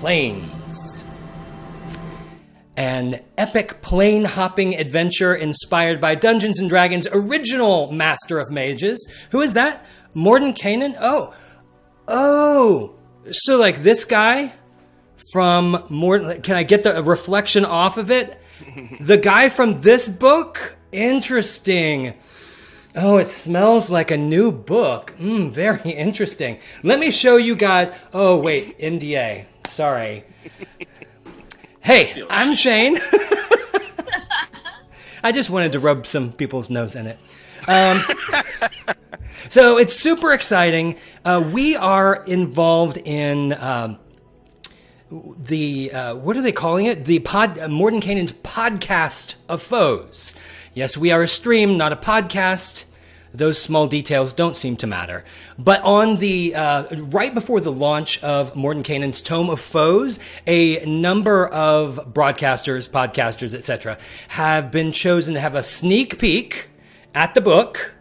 Plains. An epic plane-hopping adventure inspired by Dungeons & Dragons' original Master of Mages. Who is that? Mordenkainen? Oh, so like this guy from Morden... Can I get the reflection off of it? The guy from this book? Interesting. Oh, it smells like a new book. Very interesting. Let me show you guys... Oh, wait, NDA. Sorry. Hey, I'm Shane. I just wanted to rub some people's nose in it. So it's super exciting. We are involved in what are they calling it? Mordenkainen's Podcast of Foes. Yes, we are a stream, not a podcast. Those small details don't seem to matter. But on the right before the launch of Mordenkainen's Tome of Foes, a number of broadcasters, podcasters, etc., have been chosen to have a sneak peek at the book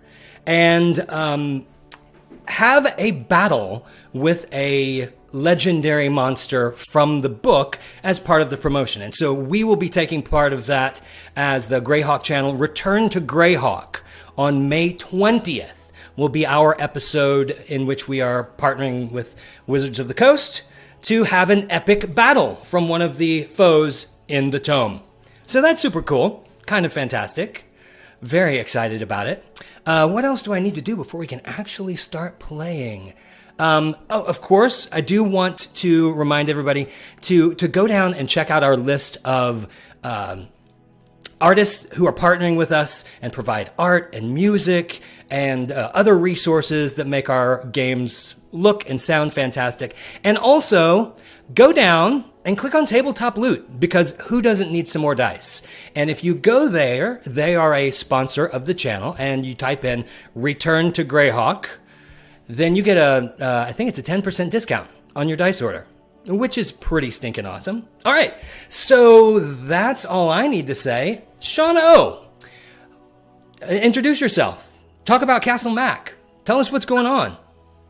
and have a battle with a legendary monster from the book as part of the promotion. And so we will be taking part of that as the Greyhawk channel. Return to Greyhawk on May 20th will be our episode in which we are partnering with Wizards of the Coast to have an epic battle from one of the foes in the tome. So that's super cool. Kind of fantastic. Very excited about it. What else do I need to do before we can actually start playing? Of course, I do want to remind everybody to go down and check out our list of artists who are partnering with us and provide art and music and other resources that make our games look and sound fantastic. And also, go down and click on Tabletop Loot, because who doesn't need some more dice? And if you go there, they are a sponsor of the channel, and you type in Return to Greyhawk, then you get I think it's a 10% discount on your dice order, which is pretty stinking awesome. All right, so that's all I need to say. Sean O, introduce yourself. Talk about Castle Mac. Tell us what's going on.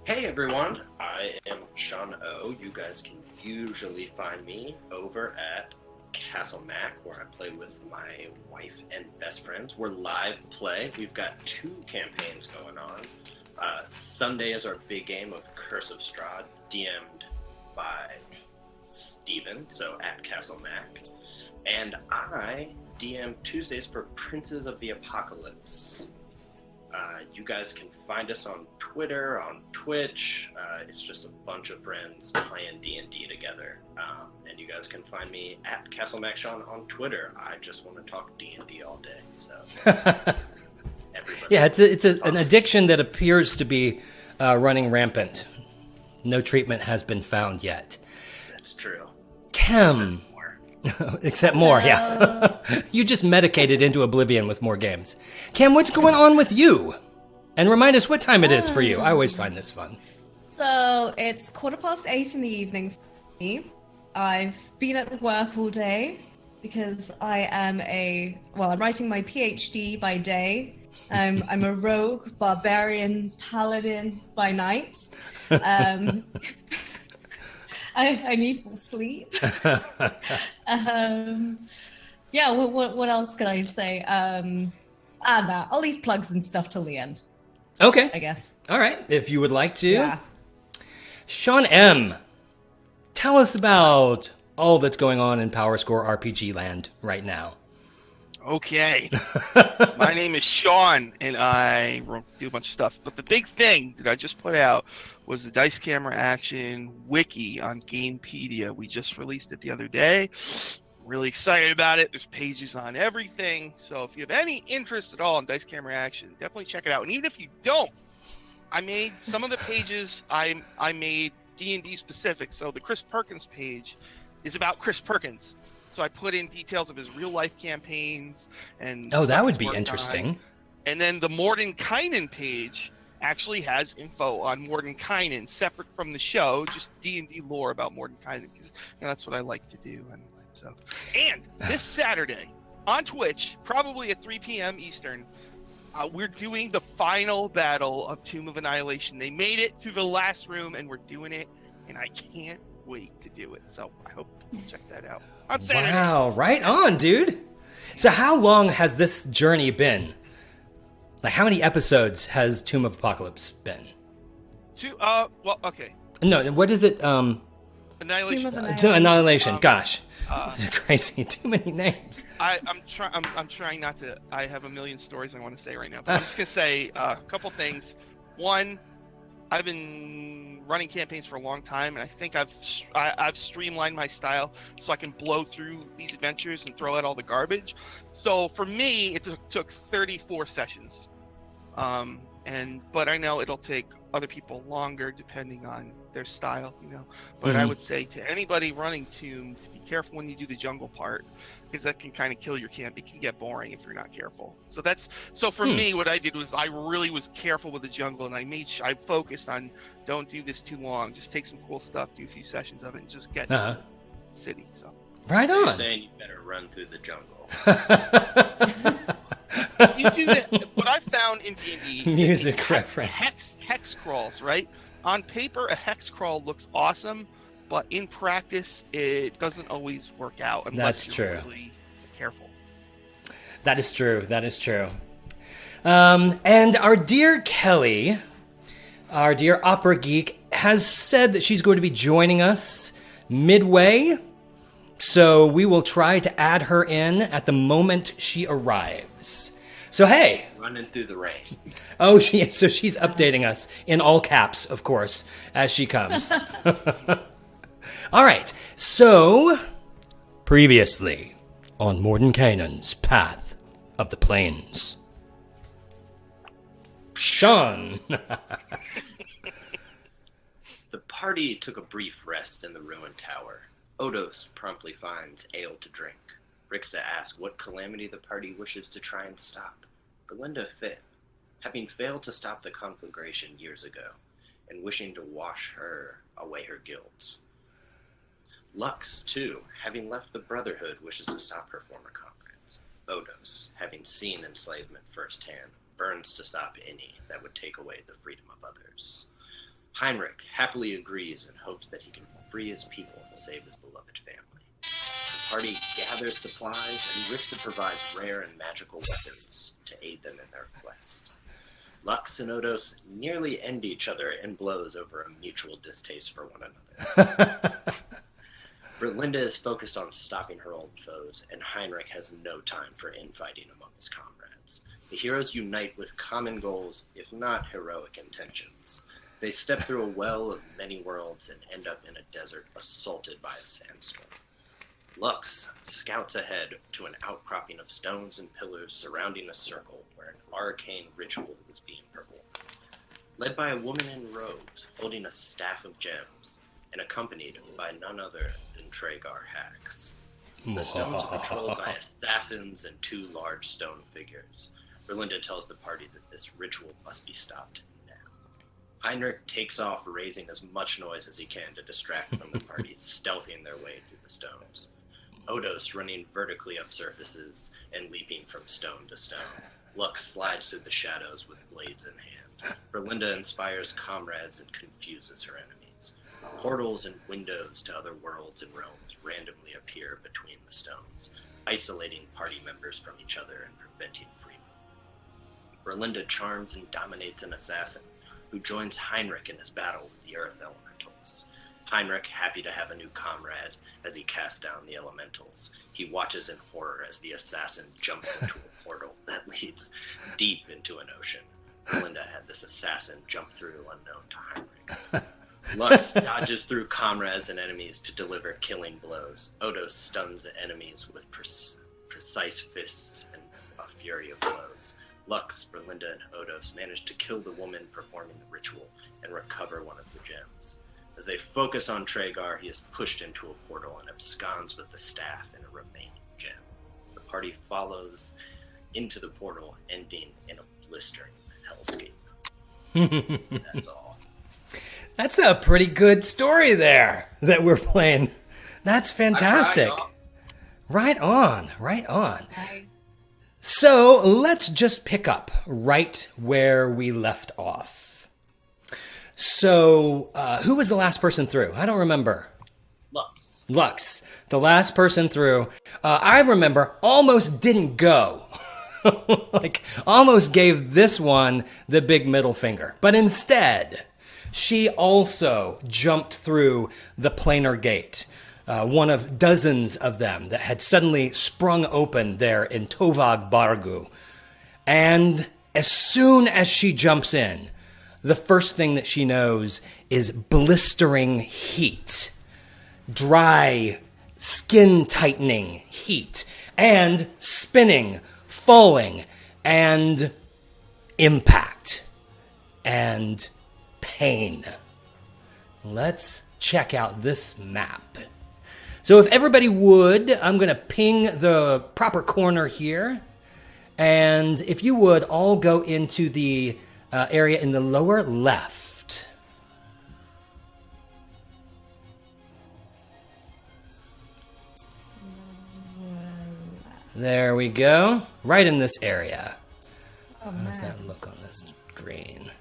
Hey everyone, I am Sean O. You guys can usually find me over at Castle Mac, where I play with my wife and best friends. We're live play. We've got 2 campaigns going on. Sunday is our big game of Curse of Strahd, DM'd by Steven, so at Castle Mac. And I DM Tuesdays for Princes of the Apocalypse. You guys can find us on Twitter, on Twitch. It's just a bunch of friends playing D&D together. And you guys can find me at Castle Mac Sean on Twitter. I just want to talk D&D all day, so... Yeah, it's an addiction that appears to be running rampant. No treatment has been found yet. That's true. Chem. Except more, yeah. You just medicated into oblivion with more games. Cam, what's going on with you? And remind us what time it is for you. I always find this fun. So it's 8:15 in the evening for me. I've been at work all day because I'm writing my PhD by day. I'm a rogue, barbarian, paladin by night. I need more sleep. Yeah, what else can I say? I'll leave plugs and stuff till the end. Okay. I guess. All right, if you would like to. Yeah. Sean M., tell us about all that's going on in Power Score RPG land right now. Okay. My name is Sean, and I do a bunch of stuff. But the big thing that I just put out was the Dice Camera Action Wiki on Gamepedia. We just released it the other day. Really excited about it. There's pages on everything. So if you have any interest at all in Dice Camera Action, definitely check it out. And even if you don't, I made some of the pages, I made D&D specific. So the Chris Perkins page is about Chris Perkins. So I put in details of his real-life campaigns and that would be interesting. On. And then the Mordenkainen page actually has info on Mordenkainen separate from the show, just D&D lore about Mordenkainen, because that's what I like to do anyway. So, and this Saturday on Twitch, probably at 3 p.m. Eastern, we're doing the final battle of Tomb of Annihilation. They made it to the last room, and we're doing it, and I can't wait to do it. So I hope you'll check that out on Saturday. Wow, right on, dude. So how long has this journey been? Like, how many episodes has Tomb of Apocalypse been? Well, okay. No, what is it? Annihilation. Tomb of Annihilation. Annihilation. Gosh, it's crazy. Too many names. I'm trying not to. I have a million stories I want to say right now, but I'm just gonna say a couple things. One, I've been running campaigns for a long time, and I think I've streamlined my style so I can blow through these adventures and throw out all the garbage. So for me, it took 34 sessions, but I know it'll take other people longer depending on their style, But I would say to anybody running Tomb to be careful when you do the jungle part, because that can kind of kill your camp. It can get boring if you're not careful. So for me, what I did was I really was careful with the jungle, and I focused on don't do this too long. Just take some cool stuff, do a few sessions of it, and just get to the city. So right You're on. saying you better run through the jungle. if you do that, what I found in D&D, Music reference. Hex crawls, right? On paper, a hex crawl looks awesome, but in practice, it doesn't always work out unless That's you're true. really careful. That is true. That is true. And our dear Kelly, our dear opera geek, has said that she's going to be joining us midway. So we will try to add her in at the moment she arrives. So hey. Running through the rain. Oh, so she's updating us in all caps, of course, as she comes. All right. So previously on Mordenkainen's Path of the Plains. Sean. The party took a brief rest in the ruined tower. Odos promptly finds ale to drink. Rixta asks what calamity the party wishes to try and stop. Belinda fit, having failed to stop the conflagration years ago, and wishing to wash away her guilt. Lux, too, having left the Brotherhood, wishes to stop her former comrades. Odos, having seen enslavement firsthand, burns to stop any that would take away the freedom of others. Heinrich happily agrees and hopes that he can free his people and save his beloved family. The party gathers supplies, and Rixta provides rare and magical weapons to aid them in their quest. Lux and Odos nearly end each other in blows over a mutual distaste for one another. Berlinda is focused on stopping her old foes, and Heinrich has no time for infighting among his comrades. The heroes unite with common goals, if not heroic intentions. They step through a well of many worlds and end up in a desert assaulted by a sandstorm. Lux scouts ahead to an outcropping of stones and pillars surrounding a circle where an arcane ritual is being performed. Led by a woman in robes holding a staff of gems and accompanied by none other than Treghar Hax. The stones are patrolled by assassins and two large stone figures. Berlinda tells the party that this ritual must be stopped now. Heinrich takes off, raising as much noise as he can to distract from the party stealthing their way through the stones. Odos running vertically up surfaces and leaping from stone to stone. Lux slides through the shadows with blades in hand. Berlinda inspires comrades and confuses her enemies. Portals and windows to other worlds and realms randomly appear between the stones, isolating party members from each other and preventing freedom. Berlinda charms and dominates an assassin, who joins Heinrich in his battle with the earth elementals. Heinrich, happy to have a new comrade as he casts down the elementals. He watches in horror as the assassin jumps into a portal that leads deep into an ocean. Belinda had this assassin jump through unknown to Heinrich. Lux dodges through comrades and enemies to deliver killing blows. Odos stuns enemies with precise fists and a fury of blows. Lux, Berlinda, and Odos manage to kill the woman performing the ritual and recover one of the gems. As they focus on Treghar, he is pushed into a portal and absconds with the staff and a remaining gem. The party follows into the portal, ending in a blistering hellscape. That's all. That's a pretty good story there that we're playing. That's fantastic. Right on, right on. So let's just pick up right where we left off. So who was the last person through? I don't remember. Lux. The last person through, I remember, almost didn't go. Like, almost gave this one the big middle finger. But instead, she also jumped through the planar gate. One of dozens of them that had suddenly sprung open there in Tovag Baragu. And as soon as she jumps in, the first thing that she knows is blistering heat. Dry, skin-tightening heat. And spinning, falling, and impact. And pain. Let's check out this map. So if everybody would, I'm going to ping the proper corner here. And if you would, all go into the area in the lower left. There we go. Right in this area. Oh, How does man. that look on this screen?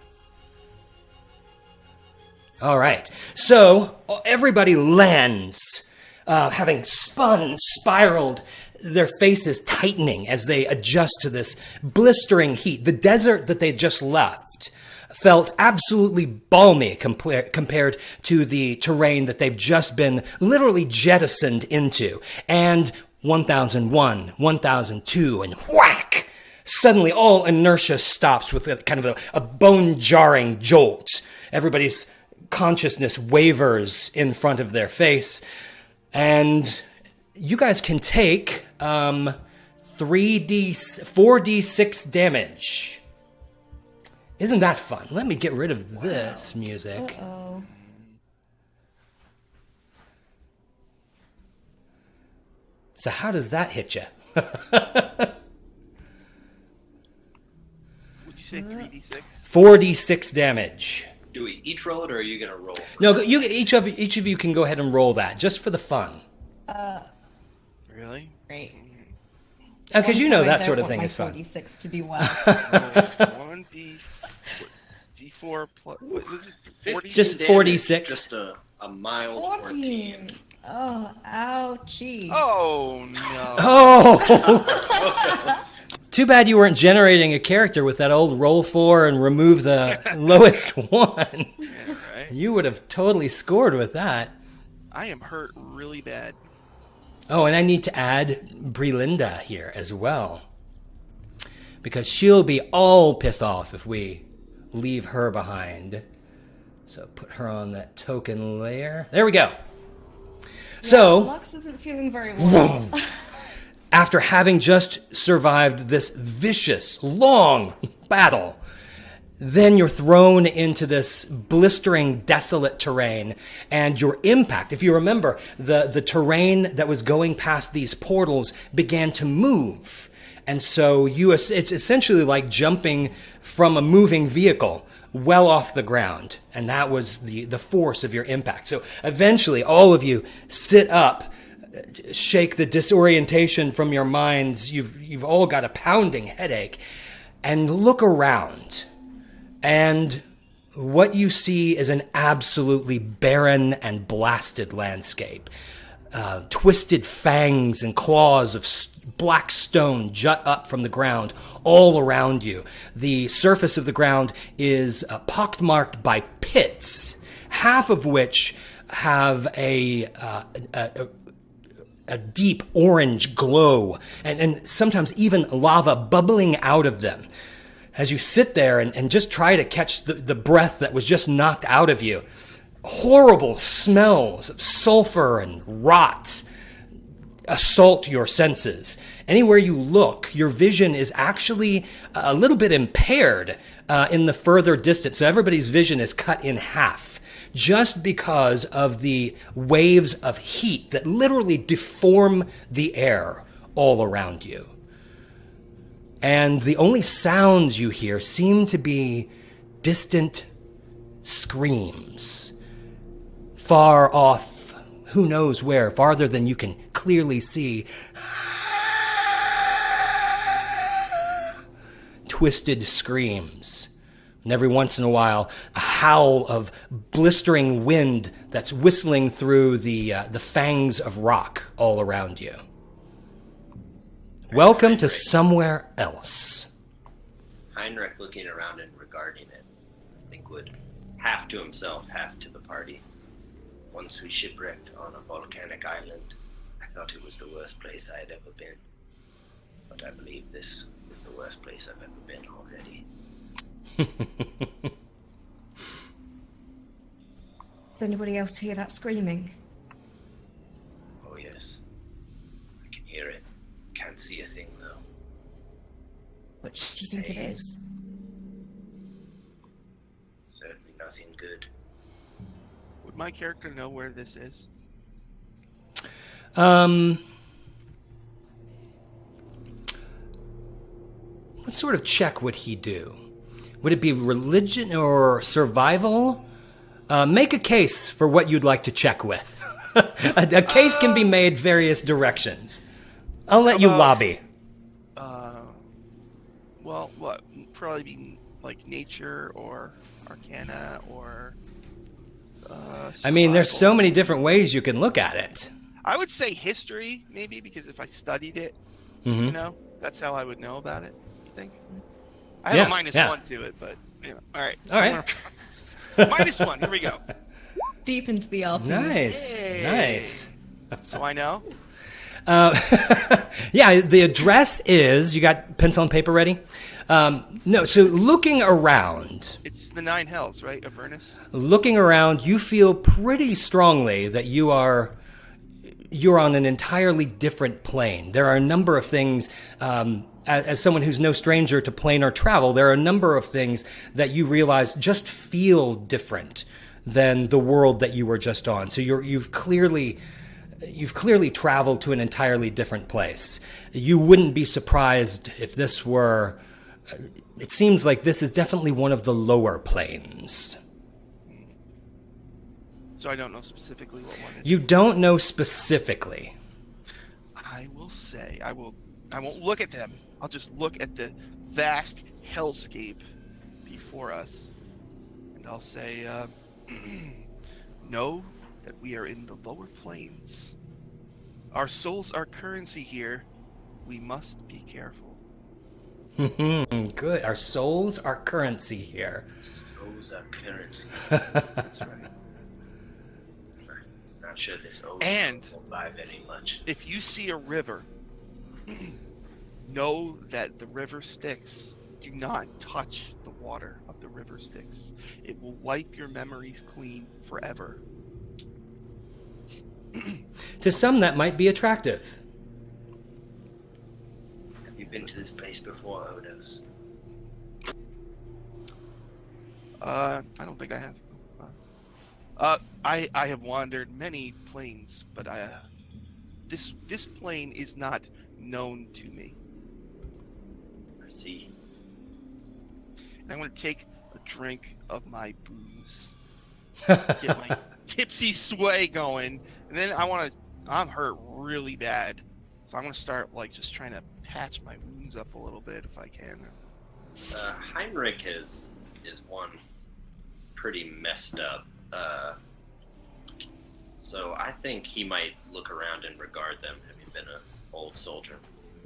All right. So everybody lands, having spun, spiraled, their faces tightening as they adjust to this blistering heat. The desert that they just left felt absolutely balmy compared to the terrain that they've just been literally jettisoned into. And 1001, 1002, and whack! Suddenly all inertia stops with a kind of a bone-jarring jolt. Everybody's consciousness wavers in front of their face. And you guys can take 4d6 damage. Isn't that fun? Let me get rid of this music. Uh-oh. So how does that hit you? Would you say 3d6? 4d6 damage. Do we each roll it, or are you gonna roll? No, each of you can go ahead and roll that just for the fun. Really? Great. Because you One know time I that don't sort of want thing my is fun. 46 to do well. 1d4 plus. What was it? 40? Just Damage, 46. Just a mild 14. 14. Oh, ouchie. Oh no! Oh! Too bad you weren't generating a character with that old roll 4 and remove the lowest one. Yeah, right. You would have totally scored with that. I am hurt really bad. Oh, and I need to add Brelinda here as well. Because she'll be all pissed off if we leave her behind. So put her on that token layer. There we go. So, Lux isn't feeling very well. after having just survived this vicious, long battle, then you're thrown into this blistering, desolate terrain, and your impact, if you remember, the terrain that was going past these portals began to move. And so it's essentially like jumping from a moving vehicle well off the ground. And that was the force of your impact. So eventually all of you sit up, shake the disorientation from your minds. You've all got a pounding headache, and look around. And what you see is an absolutely barren and blasted landscape. Twisted fangs and claws of black stone jut up from the ground all around you. The surface of the ground is pockmarked by pits, half of which have a deep orange glow, and sometimes even lava bubbling out of them. As you sit there and just try to catch the breath that was just knocked out of you, horrible smells of sulfur and rot assault your senses. Anywhere you look, your vision is actually a little bit impaired in the further distance. So everybody's vision is cut in half just because of the waves of heat that literally deform the air all around you. And the only sounds you hear seem to be distant screams. Far off, who knows where, farther than you can clearly see. Twisted screams. And every once in a while, a howl of blistering wind that's whistling through the fangs of rock all around you. Welcome to somewhere else. Heinrich, looking around and regarding it, I think would half to himself, half to the party. Once we shipwrecked on a volcanic island, I thought it was the worst place I had ever been. But I believe this is the worst place I've ever been already. Does anybody else hear that screaming? Oh yes, I can hear it. Can't see a thing though. Which do you think it is? Certainly nothing good. Would my character know where this is? What sort of check would he do? Would it be religion or survival? Make a case for what you'd like to check with. A case can be made various directions. I'll let you lobby. Well, what? Probably be like nature or arcana or. I mean, there's so survival. many different ways you can look at it. I would say history, maybe, because if I studied it, Mhm. you know, that's how I would know about it. You think? I have Yeah, a minus yeah. 1 to it, but you know. All right. All right. -1. Here we go. Deep into the RP. Nice, Hey. nice. So I know. Yeah, the address is, you got pencil and paper ready? No, so looking around, It's the 9 hells, right? Avernus. you feel pretty strongly that you're on an entirely different plane. There are a number of things, as someone who's no stranger to planar travel, there are a number of things that you realize just feel different than the world that you were just on. So you've clearly traveled to an entirely different place. You wouldn't be surprised if this were. It seems like this is definitely one of the lower planes. So I don't know specifically what one it You is. don't know specifically. I will say I won't look at them. I'll just look at the vast hellscape before us, and I'll say, know that we are in the lower planes. Our souls are currency here. We must be careful. Good. Our souls are currency here. Souls are currency. That's right. Not sure this old And- will buy very much. If you see a river, know that the river Styx. Do not touch the water of the river Styx. It will wipe your memories clean forever. To some, that might be attractive. Have you been to this place before, Odos? I don't think I have. I have wandered many planes, but this plane is not known to me. I see. I'm going to take a drink of my booze, get my tipsy sway going, and then I'm hurt really bad, so I'm going to start like just trying to patch my wounds up a little bit if I can. Heinrich is one pretty messed up. So I think he might look around and regard them, having been an old soldier.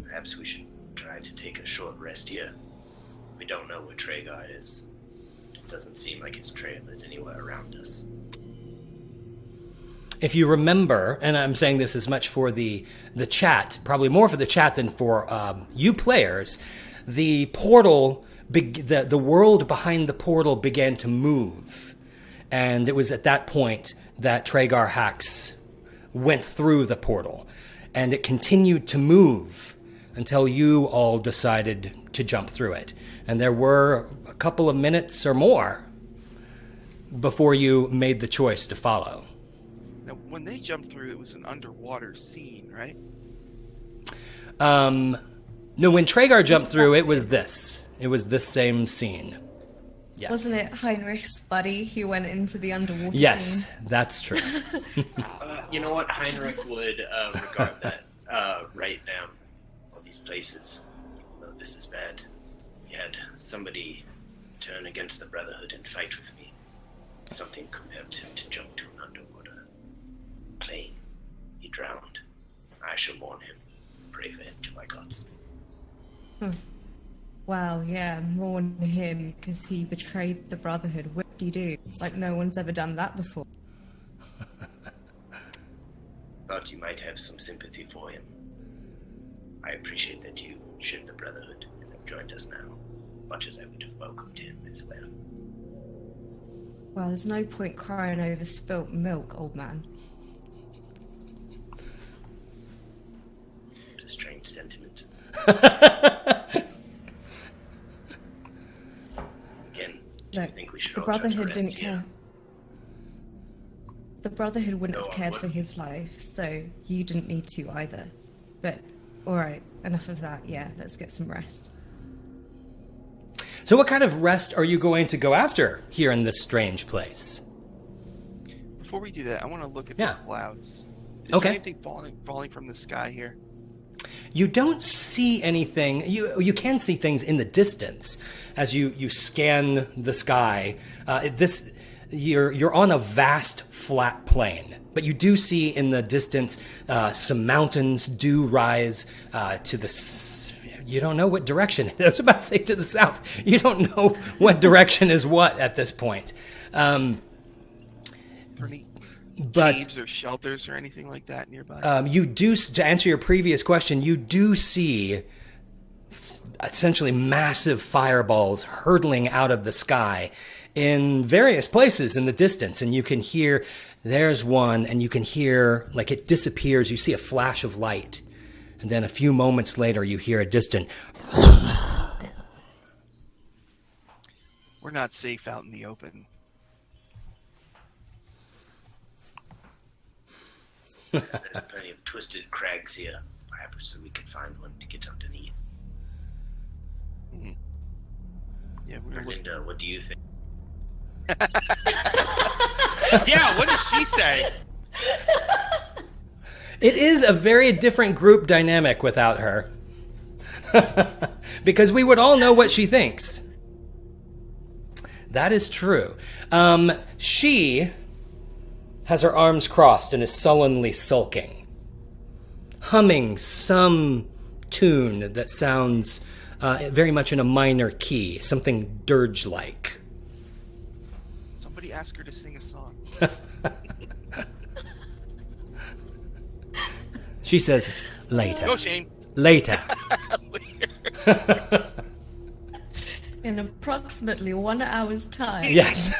Perhaps we should try to take a short rest here. We don't know where Treghar is. It doesn't seem like his trail is anywhere around us. If you remember, and I'm saying this as much for the chat, probably more for the chat than for you players, the portal, the world behind the portal began to move. And it was at that point that Treghar Hax went through the portal. And it continued to move until you all decided to jump through it. And there were a couple of minutes or more before you made the choice to follow. Now, when they jumped through, it was an underwater scene, right? No, when Treghar jumped through, it was this. It was this same scene. Yes. Wasn't it Heinrich's buddy who went into the underwater Yes, scene? that's true. You know what? Heinrich would regard that write down all these places. This is bad. We had somebody turn against to the Brotherhood and fight with me. Something compelled him to jump to an underwater plane. He drowned. I shall mourn him. Pray for him to my gods. Wow, yeah, mourn him because he betrayed the Brotherhood. What do you do? Like, no one's ever done that before. Thought you might have some sympathy for him. I appreciate that you share the Brotherhood and have joined us now, much as I would have welcomed him as well. Well, there's no point crying over spilt milk, old man. Seems a strange sentiment. Again, do you Look, think we should the all try to Brotherhood rest didn't here? care. The Brotherhood wouldn't No, have I cared for wouldn't. his life, so you didn't need to either. But, alright, enough of that. Yeah, let's get some rest. So what kind of rest are you going to go after here in this strange place? Before we do that, I want to look at Yeah. the clouds. Is Okay. there anything falling from the sky here? You don't see anything. You can see things in the distance as you scan the sky. You're on a vast flat plain, but you do see in the distance some mountains do rise to the. You don't know what direction. I was about to say to the south. You don't know what direction is what at this point. Are there any But caves or shelters or anything like that nearby? you do, to answer your previous question, you do see essentially massive fireballs hurtling out of the sky in various places in the distance. And you can hear, there's one, and you can hear, like it disappears. You see a flash of light. And then a few moments later, you hear a distant. We're not safe out in the open. There's plenty of twisted crags here. Perhaps we can find one to get underneath. Yeah, we're looking. Linda, what do you think? Yeah, what does she say? It is a very different group dynamic without her. Because we would all know what she thinks. That is true. She has her arms crossed and is sullenly sulking, humming some tune that sounds very much in a minor key, something dirge-like. Somebody ask her to sing a song. She says, later. Go, Shane. Later. In approximately 1 hour's time. Yes.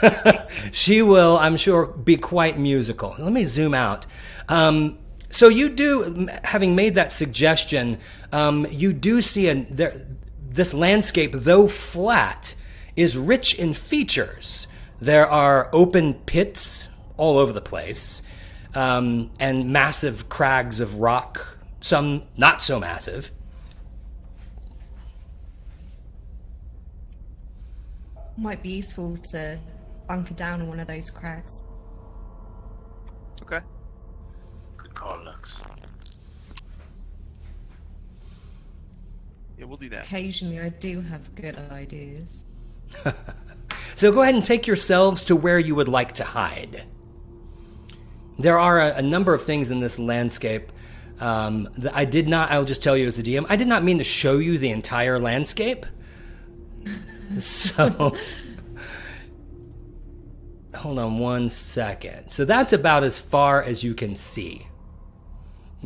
She will, I'm sure, be quite musical. Let me zoom out. So you do, having made that suggestion, you do see this landscape, though flat, is rich in features. There are open pits all over the place, and massive crags of rock, some not so massive. Might be useful to bunker down on one of those crags. Okay. Good call, Lux. Yeah, we'll do that. Occasionally I do have good ideas. So go ahead and take yourselves to where you would like to hide. There are a number of things in this landscape that I'll just tell you as a DM, I did not mean to show you the entire landscape. So, hold on one second. So that's about as far as you can see,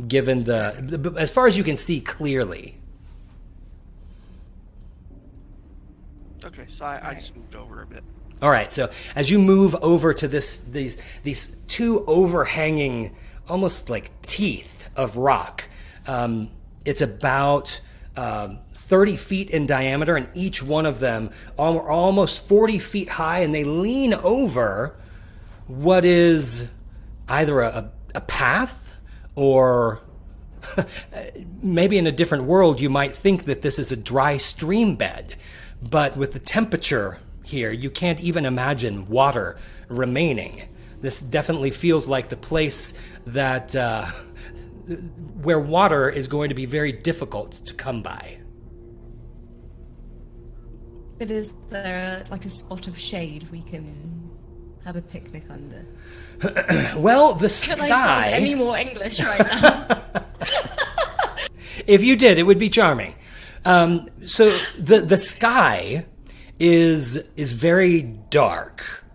given as far as you can see clearly. Okay, so I just moved over a bit. All right, so as you move over to these two overhanging, almost like teeth of rock, it's about 30 feet in diameter, and each one of them are almost 40 feet high, and they lean over what is either a path or maybe in a different world you might think that this is a dry stream bed. But with the temperature here, you can't even imagine water remaining. This definitely feels like the place that where water is going to be very difficult to come by. But is there like a spot of shade we can have a picnic under? Well, the Can I sound any sky. more English right now? If you did, it would be charming. So the sky is very dark.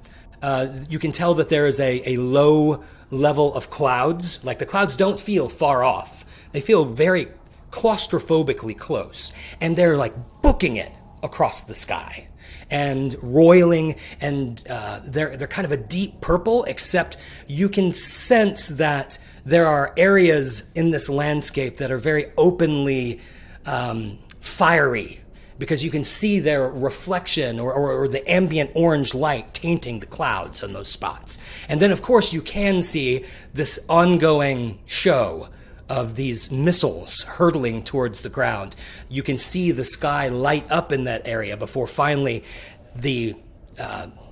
You can tell that there is a low level of clouds. Like the clouds don't feel far off. They feel very claustrophobically close. And they're like booking it across the sky and roiling, and they're kind of a deep purple, except you can sense that there are areas in this landscape that are very openly fiery, because you can see their reflection or the ambient orange light tainting the clouds on those spots. And then, of course, you can see this ongoing show of these missiles hurtling towards the ground. You can see the sky light up in that area before finally the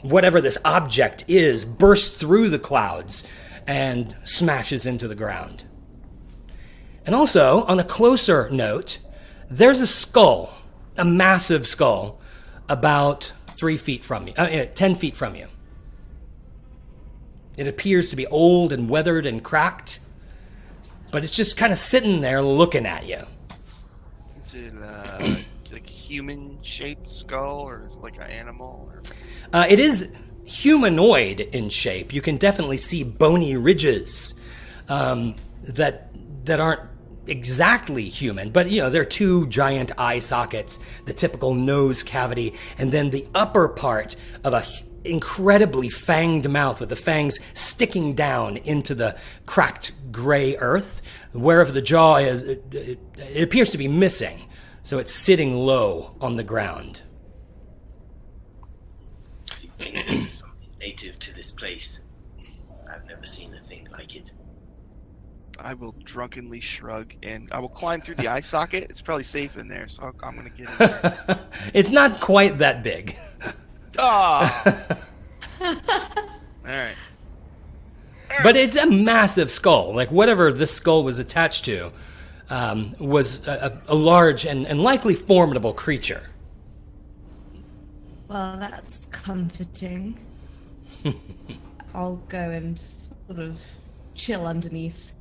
whatever this object is bursts through the clouds and smashes into the ground. And also, on a closer note, there's a skull, a massive skull, about 3 feet from you, 10 feet from you. It appears to be old and weathered and cracked, but it's just kind of sitting there looking at you. Is it like a human-shaped skull, or is it like an animal? Or... It is humanoid in shape. You can definitely see bony ridges that aren't exactly human, but they're 2 giant eye sockets, the typical nose cavity, and then the upper part of a incredibly fanged mouth with the fangs sticking down into the cracked gray earth. Wherever the jaw is, it appears to be missing, so it's sitting low on the ground. I think this is something native to this place. I've never seen a thing like it. I will drunkenly shrug, and I will climb through the eye socket. It's probably safe in there, so I'm going to get in there. It's not quite that big. Oh! Alright. But it's a massive skull. Like whatever this skull was attached to was a large and likely formidable creature. Well, that's comforting. I'll go and sort of chill underneath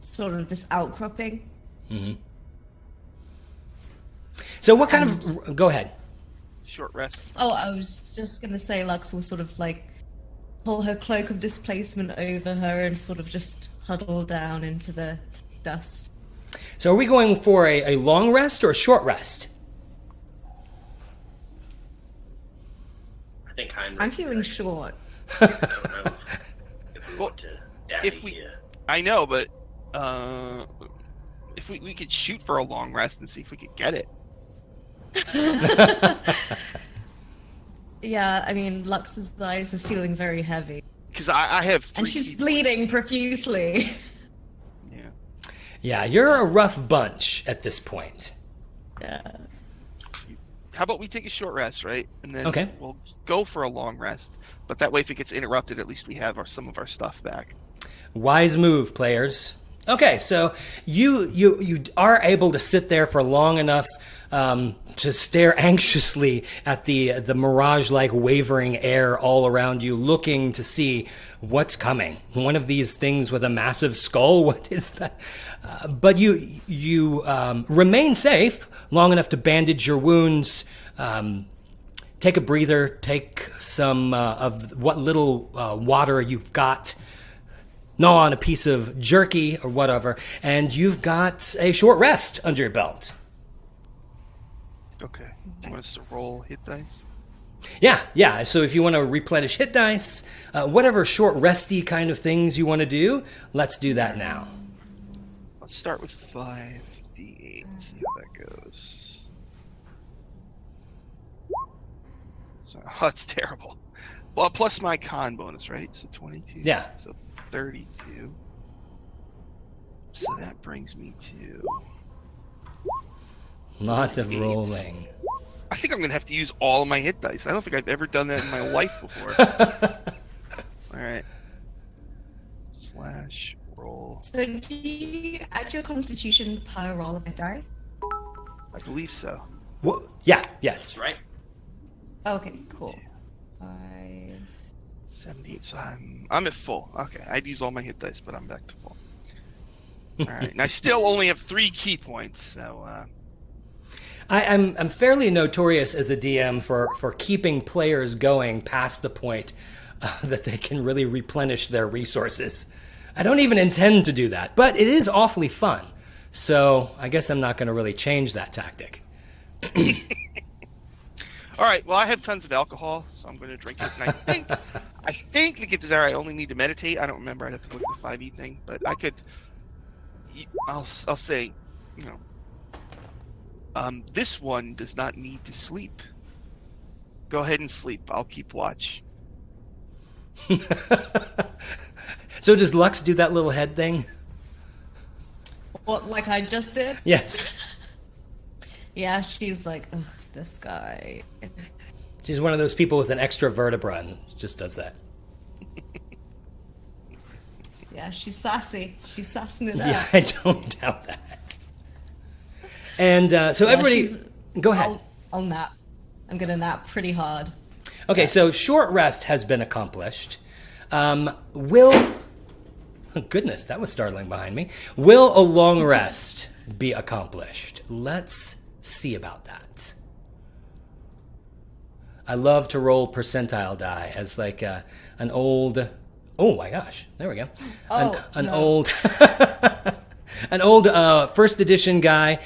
sort of this outcropping. Mm-hmm. So what kind of... Go ahead. Short rest. Oh, I was just going to say Lux will sort of like pull her cloak of displacement over her and sort of just huddle down into the dust. So are we going for a long rest or a short rest? I think I'm feeling short. I don't know if we want to dally here. I know, but if we could shoot for a long rest and see if we could get it. Yeah, I mean, Lux's eyes are feeling very heavy. Because I have 3 And she's feet. bleeding profusely. Yeah. Yeah, you're a rough bunch at this point. Yeah. How about we take a short rest, right? And then Okay. we'll go for a long rest. But that way, if it gets interrupted, at least we have some of our stuff back. Wise move, players. Okay, so you are able to sit there for long enough to stare anxiously at the mirage-like wavering air all around you, looking to see what's coming. One of these things with a massive skull. What is that? But you remain safe long enough to bandage your wounds. Take a breather. Take some of what little water you've got. Gnaw on a piece of jerky or whatever, and you've got a short rest under your belt. Okay. Do you want us to roll hit dice? Yeah. So if you want to replenish hit dice, whatever short resty kind of things you want to do, let's do that now. Let's start with 5d8. See how that goes. So, that's terrible. Well, plus my con bonus, right? So 22. Yeah. So 32. So that brings me to... Lots of 8. rolling. I think I'm going to have to use all of my hit dice. I don't think I've ever done that in my life before. Alright. / roll. So do you add your constitution per roll of a die? I believe so. Yeah, yes. Right? Okay, cool. 78, so I'm at full. Okay, I'd use all my hit dice, but I'm back to full. All right, and I still only have 3 key points, so... I'm fairly notorious as a DM for keeping players going past the point that they can really replenish their resources. I don't even intend to do that, but it is awfully fun. So I guess I'm not going to really change that tactic. All right, well, I have tons of alcohol, so I'm going to drink it. And I think to get there, I only need to meditate. I don't remember. I'd have to look at the 5e thing, but I could. I'll say, this one does not need to sleep. Go ahead and sleep. I'll keep watch. So does Lux do that little head thing? What, like I just did? Yes. Yeah, she's like, ugh, this guy. She's one of those people with an extra vertebra and just does that. Yeah, she's sassy. She's sassing it up. Yeah, I don't doubt that. And so everybody, go ahead. I'll nap. I'm gonna nap pretty hard. Okay, so short rest has been accomplished. Will, goodness, that was startling behind me. Will a long rest be accomplished? Let's see about that. I love to roll percentile die as like an old. Oh my gosh! There we go. An old, an old first edition guy.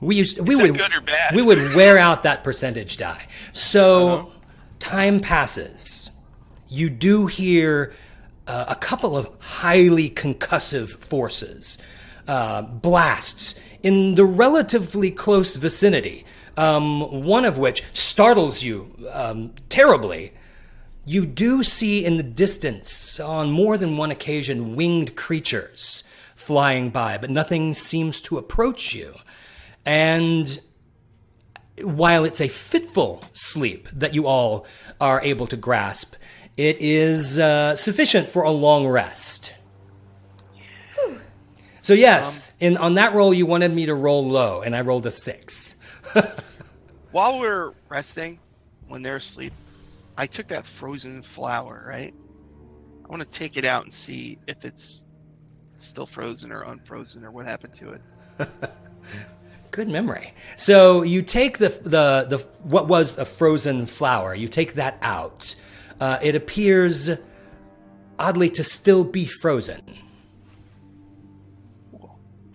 We would good or bad? We would wear out that percentage die. So time passes. You do hear a couple of highly concussive forces, blasts in the relatively close vicinity. One of which startles you terribly. You do see in the distance, on more than one occasion, winged creatures flying by, but nothing seems to approach you. And while it's a fitful sleep that you all are able to grasp, it is sufficient for a long rest. Whew. So yes, on that roll you wanted me to roll low, and I rolled a 6. While we're resting, when they're asleep, I took that frozen flower, right? I want to take it out and see if it's still frozen or unfrozen or what happened to it. Good memory. So you take the what was a frozen flower, you take that out. It appears oddly to still be frozen.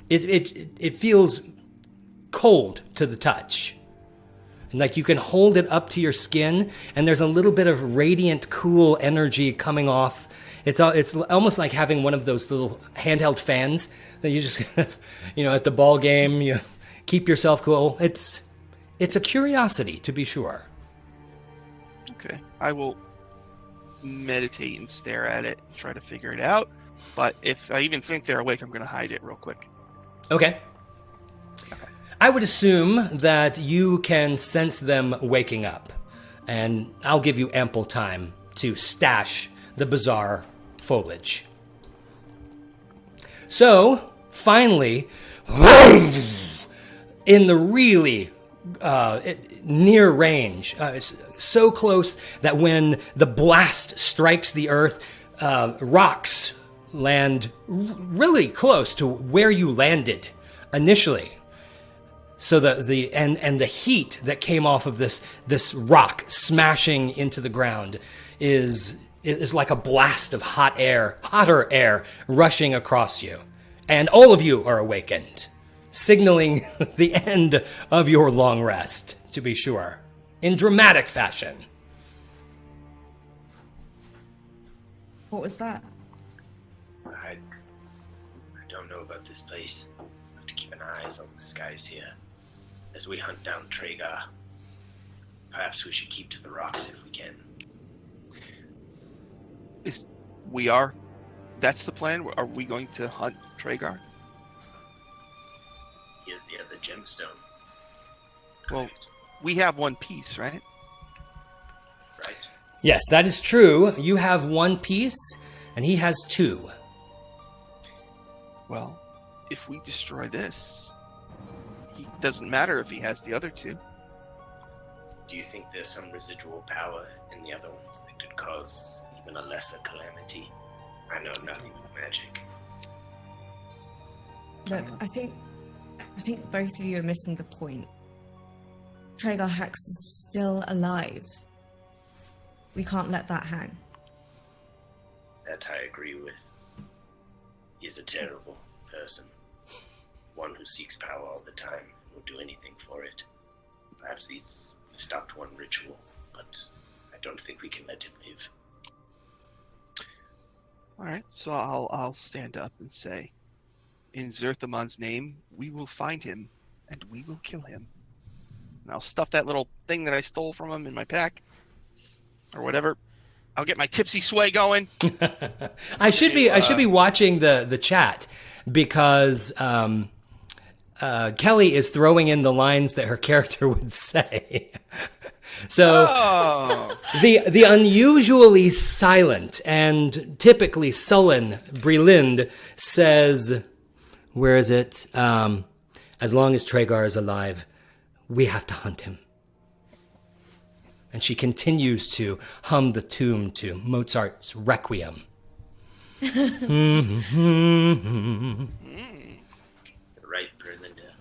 It feels cold to the touch. And like you can hold it up to your skin, and there's a little bit of radiant, cool energy coming off. It's almost like having one of those little handheld fans that you just, at the ball game, you keep yourself cool. It's a curiosity, to be sure. Okay, I will meditate and stare at it, and try to figure it out. But if I even think they're awake, I'm going to hide it real quick. Okay. I would assume that you can sense them waking up, and I'll give you ample time to stash the bizarre foliage. So, finally, in the really near range, so close that when the blast strikes the earth, rocks land really close to where you landed initially. So the heat that came off of this rock smashing into the ground is like a blast of hotter air rushing across you. And all of you are awakened, signaling the end of your long rest, to be sure, in dramatic fashion. What was that? I don't know about this place. I have to keep an eye on the skies here. As we hunt down Treghar, perhaps we should keep to the rocks if we can. That's the plan? Are we going to hunt Treghar? He is the other gemstone. Well, we have one piece, right? Right. Yes, that is true. You have one piece, and he has 2. Well, if we destroy this, it doesn't matter if he has the other 2. Do you think there's some residual power in the other ones that could cause even a lesser calamity? I know nothing of magic. Look, I think both of you are missing the point. Treghar Hax is still alive. We can't let that hang. That I agree with. He is a terrible person. One who seeks power all the time and will do anything for it. Perhaps he's stopped one ritual, but I don't think we can let him live. Alright, so I'll stand up and say, in Zerthamon's name, we will find him, and we will kill him. And I'll stuff that little thing that I stole from him in my pack, or whatever. I'll get my tipsy sway going. I should be watching the chat because Kelly is throwing in the lines that her character would say. So the unusually silent and typically sullen Brelind says, where is it? As long as Treghar is alive, we have to hunt him. And she continues to hum the tune to Mozart's Requiem. Right, Berlinda.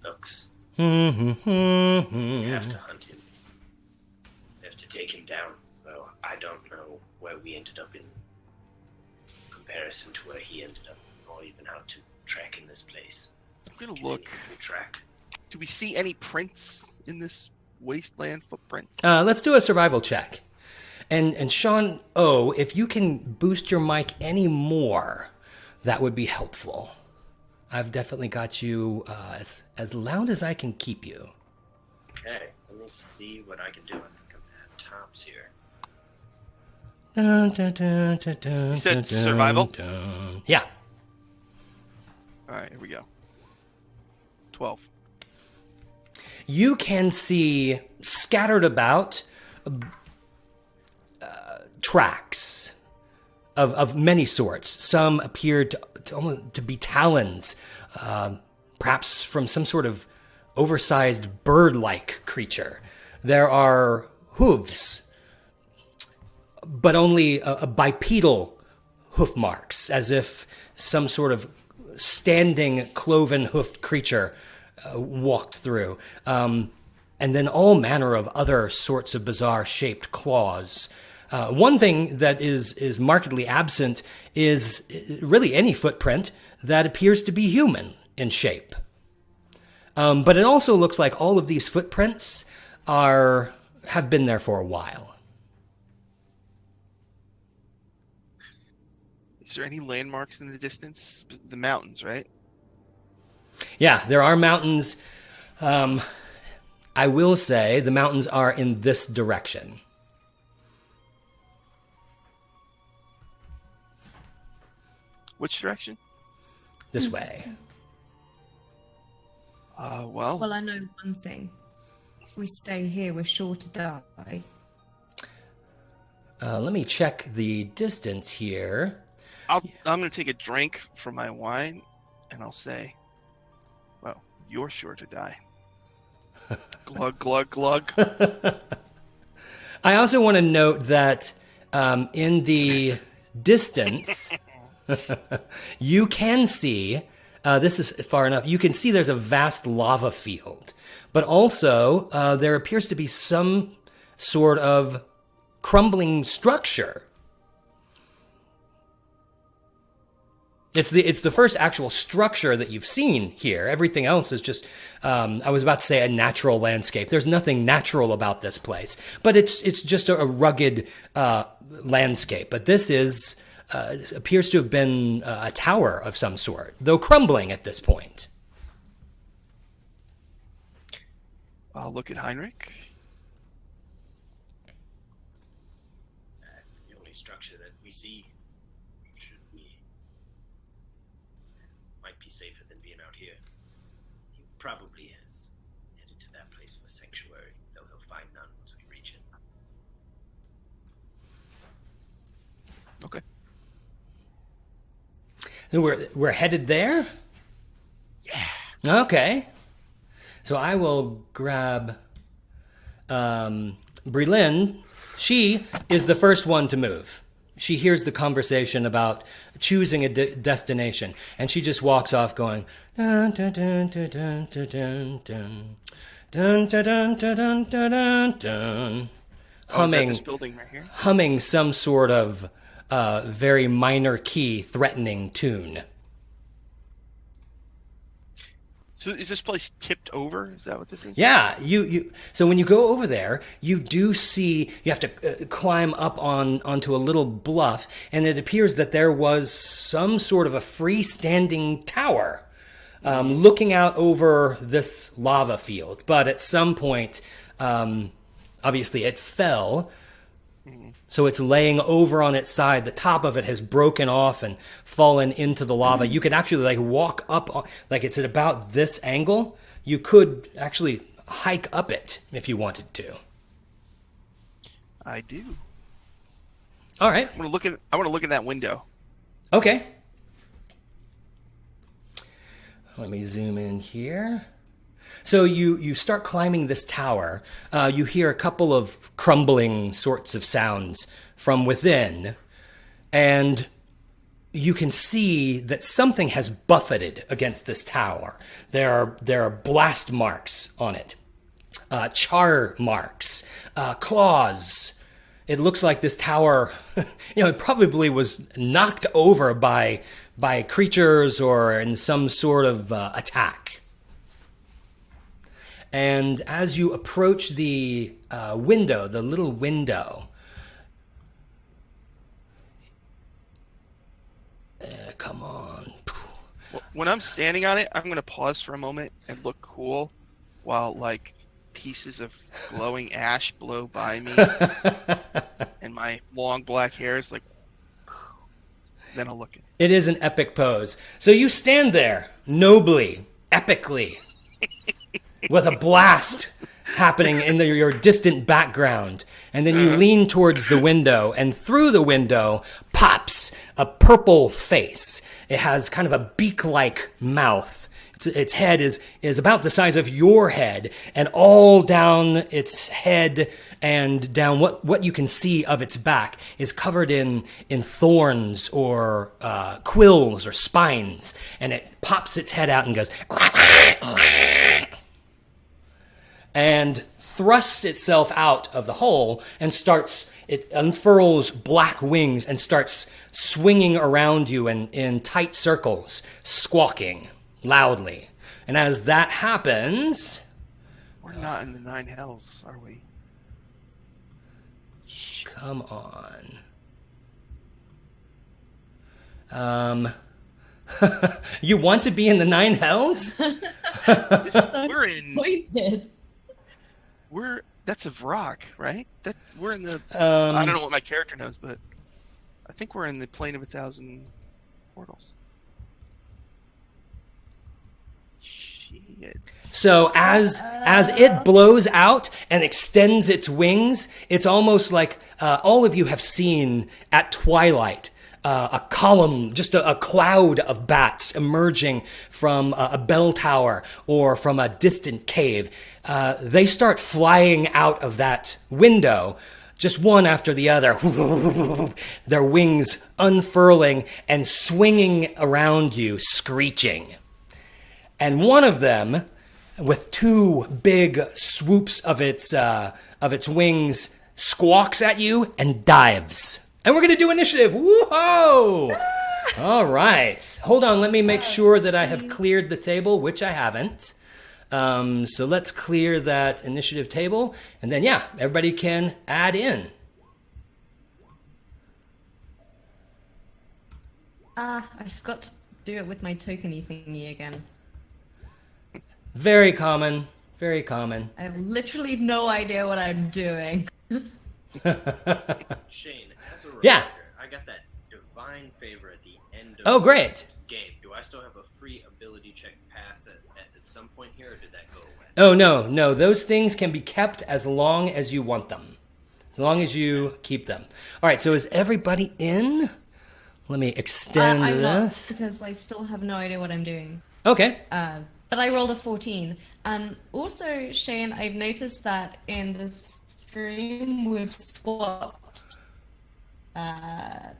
Looks. We have to hunt him. We have to take him down. Well, I don't know where we ended up in comparison to where he ended up, or even how to track in this place. I'm gonna look. Track. Do we see any prints in this wasteland footprints? Let's do a survival check. And Sean O, if you can boost your mic any more, that would be helpful. I've definitely got you as loud as I can keep you. Okay, let me see what I can do. I think I'm at tops here. You said survival? Yeah. Alright, here we go. 12. You can see scattered about tracks of many sorts. Some appear to be talons, perhaps from some sort of oversized bird-like creature. There are hooves, but only a bipedal hoof marks, as if some sort of standing cloven-hoofed creature walked through. And then all manner of other sorts of bizarre shaped claws. One thing that is markedly absent is really any footprint that appears to be human in shape. But it also looks like all of these footprints have been there for a while. Is there any landmarks in the distance? The mountains, right? Yeah, there are mountains. I will say the mountains are in this direction. Which direction? This way. Well, Well, I know one thing. If we stay here, we're sure to die. Let me check the distance here. I'm going to take a drink from my wine, and I'll say, well, you're sure to die. Glug, glug, glug. I also want to note that in the distance, you can see, this is far enough, you can see there's a vast lava field. But also, there appears to be some sort of crumbling structure. It's the first actual structure that you've seen here. Everything else is just, I was about to say a natural landscape. There's nothing natural about this place, but it's just a rugged landscape. But this appears to have been a tower of some sort, though crumbling at this point. I'll look at Heinrich. It's the only structure that we see. Should we? Might be safer than being out here. He probably has headed to that place for sanctuary, though he'll find none once we reach it. Okay. And we're headed there? Yeah. Okay. So I will grab Brilin, she is the first one to move. She hears the conversation about choosing a destination, and she just walks off going, dun, dun, dun, dun, dun, dun, dun, dun, dun, dun, dun, dun, dun, dun, dun, humming, this building right here? humming some sort of very minor key threatening tune. So is this place tipped over? Is that what this is? Yeah, so when you go over there, you do see you have to climb up onto a little bluff, and it appears that there was some sort of a freestanding tower looking out over this lava field. But at some point, obviously it fell. So it's laying over on its side. The top of it has broken off and fallen into the lava. You could actually like walk up, like it's at about this angle. You could actually hike up it if you wanted to. I do. All right. I want to look at that window. Okay. Let me zoom in here. So you start climbing this tower. You hear a couple of crumbling sorts of sounds from within, and you can see that something has buffeted against this tower. There are blast marks on it, char marks, claws. It looks like this tower, it probably was knocked over by creatures or in some sort of attack. And as you approach the window, the little window, come on. When I'm standing on it, I'm going to pause for a moment and look cool while, like, pieces of glowing ash blow by me. And my long black hair is like, then I'll look at it. It is an epic pose. So you stand there, nobly, epically, with a blast happening in your distant background. And then you lean towards the window, and through the window pops a purple face. It has kind of a beak-like mouth. Its head is about the size of your head, and all down its head and down what you can see of its back is covered in thorns or quills or spines, and it pops its head out and goes and thrusts itself out of the hole and it unfurls black wings and starts swinging around you in tight circles, squawking loudly. And as that happens... We're not in the nine hells, are we? Come on. You want to be in the nine hells? We're in... Pointed. That's a rock, right? We're in the... I don't know what my character knows, but I think we're in the plane of 1,000 portals. Shit. So as it blows out and extends its wings, it's almost like all of you have seen at twilight a column, just a cloud of bats emerging from a bell tower or from a distant cave. They start flying out of that window, just one after the other, their wings unfurling and swinging around you, screeching. And one of them, with two big swoops of its wings, squawks at you and dives. And we're going to do initiative. Woohoo! All right. Hold on. Let me make sure that I have cleared the table, which I haven't. So let's clear that initiative table. And then, yeah, everybody can add in. I forgot to do it with my tokeny thingy again. Very common. Very common. I have literally no idea what I'm doing. Shane, as a reminder, Yeah. I got that divine favor at the end of Oh, great. the game. Do I still have a free ability check pass at some point here, or did that go away? Oh, no. Those things can be kept as long as you want them. As long as you keep them. All right, so is everybody in? Let me extend I'm not, this. because I still have no idea what I'm doing. Okay. But I rolled a 14. Also, Shane, I've noticed that in the stream we've swapped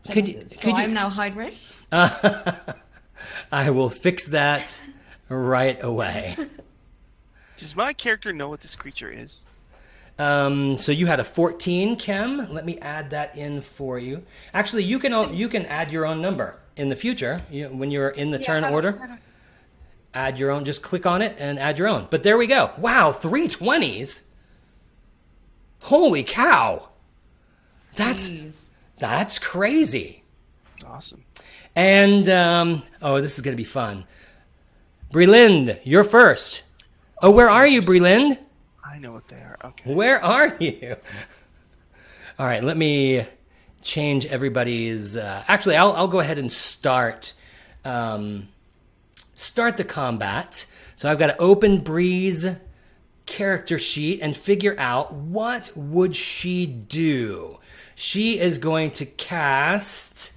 places. So I'm now Heinrich. I will fix that right away. Does my character know what this creature is? So you had a 14, Kim. Let me add that in for you. Actually, you can add your own number in the future when you're in the turn order. Add your own. Just click on it and add your own. But there we go. Wow, 3 20s. Holy cow! That's crazy. Awesome. And this is gonna be fun. Brelind, you're first. Oh, where are you, Brelind? I know what they are. Okay. Where are you? All right, let me change everybody's. Actually, I'll go ahead and start the combat. So I've got to open Bree's character sheet and figure out what would she do. She is going to cast.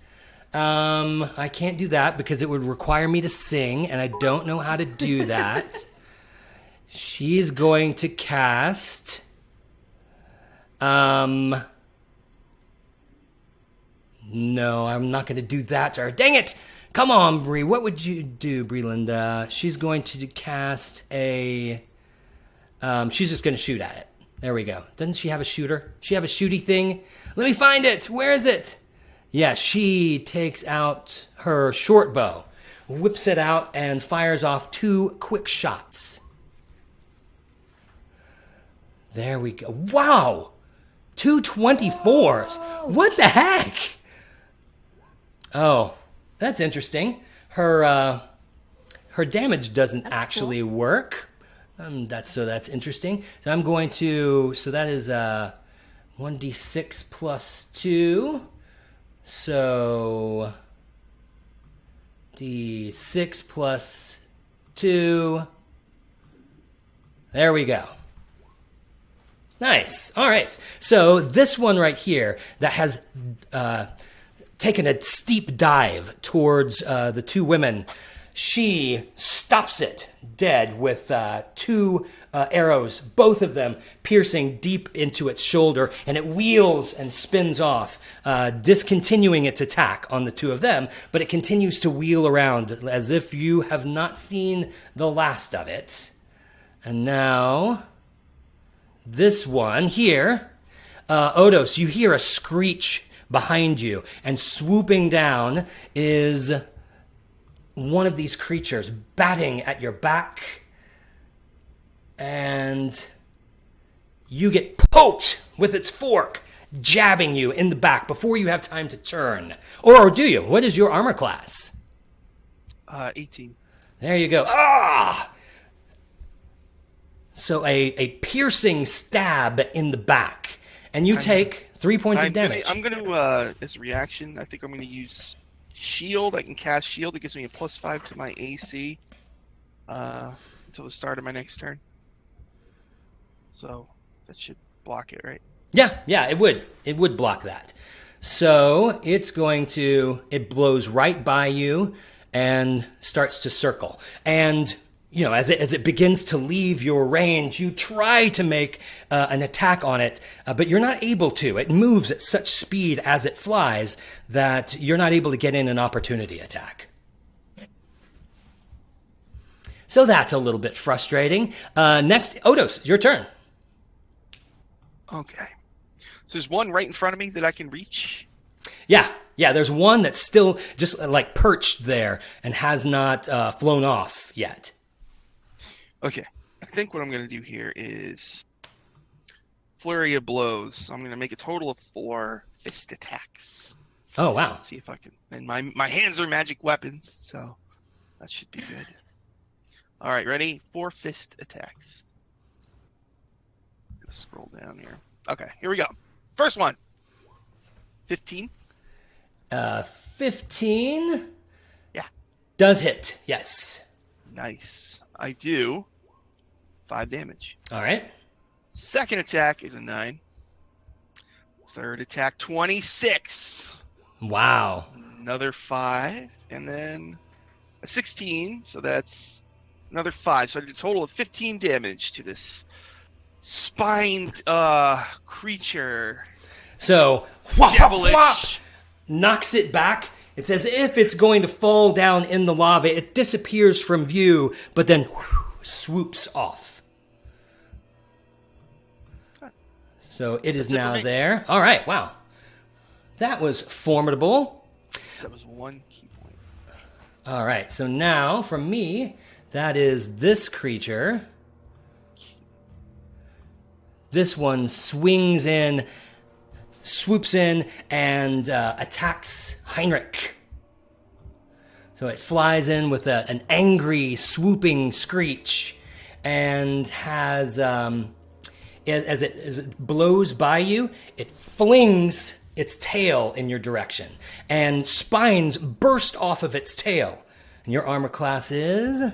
I can't do that because it would require me to sing, and I don't know how to do that. She's going to cast. No, I'm not going to do that to her. Dang it! Come on, Bree. What would you do, Breeland? She's going to cast a. She's just going to shoot at it. There we go. Doesn't she have a shooter? She have a shooty thing? Let me find it. Where is it? Yeah, she takes out her short bow, whips it out, and fires off 2 quick shots. There we go. Wow! 2 24s. What the heck? Oh, that's interesting. Her damage doesn't actually work. That's interesting. So I'm going to. So that is 1d6 plus 2. So d6 plus 2. There we go. Nice. All right. So this one right here that has taken a steep dive towards the 2 women, she stops it dead with 2 arrows, both of them piercing deep into its shoulder, and it wheels and spins off, discontinuing its attack on the 2 of them, but it continues to wheel around as if you have not seen the last of it. And now, this one here, Odos, you hear a screech behind you, and swooping down is one of these creatures batting at your back, and you get poked with its fork, jabbing you in the back before you have time to turn. Or do you? What is your armor class? 18. There you go. Ah! So a piercing stab in the back, and you take 3 points of damage. I'm going to, as a reaction, I think I'm going to use Shield. I can cast Shield. It gives me a +5 to my AC until the start of my next turn. So that should block it, right? Yeah, it would. It would block that. So it's going to, it blows right by you and starts to circle. And, you know, as it begins to leave your range, you try to make an attack on it, but you're not able to. It moves at such speed as it flies that you're not able to get in an opportunity attack. So that's a little bit frustrating. Next, Odos, your turn. Okay. So there's one right in front of me that I can reach? Yeah, there's one that's still just like perched there and has not flown off yet. Okay. I think what I'm going to do here is flurry of blows. So I'm going to make a total of 4 fist attacks. Oh, wow. Let's see if I can. And my hands are magic weapons, so that should be good. All right, ready? 4 fist attacks. Let's scroll down here. Okay, here we go. First one. 15. 15? Yeah. Does hit, yes. Nice. I do 5 damage. All right. Second attack is a 9. Third attack, 26. Wow. Another 5. And then a 16. So that's another 5. So I did a total of 15 damage to this spined creature. So, Devilish. knocks it back. It's as if it's going to fall down in the lava. It disappears from view, but then swoops off. So it is now there. All right, wow. That was formidable. That was 1 key point. All right, so now from me, that is this creature. This one swings in, swoops in, and attacks Heinrich. So it flies in with an angry, swooping screech, and has, as it blows by you, it flings its tail in your direction, and spines burst off of its tail. And your armor class is 19.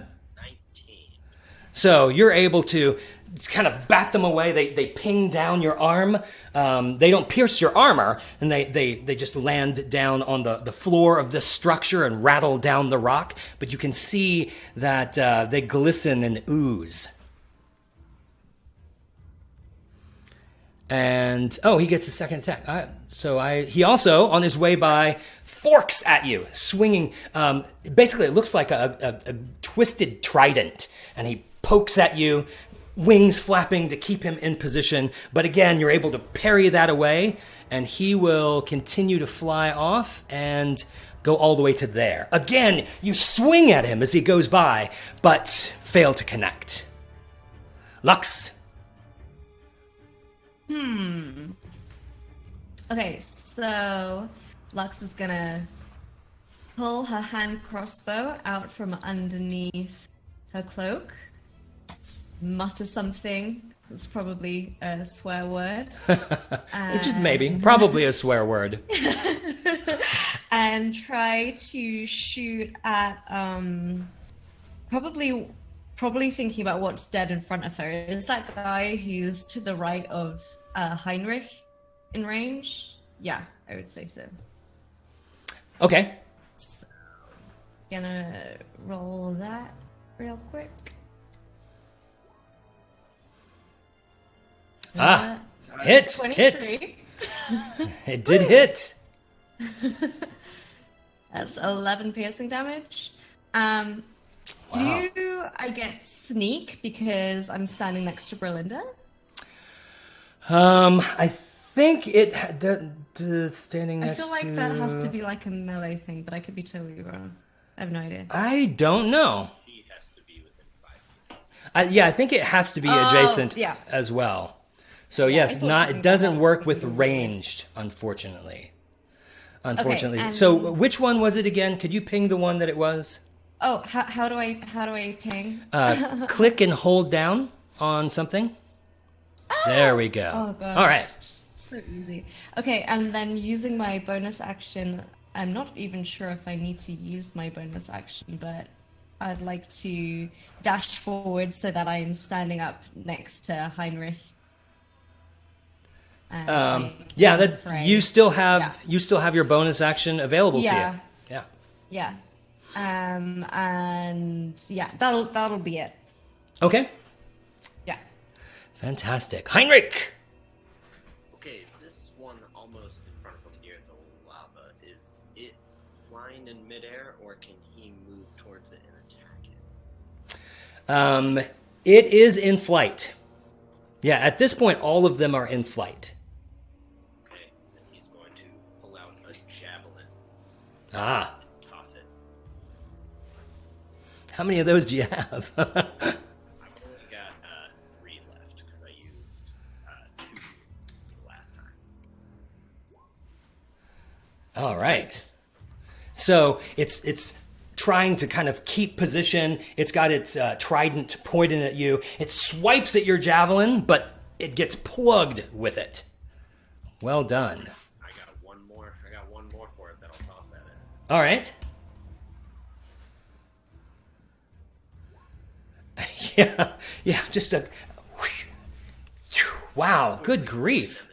So you're able to kind of bat them away. They ping down your arm. They don't pierce your armor, and they just land down on the floor of this structure and rattle down the rock. But you can see that they glisten and ooze. And he gets a second attack. He also, on his way by, forks at you, swinging. Basically, it looks like a twisted trident, and he pokes at you, wings flapping to keep him in position. But again, you're able to parry that away, and he will continue to fly off and go all the way to there. Again, you swing at him as he goes by, but fail to connect. Lux. Okay, so Lux is gonna pull her hand crossbow out from underneath her cloak, mutter something. It's probably a swear word. Which is probably a swear word. And try to shoot at probably thinking about what's dead in front of her. Is that guy who's to the right of Heinrich in range? Yeah, I would say so. Okay. So, gonna roll that real quick. Hit. 23. It did hit. That's 11 piercing damage. Wow. Do I get sneak because I'm standing next to Berlinda? I think standing next I feel like that has to be like a melee thing, but I could be totally wrong. I have no idea. I don't know. He has to be within 5 feet. Yeah, I think it has to be adjacent yeah. as well. So Yeah, yes, I thought it doesn't that work was with something ranged, unfortunately. and- So which one was it again? Could you ping the one that it was? Oh, how do I ping? Click and hold down on something. There we go. Oh god. All right. So easy. Okay, and then using my bonus action, I'm not even sure if I need to use my bonus action, but I'd like to dash forward so that I'm standing up next to Heinrich. And Yeah, I'm that afraid. you still have your bonus action available to Yeah. you. Yeah. Yeah. And yeah, that'll be it. Okay. Yeah. Fantastic. Heinrich. Okay, this one almost in front of him near the lava. Is it flying in midair, or can he move towards it and attack it? It is in flight. Yeah, at this point, all of them are in flight. Okay, then he's going to pull out a javelin Ah. and toss it. How many of those do you have? I've only got 3 left because I used 2 the last time. All right. So it's trying to kind of keep position. It's got its trident pointed at you. It swipes at your javelin, but it gets plugged with it. Well done. I got one more for it that I'll toss at it. All right. Yeah, just a... Wow, good grief.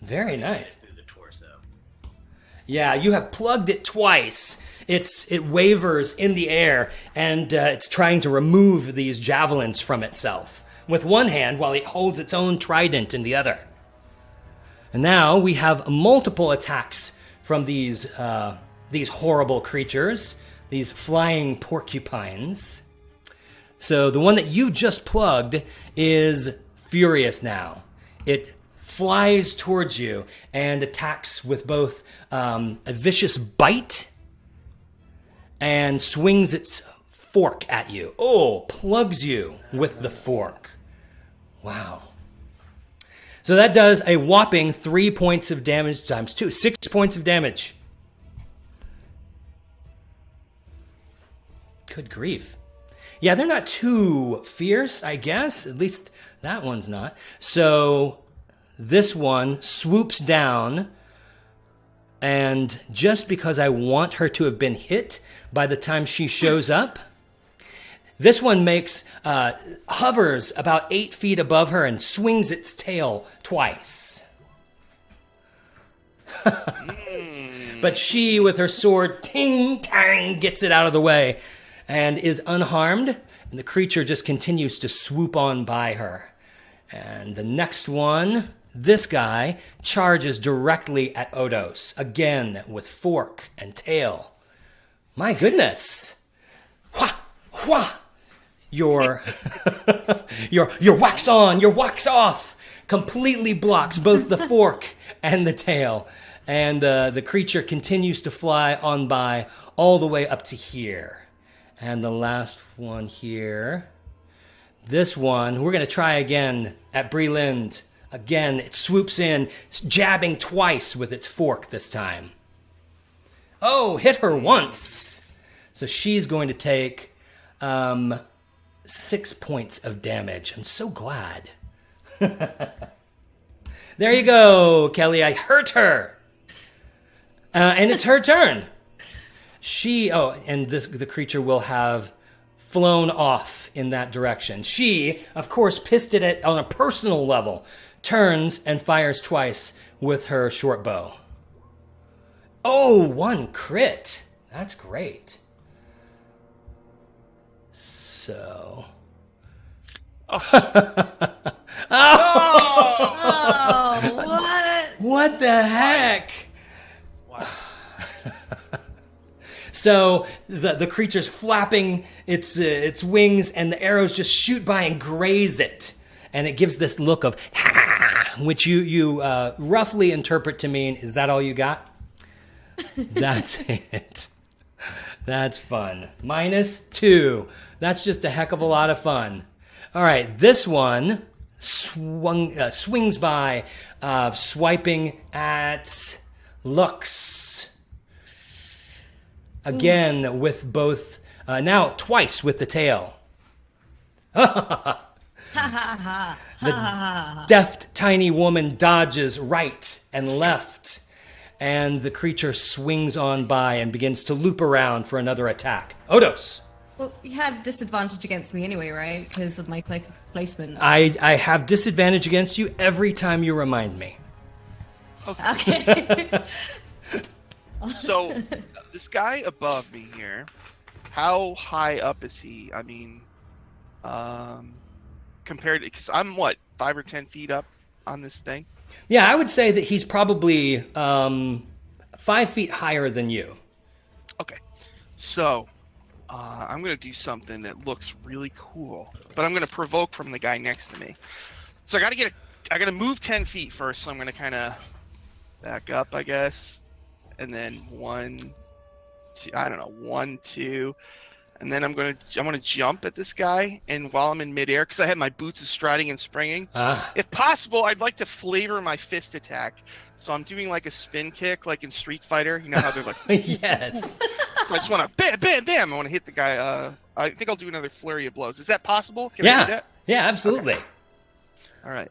Very nice. Through the torso. Yeah, you have plugged it twice, it wavers in the air, and it's trying to remove these javelins from itself with one hand while it holds its own trident in the other. And now we have multiple attacks from these horrible creatures, these flying porcupines. So the one that you just plugged is furious now. It flies towards you and attacks with both a vicious bite and swings its fork at you. Oh, plugs you with the fork. Wow. So that does a whopping 3 points of damage times 2. 6 points of damage. Good grief. Yeah, they're not too fierce, I guess. At least that one's not. So this one swoops down, and just because I want her to have been hit by the time she shows up, this one hovers about 8 feet above her and swings its tail twice. But she, with her sword, ting-tang, gets it out of the way and is unharmed. And the creature just continues to swoop on by her. And the next one, this guy, charges directly at Odos, again with fork and tail. My goodness. Wha! Wha! Your wax on, your wax off completely blocks both the fork and the tail. And the creature continues to fly on by all the way up to here. And the last one here. This one, we're going to try again at Breland. Again, it swoops in, jabbing twice with its fork this time. Oh, hit her once. So she's going to take 6 points of damage. I'm so glad. There you go, Kelly. I hurt her. And it's her turn. The creature will have flown off in that direction. She, of course, pissed at it on a personal level, turns and fires twice with her short bow. Oh, 1 crit. That's great. So. Oh, what? What the heck? Wow. So the creature's flapping its wings, and the arrows just shoot by and graze it, and it gives this look of ha, which you roughly interpret to mean, is that all you got? That's it. That's fun. -2. That's just a heck of a lot of fun. All right, this one swings by, swiping at Lux. Again, with both, now twice with the tail. The deft, tiny woman dodges right and left, and the creature swings on by and begins to loop around for another attack. Odos! Well, you had disadvantage against me anyway, right? Because of my placement. I have disadvantage against you every time you remind me. Okay. So, this guy above me here, how high up is he? I mean, compared to, because I'm 5 or 10 feet up on this thing? Yeah, I would say that he's probably 5 feet higher than you. Okay. So, I'm going to do something that looks really cool, but I'm going to provoke from the guy next to me. So I got to move 10 feet first, so I'm going to kind of back up, I guess. And then 1, 2, and then I'm going to jump at this guy, and while I'm in midair, because I have my boots of striding and springing, if possible, I'd like to flavor my fist attack. So I'm doing like a spin kick, like in Street Fighter. You know how they're like, Yes. So I just want to bam, bam, bam. I want to hit the guy. I think I'll do another flurry of blows. Is that possible? Can I do that? Yeah, absolutely. Okay. All right.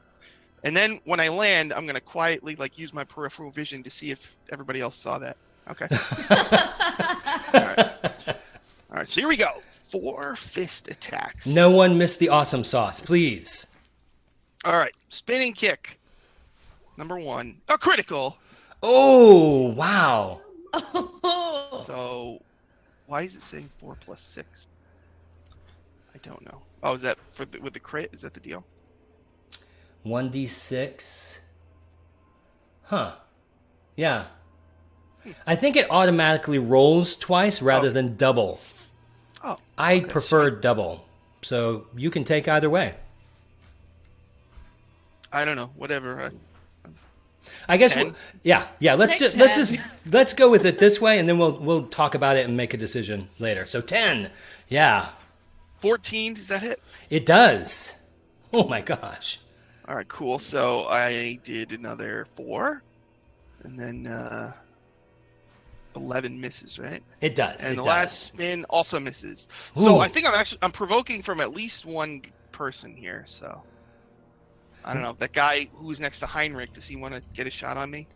And then when I land, I'm going to quietly use my peripheral vision to see if everybody else saw that. Okay. All right. So here we go. 4 fist attacks. No one missed the awesome sauce, please. All right. Spinning kick. Number 1. A critical. Oh, wow. So Why is it saying 4 plus 6? I don't know. Oh, is that with the crit? Is that the deal? 1d6. Huh. Yeah. I think it automatically rolls twice rather than double. Oh. I okay, prefer sweet. double. So you can take either way. I don't know. Whatever. I guess 10? yeah. Let's go with it this way, and then we'll talk about it and make a decision later. So 10. Yeah. 14, does that hit? It does. Oh my gosh. All right, cool. So I did another 4, and then 11 misses, right? It does. And it the does. last spin also misses. So Ooh. I think I'm provoking from at least one person here. So I don't know. That guy who's next to Heinrich, does he want to get a shot on me?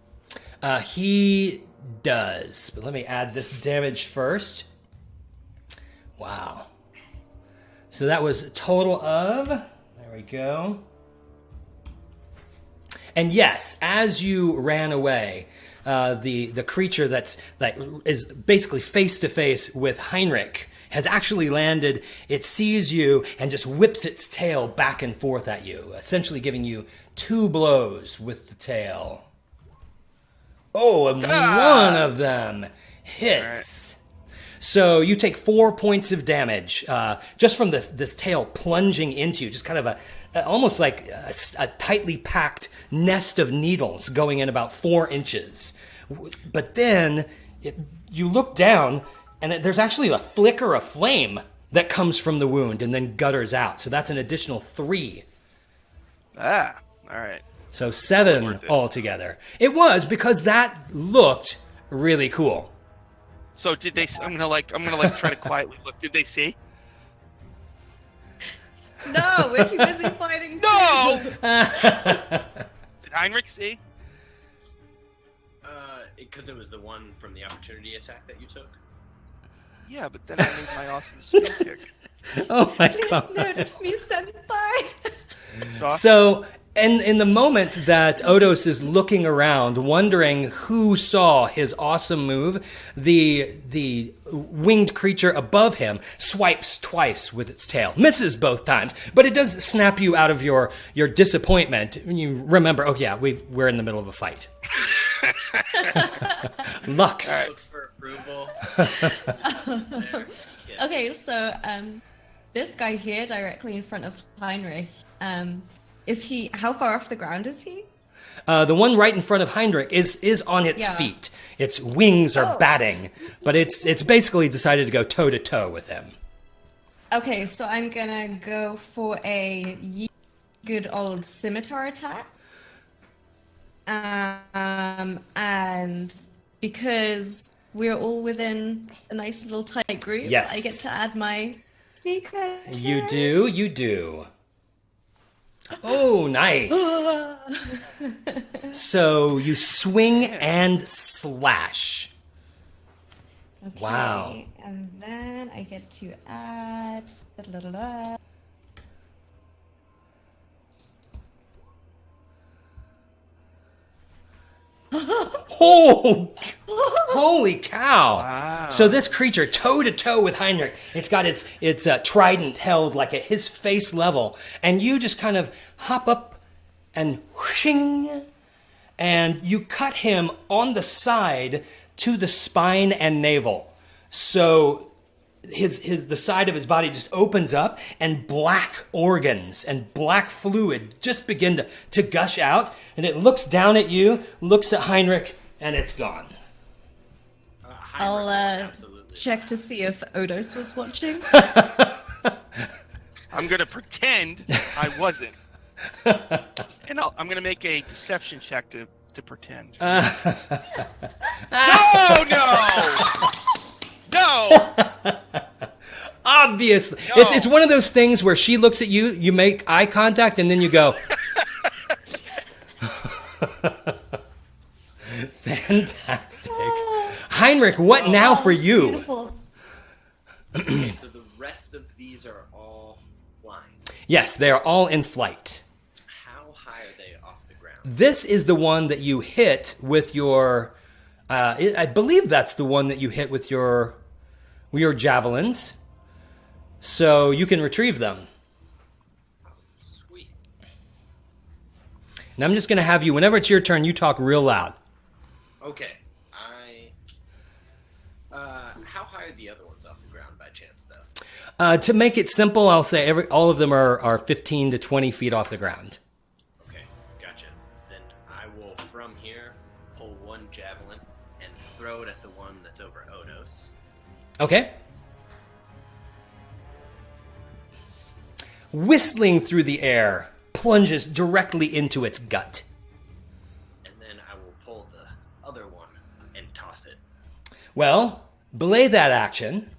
He does. But let me add this damage first. Wow. So that was a total of, there we go. And yes, as you ran away, the creature that is basically face to face with Heinrich has actually landed. It sees you and just whips its tail back and forth at you, essentially giving you 2 blows with the tail. Oh, and one of them hits. So you take 4 points of damage just from this tail plunging into you, just kind of almost like a tightly packed nest of needles going in about 4 inches. But then you look down, and there's actually a flicker of flame that comes from the wound and then gutters out. So that's an additional 3. All right. So 7 altogether. It was, because that looked really cool. So did they? I'm gonna try to quietly look. Did they see? No, we're too busy fighting. No. Did Heinrich see? Because it was the one from the opportunity attack that you took. Yeah, but then I made my awesome speed kick. Oh my Please god. notice me, senpai. So, and in the moment that Odos is looking around, wondering who saw his awesome move, the winged creature above him swipes twice with its tail, misses both times, but it does snap you out of your disappointment. And you remember, oh yeah, we're in the middle of a fight. Lux. Looks for approval. Okay, so this guy here, directly in front of Heinrich, how far off the ground is he? The one right in front of Heinrich is on its feet. Its wings are batting, but it's basically decided to go toe to toe with him. Okay, so I'm gonna go for a good old scimitar attack. And because we're all within a nice little tight group, Yes. I get to add my sneak attack. You do. Oh, nice. So you swing and slash. Okay, Wow. and then I get to add... Oh, holy cow. Wow. So this creature, toe to toe with Heinrich, it's got its trident held like at his face level, and you just kind of hop up and whooshing, and you cut him on the side to the spine and navel. So the side of his body just opens up, and black organs and black fluid just begin to gush out, and it looks down at you, looks at Heinrich, and it's gone. I'll Absolutely. check to see if Odos was watching. I'm gonna pretend I wasn't, and I'm gonna make a deception check to pretend. No! Obviously. No. It's one of those things where she looks at you, you make eye contact, and then you go. Fantastic. Heinrich, what now for you? Beautiful. Okay, so the rest of these are all flying. Yes, they are all in flight. How high are they off the ground? This is the one that you hit with your... I believe that's the one that you hit with your your javelins, so you can retrieve them. Sweet. And I'm just going to have you, whenever it's your turn, you talk real loud. Okay. How high are the other ones off the ground by chance, though? To make it simple, I'll say all of them are 15 to 20 feet off the ground. Okay, gotcha. Then I will, from here, pull one javelin and throw it at the one that's over Odos. Okay. Whistling through the air, plunges directly into its gut. And then I will pull the other one and toss it. Well, belay that action,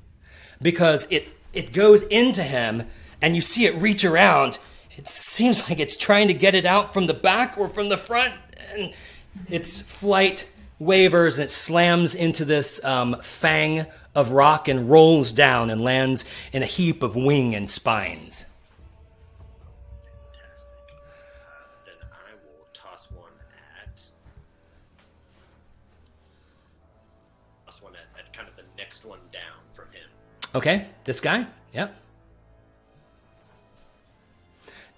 because it goes into him, and you see it reach around. It seems like it's trying to get it out from the back or from the front, and its flight wavers and it slams into this fang of rock and rolls down and lands in a heap of wing and spines. Fantastic. Then I will toss one at kind of the next one down from him. Okay, this guy? Yep.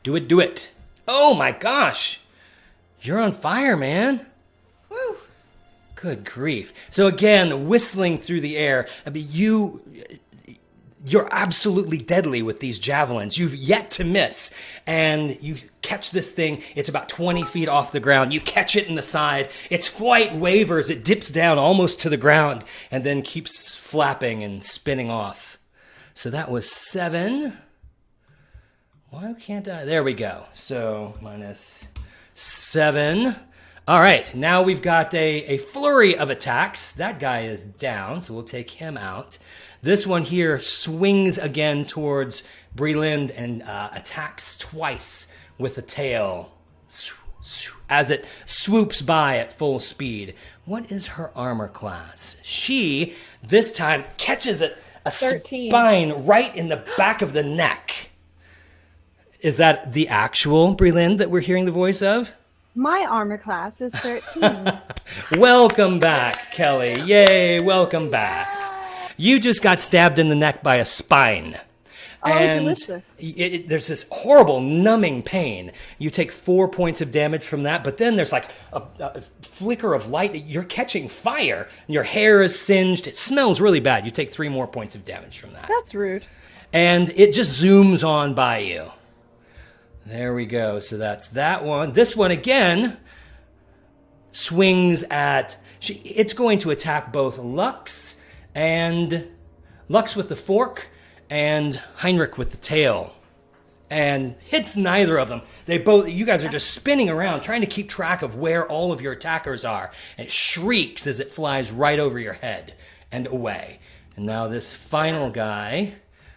Do it, do it. Oh my gosh! You're on fire, man. Woo! Good grief. So again, whistling through the air, I mean, you're absolutely deadly with these javelins. You've yet to miss. And you catch this thing. It's about 20 feet off the ground. You catch it in the side. Its flight wavers. It dips down almost to the ground and then keeps flapping and spinning off. So that was 7. Why can't I? There we go. So minus 7. All right. Now we've got a flurry of attacks. That guy is down, so we'll take him out. This one here swings again towards Breland and attacks twice with the tail as it swoops by at full speed. What is her armor class? She, this time, catches a 13. spine right in the back of the neck. Is that the actual Breland that we're hearing the voice of? My armor class is 13. Welcome back, Kelly. Yay, welcome back. You just got stabbed in the neck by a spine. Oh, And delicious. there's this horrible numbing pain. You take 4 points of damage from that, but then there's like a flicker of light. You're catching fire. Your hair is singed. It smells really bad. You take 3 more points of damage from that. That's rude. And it just zooms on by you. There we go. So that's that one. This one again swings at... It's going to attack both Lux with the fork and Heinrich with the tail. And hits neither of them. You guys are just spinning around trying to keep track of where all of your attackers are. And it shrieks as it flies right over your head and away. And now this final guy...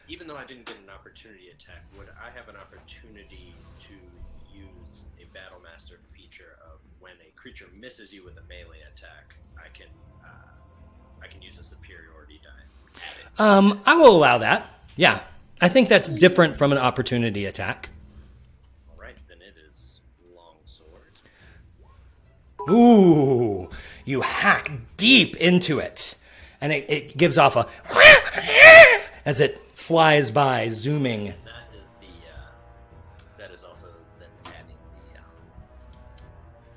Even though I didn't get an opportunity attack, would I have an opportunity to use a Battle Master feature of when a creature misses you with a melee attack, I can use a superiority die? I will allow that. Yeah. I think that's different from an opportunity attack. All right, then it is long sword. Ooh. You hack deep into it. And it gives off a... as it flies by, zooming. That is also then adding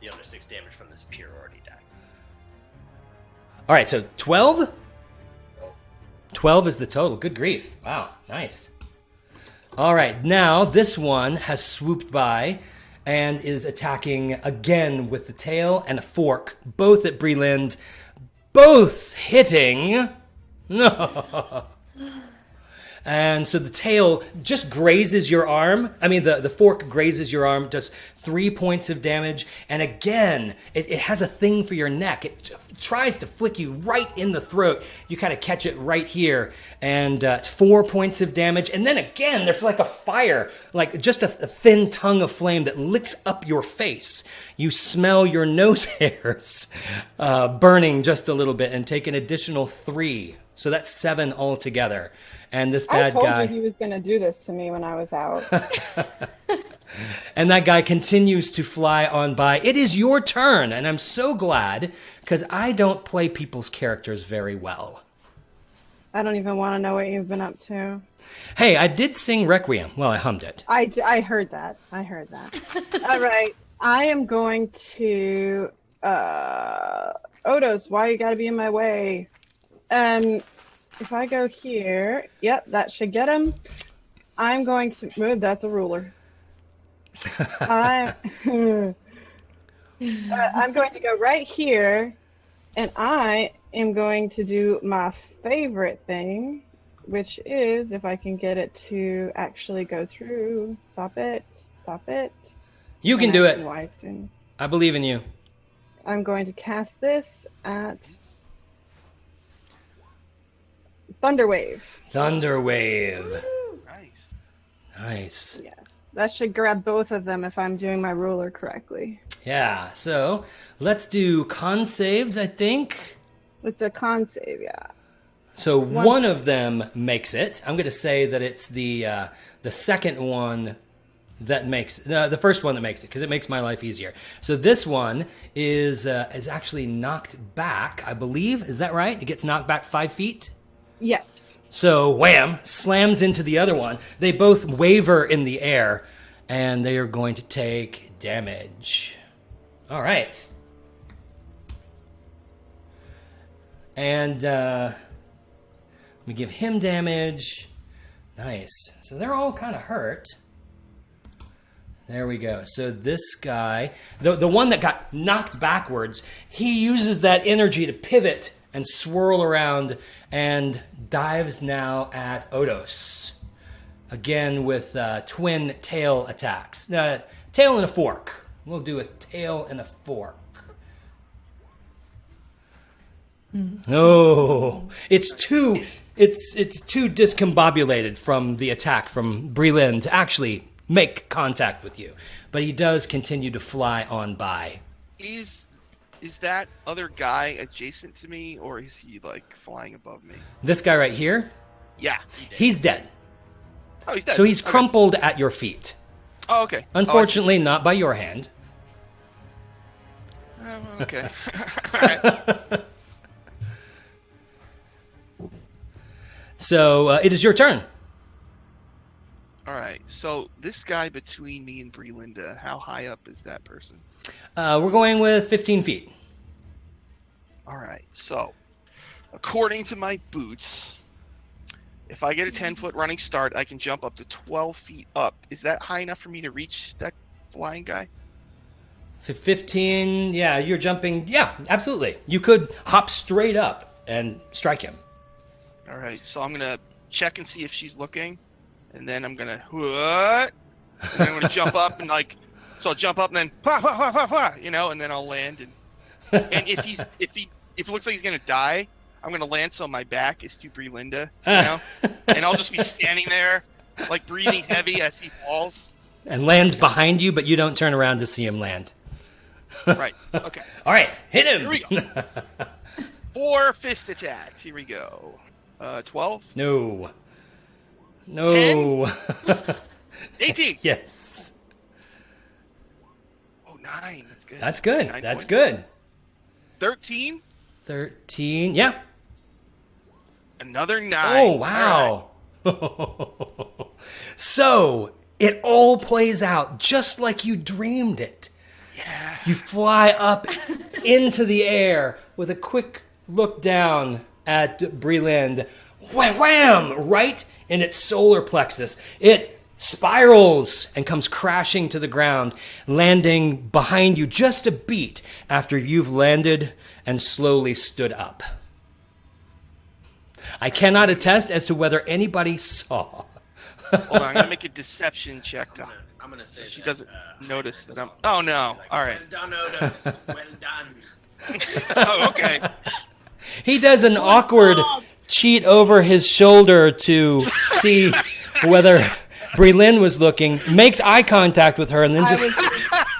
the other 6 damage from the superiority die. All right, so 12? 12 is the total. Good grief. Wow, nice. All right, now this one has swooped by and is attacking again with the tail and a fork, both at Breland, both hitting. No. And so the tail just grazes your arm. I mean, the fork grazes your arm, does 3 points of damage. And again, it has a thing for your neck. It tries to flick you right in the throat. You kind of catch it right here. And it's 4 points of damage. And then again, there's like a fire, like just a thin tongue of flame that licks up your face. You smell your nose hairs burning just a little bit and take an additional 3. So that's 7 altogether. And this bad guy... I told you he was going to do this to me when I was out. And that guy continues to fly on by. It is your turn, and I'm so glad, because I don't play people's characters very well. I don't even want to know what you've been up to. Hey, I did sing Requiem. Well, I hummed it. I heard that. All right. I am going to Odos, why you gotta be in my way? If I go here, yep, that should get him. I'm going to move. That's a ruler. I'm going to go right here, and I am going to do my favorite thing, which is if I can get it to actually go through. Stop it. You can do it. Why it's doing this. I believe in you. I'm going to cast this at Thunderwave. Thunderwave. Nice. Nice. Yes. That should grab both of them if I'm doing my ruler correctly. Yeah, so let's do con saves, I think. It's a con save, yeah. So one of them makes it. I'm going to say that it's the second one that makes the first one that makes it, because it makes my life easier. So this one is actually knocked back, I believe. Is that right? It gets knocked back 5 feet. Yes. So wham, slams into the other one. They both waver in the air, and they are going to take damage. All right. And let me give him damage. Nice. So they're all kind of hurt. There we go. So this guy, the one that got knocked backwards, he uses that energy to pivot and swirl around and dives now at Odos. Again with twin tail attacks. Tail and a fork. We'll do a tail and a fork. No, it's too discombobulated from the attack from Breland to actually make contact with you, but he does continue to fly on by. Is that other guy adjacent to me, or is he like flying above me? This guy right here, Yeah. he's dead. Oh, he's dead. So he's Okay. crumpled at your feet. Oh, okay. Unfortunately, not by your hand. Okay. All right. So it is your turn. All right. So this guy between me and Brelinda, how high up is that person? We're going with 15 feet. All right. So, according to my boots, if I get a 10-foot running start, I can jump up to 12 feet up. Is that high enough for me to reach that flying guy? 15, yeah, you're jumping. Yeah, absolutely. You could hop straight up and strike him. All right. So I'm gonna check and see if she's looking, and then I'm gonna what? And then I'm gonna jump up and like, so I'll jump up and then and then I'll land and if it looks like he's gonna die, I'm gonna land so my back is to Brelinda, and I'll just be standing there, like breathing heavy as he falls. And lands behind you, but you don't turn around to see him land. Right. Okay. All right, hit him. Here we go. 4 fist attacks. Here we go. 12. No. 18. Yes. Oh, 9. That's good. That's good. 9 That's points. good. 13. 13. Yeah. Another 9. Oh, wow. So it all plays out just like you dreamed it. Yeah. You fly up into the air with a quick look down at Breland. Wham! Wham! Right in its solar plexus. It spirals and comes crashing to the ground, landing behind you just a beat after you've landed and slowly stood up. I cannot attest as to whether anybody saw. Hold on. I'm going to make a deception check to. I'm gonna say So she that, doesn't notice that I'm. Oh, no. All right. Well done, Odos. Well done. Oh, okay. He does an awkward cheat over his shoulder to see whether Breland was looking, makes eye contact with her, and then just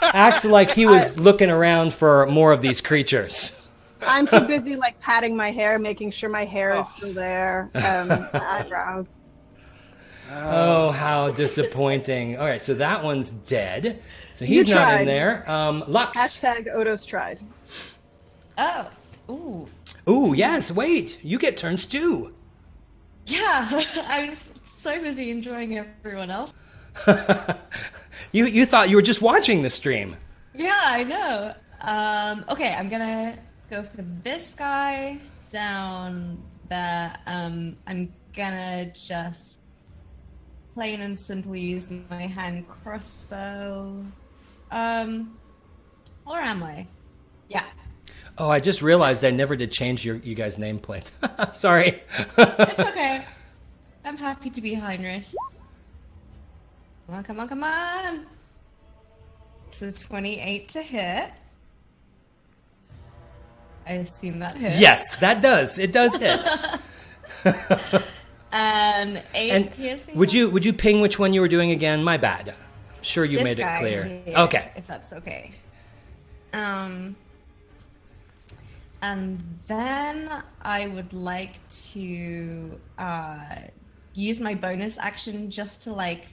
acts like he was looking around for more of these creatures. I'm too busy like patting my hair, making sure my hair is still there. My eyebrows. Oh, how disappointing. All right, so that one's dead. So he's You not in tried. there. Lux. Hashtag Odos tried. Oh. Ooh. Ooh, yes, wait. You get turns too. Yeah, I was so busy enjoying everyone else. You thought you were just watching the stream. Yeah, I know. Okay, I'm gonna go for this guy down there. I'm gonna just plain and simple use my hand crossbow. Or am I? Yeah. Oh, I just realized I never did change you guys' nameplates. Sorry. It's okay. I'm happy to be Heinrich. Come on, come on, come on. This is 28 to hit. I assume that hits. Yes, that does. It does hit. And 8 And piercing. would you ping which one you were doing again? My bad. I'm sure you This made it guy clear. here, Okay. If that's okay. And then I would like to use my bonus action just to like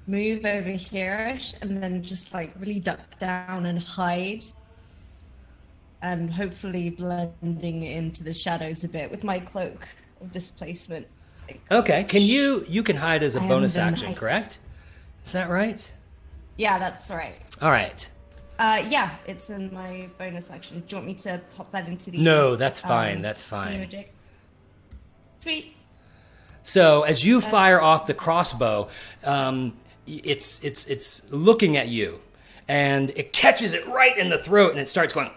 move over here-ish and then just like really duck down and hide. And hopefully blending into the shadows a bit with my cloak of displacement. Okay. Can you can hide as a I am bonus the action, knight. correct? Is that right? Yeah, that's right. All right. Yeah, it's in my bonus action. Do you want me to pop that into the... No, that's fine. That's fine. Magic? Sweet. So as you fire off the crossbow, it's looking at you, and it catches it right in the throat, and it starts going,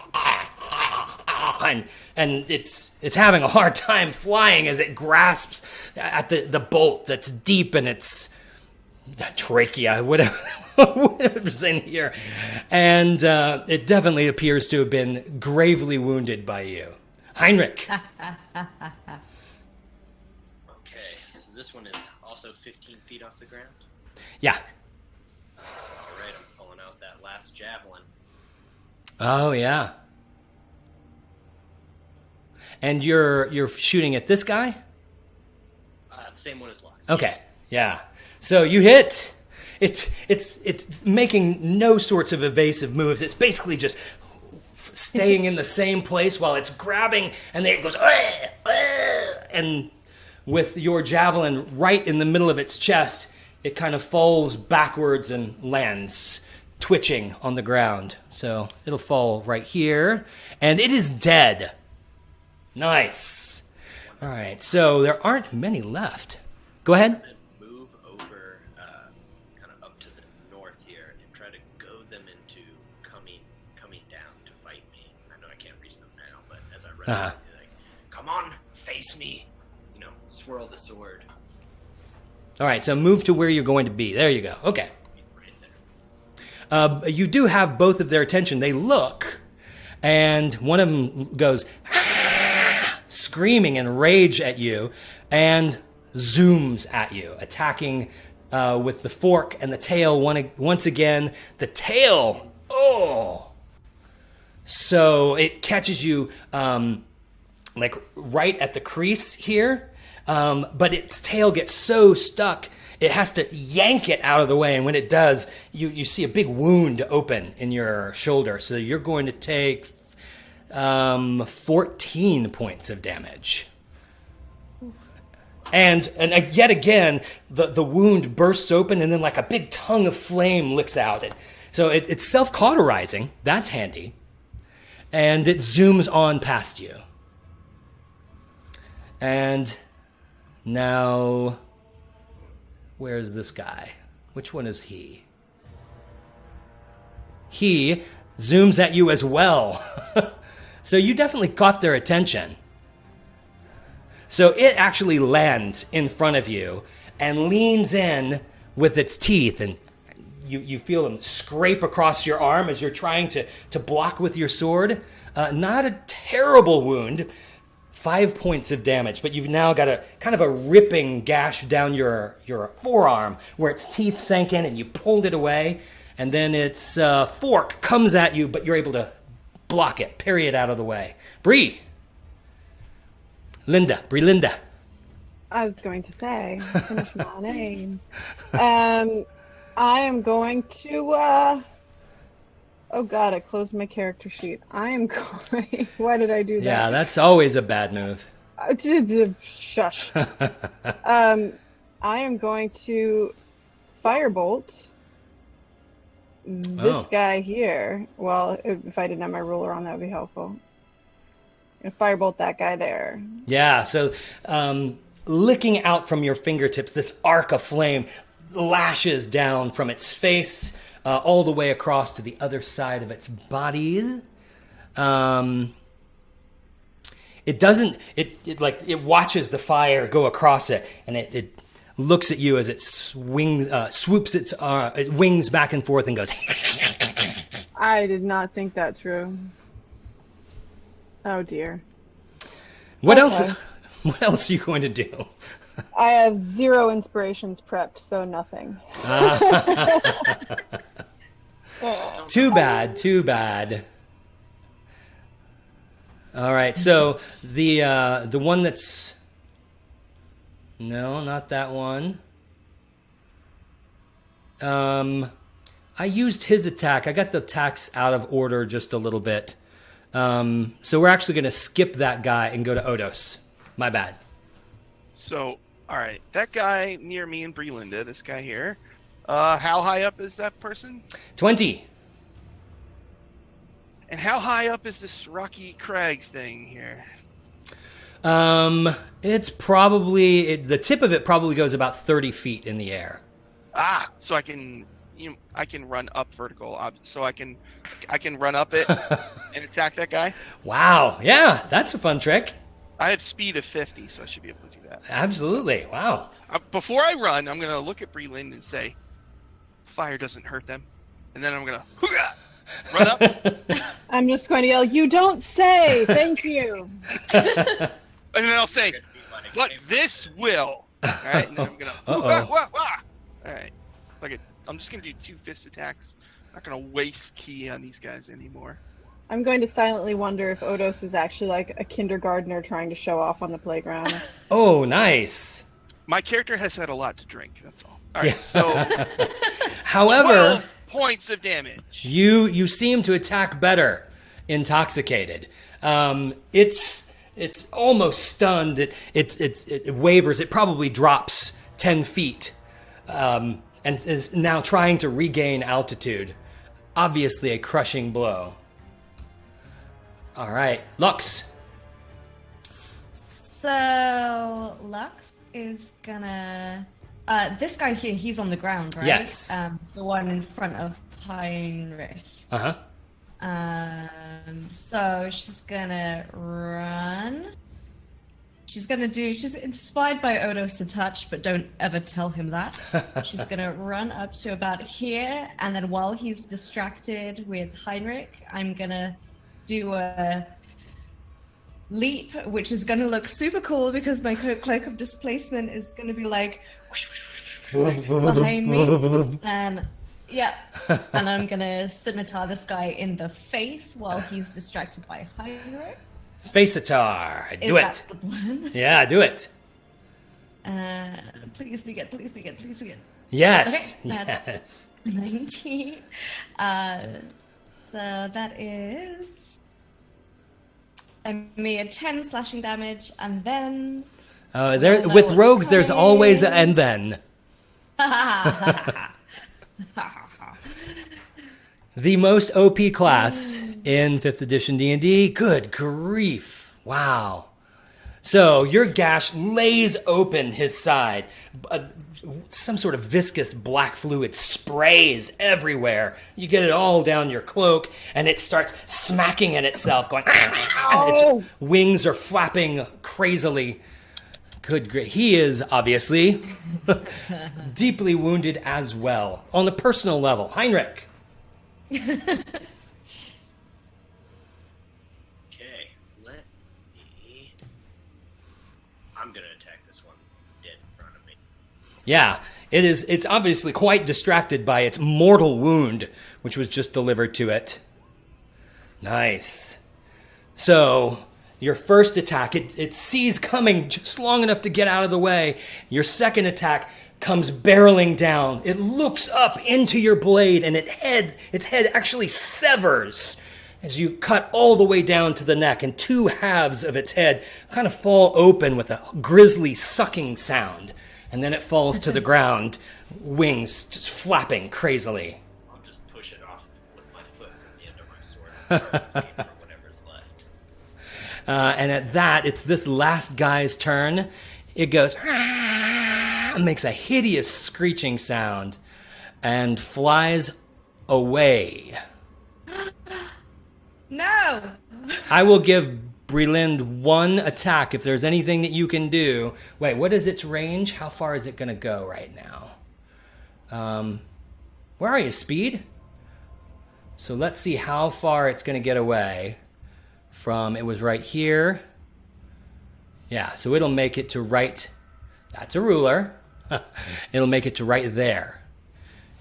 and it's having a hard time flying as it grasps at the bolt that's deep in its trachea, whatever's in here, and it definitely appears to have been gravely wounded by you, Heinrich. Okay, so this one is also 15 feet off the ground. Yeah. All right, I'm pulling out that last javelin. Oh yeah. And you're shooting at this guy? Same one as Lux. Okay. Yes. Yeah. So you hit. It's making no sorts of evasive moves. It's basically just staying in the same place while it's grabbing, and then it goes, and with your javelin right in the middle of its chest, it kind of falls backwards and lands, twitching on the ground. So it'll fall right here, and it is dead. Nice. All right, so there aren't many left. Go ahead. And move over, kind of up to the north here, and try to goad them into coming down to fight me. I know I can't reach them now, but as I run, Uh-huh. I'll be like, "Come on, face me!" You know, swirl the sword. All right, so move to where you're going to be. There you go. Okay. Right there. You do have both of their attention. They look, and one of them goes, screaming in rage at you, and zooms at you, attacking with the fork and the tail once again. The tail, so it catches you like right at the crease here, but its tail gets so stuck it has to yank it out of the way, and when it does, you see a big wound open in your shoulder. So you're going to take 14 points of damage. And yet again, the wound bursts open, and then like a big tongue of flame licks out. So it's self-cauterizing. That's handy. And it zooms on past you. And now, where's this guy? Which one is he? He zooms at you as well. So you definitely caught their attention. So it actually lands in front of you and leans in with its teeth, and you feel them scrape across your arm as you're trying to block with your sword. Not a terrible wound, 5 points of damage, but you've now got a kind of a ripping gash down your forearm where its teeth sank in and you pulled it away, and then its fork comes at you, but you're able to block it, parry it out of the way. Bree Linda. I was going to say, finish my name. I am going to, oh god, I closed my character sheet. I am going, why did I do that? Yeah, that's always a bad move. Shush. I am going to firebolt this guy here. Well, if I didn't have my ruler on, that would be helpful. I'm gonna firebolt that guy there. Yeah, so licking out from your fingertips, this arc of flame lashes down from its face all the way across to the other side of its body. It doesn't. It watches the fire go across it, and it looks at you as it swoops its wings back and forth and goes. I did not think that through. Oh dear. What Okay. else? What else are you going to do? I have 0 inspirations prepped, so nothing. Too bad. Too bad. All right. So the one that's no, not that one. I used his attack. I got the attacks out of order just a little bit. So we're actually going to skip that guy and go to Odos. My bad. So, all right, that guy near me in Brelinda, this guy here. How high up is that person? 20. And how high up is this rocky crag thing here? It's probably the tip of it probably goes about 30 feet in the air. So I can run up vertical, so I can run up it and attack that guy. Wow. Yeah, that's a fun trick. I have speed of 50, so I should be able to do that. Absolutely. Wow. Before I run, I'm gonna look at Breland and say, "Fire doesn't hurt them," and then I'm gonna run up. I'm just going to yell, "You don't say! Thank you!" And then I'll say, "But this will." All right, and then I'm gonna. All right, I'm just gonna do 2 fist attacks. I'm not gonna waste ki on these guys anymore. I'm going to silently wonder if Odos is actually like a kindergartner trying to show off on the playground. Oh, nice. My character has had a lot to drink. That's all. All right, so However, 12 points of damage. you seem to attack better intoxicated. It's almost stunned. It wavers. It probably drops 10 feet, and is now trying to regain altitude. Obviously, a crushing blow. All right, Lux. So Lux is gonna. This guy here, he's on the ground, right? Yes. The one in front of Heinrich. Uh huh. So she's gonna run. She's inspired by Odos to touch, but don't ever tell him that. She's gonna run up to about here, and then while he's distracted with Heinrich, I'm gonna do a leap, which is gonna look super cool because my cloak of displacement is gonna be like whoosh, whoosh, whoosh, behind me, and yeah, and I'm gonna scimitar this guy in the face while he's distracted by Heinrich. Faceatar. Do That's it. the plan. Yeah, do it. Please be good. Please be good. Please be good. Yes. Okay, that's- Yes. 19. So that is a mere 10 slashing damage, and then There know with what's rogues, there's coming. always an and then. The most OP class in 5th edition D&D. Good grief. Wow. So your gash lays open his side. Some sort of viscous black fluid sprays everywhere. You get it all down your cloak, and it starts smacking at itself, going, and its wings are flapping crazily. Good grief. He is obviously deeply wounded as well. On a personal level. Heinrich. Okay, let me. I'm gonna attack this one dead in front of me. Yeah, it's obviously quite distracted by its mortal wound, which was just delivered to it. Nice. So, your first attack, it sees coming just long enough to get out of the way. Your second attack comes barreling down. It looks up into your blade, and its head actually severs as you cut all the way down to the neck, and two halves of its head kind of fall open with a grisly sucking sound. And then it falls to the ground, wings just flapping crazily. I'll just push it off with my foot from the end of my sword. Wait for whatever's left. And at that, it's this last guy's turn. It goes, and makes a hideous screeching sound and flies away. No! I will give Brelind one attack if there's anything that you can do. Wait, what is its range? How far is it going to go right now? Where are you, Speed? So let's see how far it's going to get away from, it was right here. Yeah, so it'll make it to right, that's a ruler. It'll make it to right there.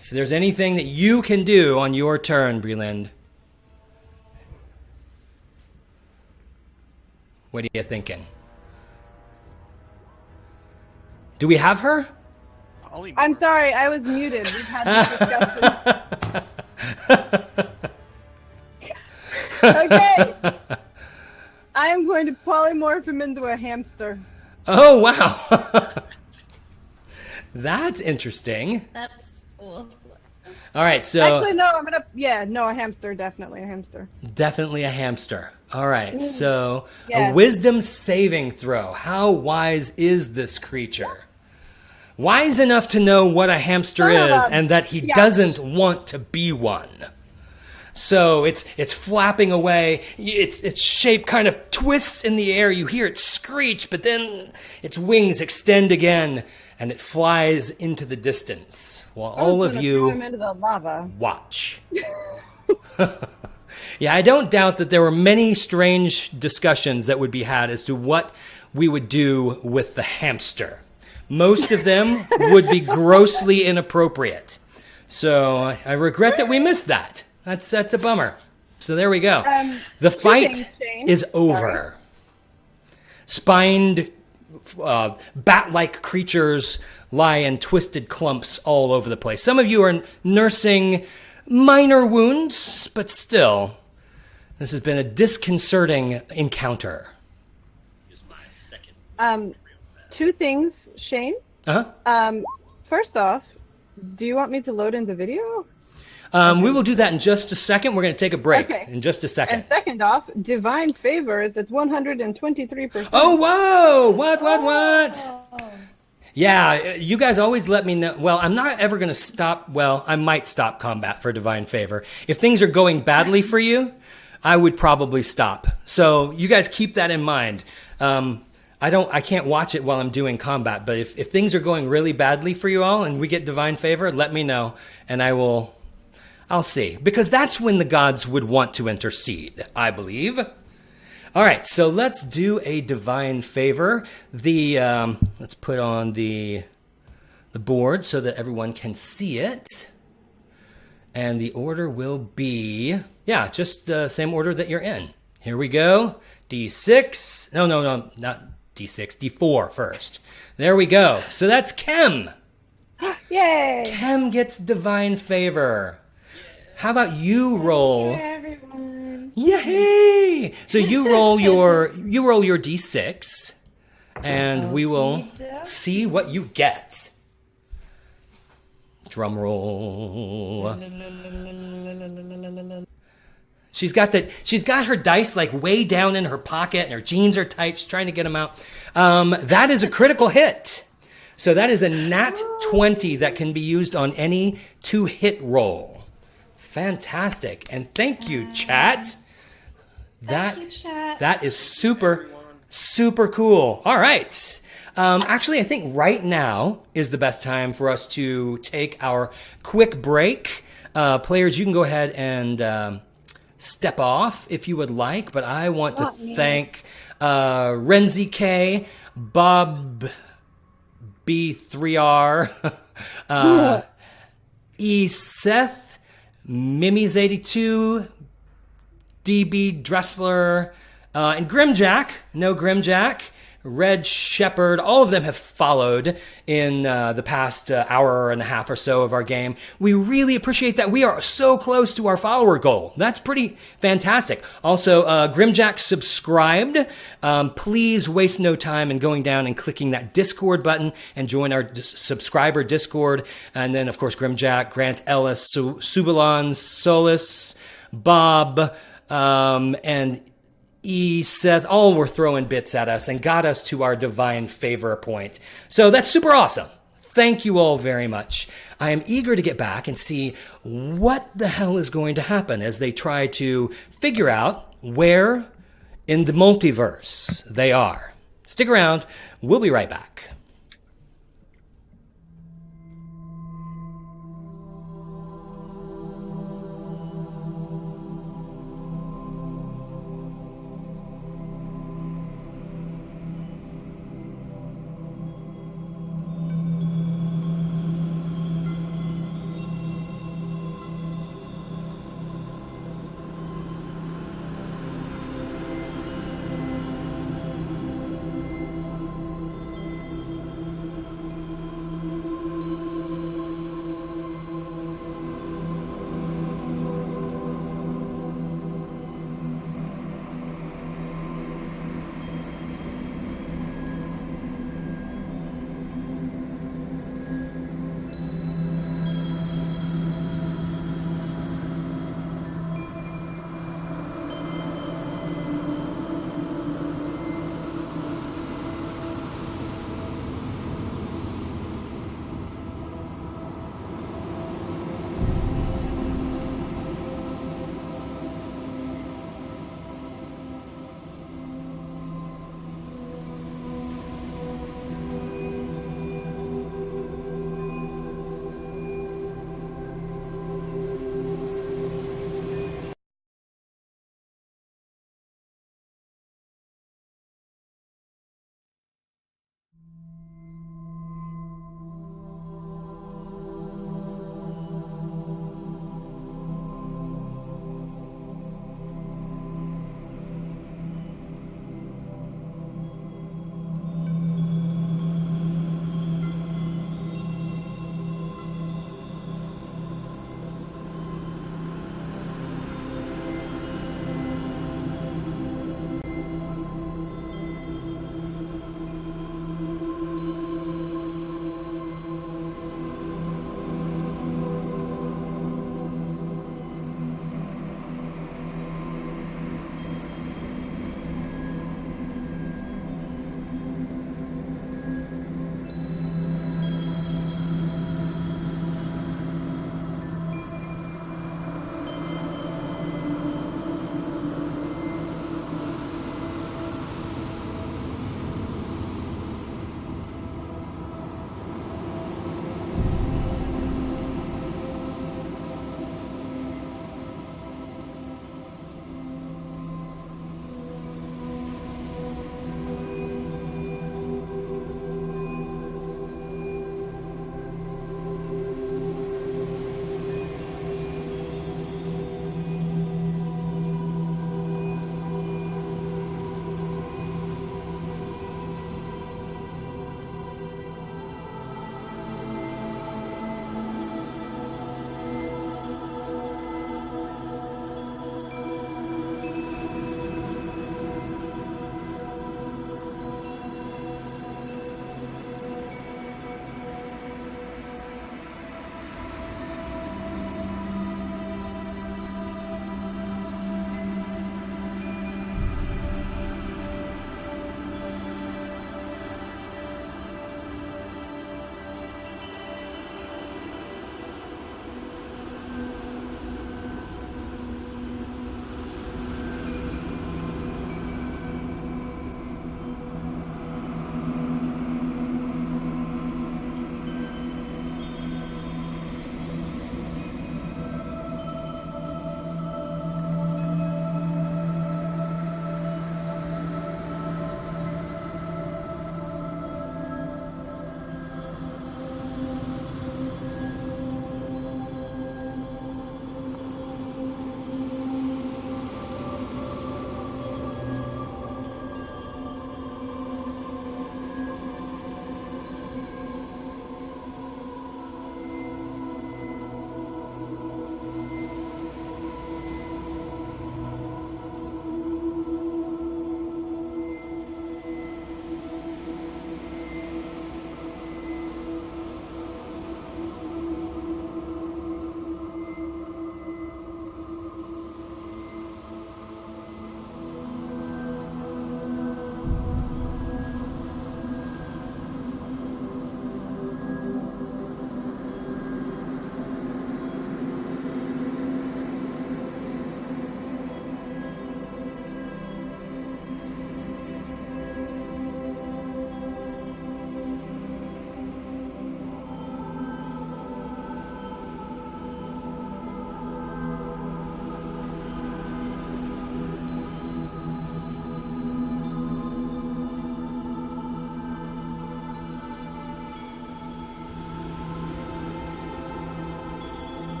If there's anything that you can do on your turn, Brelind, what are you thinking? Do we have her? Polymorph. I'm sorry, I was muted. We've had this discussion. Okay. I am going to polymorph him into a hamster. Oh, wow. That's interesting. That's awesome. All right, so Actually, no, a hamster, definitely a hamster. definitely a hamster. All right, so Yes. a wisdom saving throw. How wise is this creature? Wise enough to know what a hamster is and that he doesn't want to be one. So it's flapping away. Its shape kind of twists in the air. You hear it screech, but then its wings extend again, and it flies into the distance. While all of Throw you him into the lava. watch. Yeah, I don't doubt that there were many strange discussions that would be had as to what we would do with the hamster. Most of them would be grossly inappropriate. So I regret that we missed that. That's a bummer. So there we go. The fight things, Shane. is over. Spined, bat-like creatures lie in twisted clumps all over the place. Some of you are nursing minor wounds, but still, this has been a disconcerting encounter. Use my second. Two things, Shane. Uh-huh. First off, do you want me to load into video? We will do that in just a second. We're going to take a break Okay. in just a second. And second off, divine favor is at 123%. Oh, whoa! What? Yeah, you guys always let me know. Well, I'm not ever going to stop. Well, I might stop combat for divine favor. If things are going badly for you, I would probably stop. So you guys keep that in mind. I can't watch it while I'm doing combat, but if things are going really badly for you all and we get divine favor, let me know and I'll see. Because that's when the gods would want to intercede, I believe. All right, so let's do a divine favor. Let's put on the board so that everyone can see it. And the order will be, just the same order that you're in. Here we go. D6. No, not D6. D4 first. There we go. So that's Kem. Yay! Kem gets divine favor. How about you roll? Everyone. Yay! So you roll your D6, and we will Okey-doke. see what you get. Drum roll. She's got her dice like way down in her pocket, and her jeans are tight. She's trying to get them out. That is a critical hit. So that is a nat 20 that can be used on any 2-hit roll. Fantastic. And thank you, chat. Thank you, chat. That is super cool. All right. Actually, I think right now is the best time for us to take our quick break. Players, you can go ahead and step off if you would like, but I want to thank Renzi K, Bob B3R, E. Seth, Mimi's82, DB Dressler, and Grimjack. No Grimjack. Red Shepherd, all of them have followed in the past hour and a half or so of our game. We really appreciate that. We are so close to our follower goal. That's pretty fantastic. Also, Grimjack subscribed. Please waste no time in going down and clicking that Discord button and join our subscriber Discord. And then, of course, Grimjack, Grant Ellis, Subalon, Solus, Bob, and Seth, all were throwing bits at us and got us to our divine favor point. So that's super awesome. Thank you all very much. I am eager to get back and see what the hell is going to happen as they try to figure out where in the multiverse they are. Stick around. We'll be right back.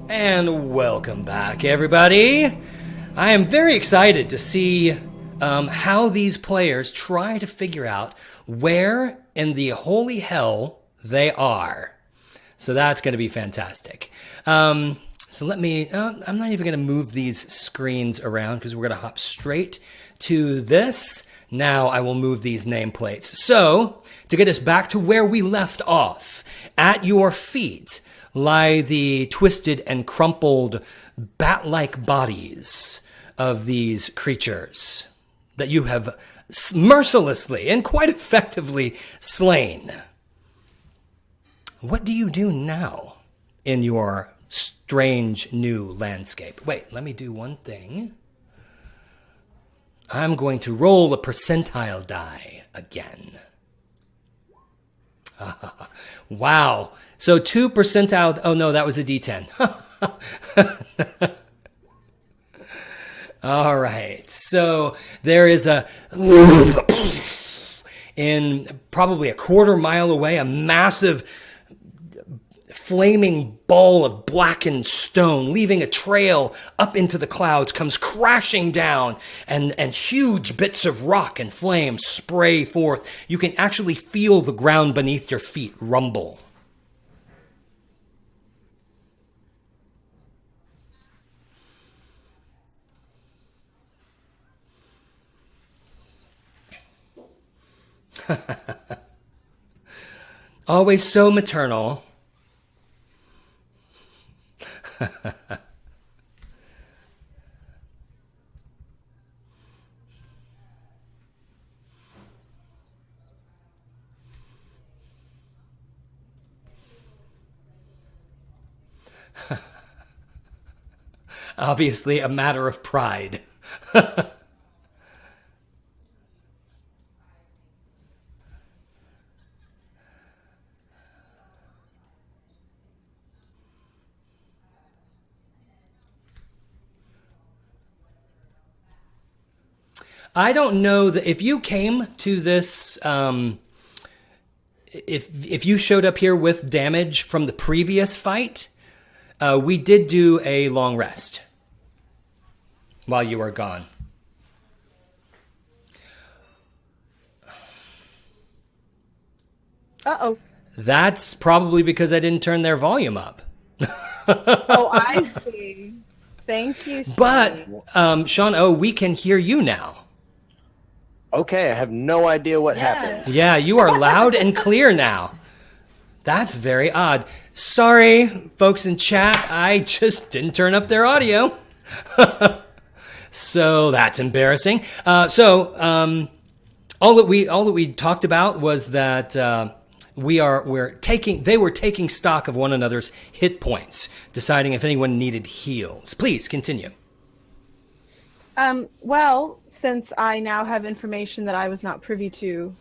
And welcome back, everybody. I am very excited to see how these players try to figure out where in the holy hell they are. So that's going to be fantastic. So let me, I'm not even going to move these screens around because we're going to hop straight to this. Now I will move these nameplates. So to get us back to where we left off, at your feet lie the twisted and crumpled bat-like bodies of these creatures that you have mercilessly and quite effectively slain. What do you do now in your strange new landscape? Wait, let me do one thing. I'm going to roll a percentile die again. Wow. So 2 percentile. Oh, no, that was a D10. All right. So there is in probably a quarter mile away, a massive flaming ball of blackened stone, leaving a trail up into the clouds, comes crashing down, and huge bits of rock and flame spray forth. You can actually feel the ground beneath your feet rumble. Always so maternal. Obviously a matter of pride. I don't know that if you came to this, if you showed up here with damage from the previous fight, we did do a long rest while you were gone. Uh-oh. That's probably because I didn't turn their volume up. Oh, I see. Thank you, Sean. But, Sean O, we can hear you now. Okay, I have no idea what happened. Yeah, you are loud and clear now. That's very odd. Sorry, folks in chat, I just didn't turn up their audio. So that's embarrassing. All that we talked about was that they were taking stock of one another's hit points, deciding if anyone needed heals. Please continue. Well, since I now have information that I was not privy to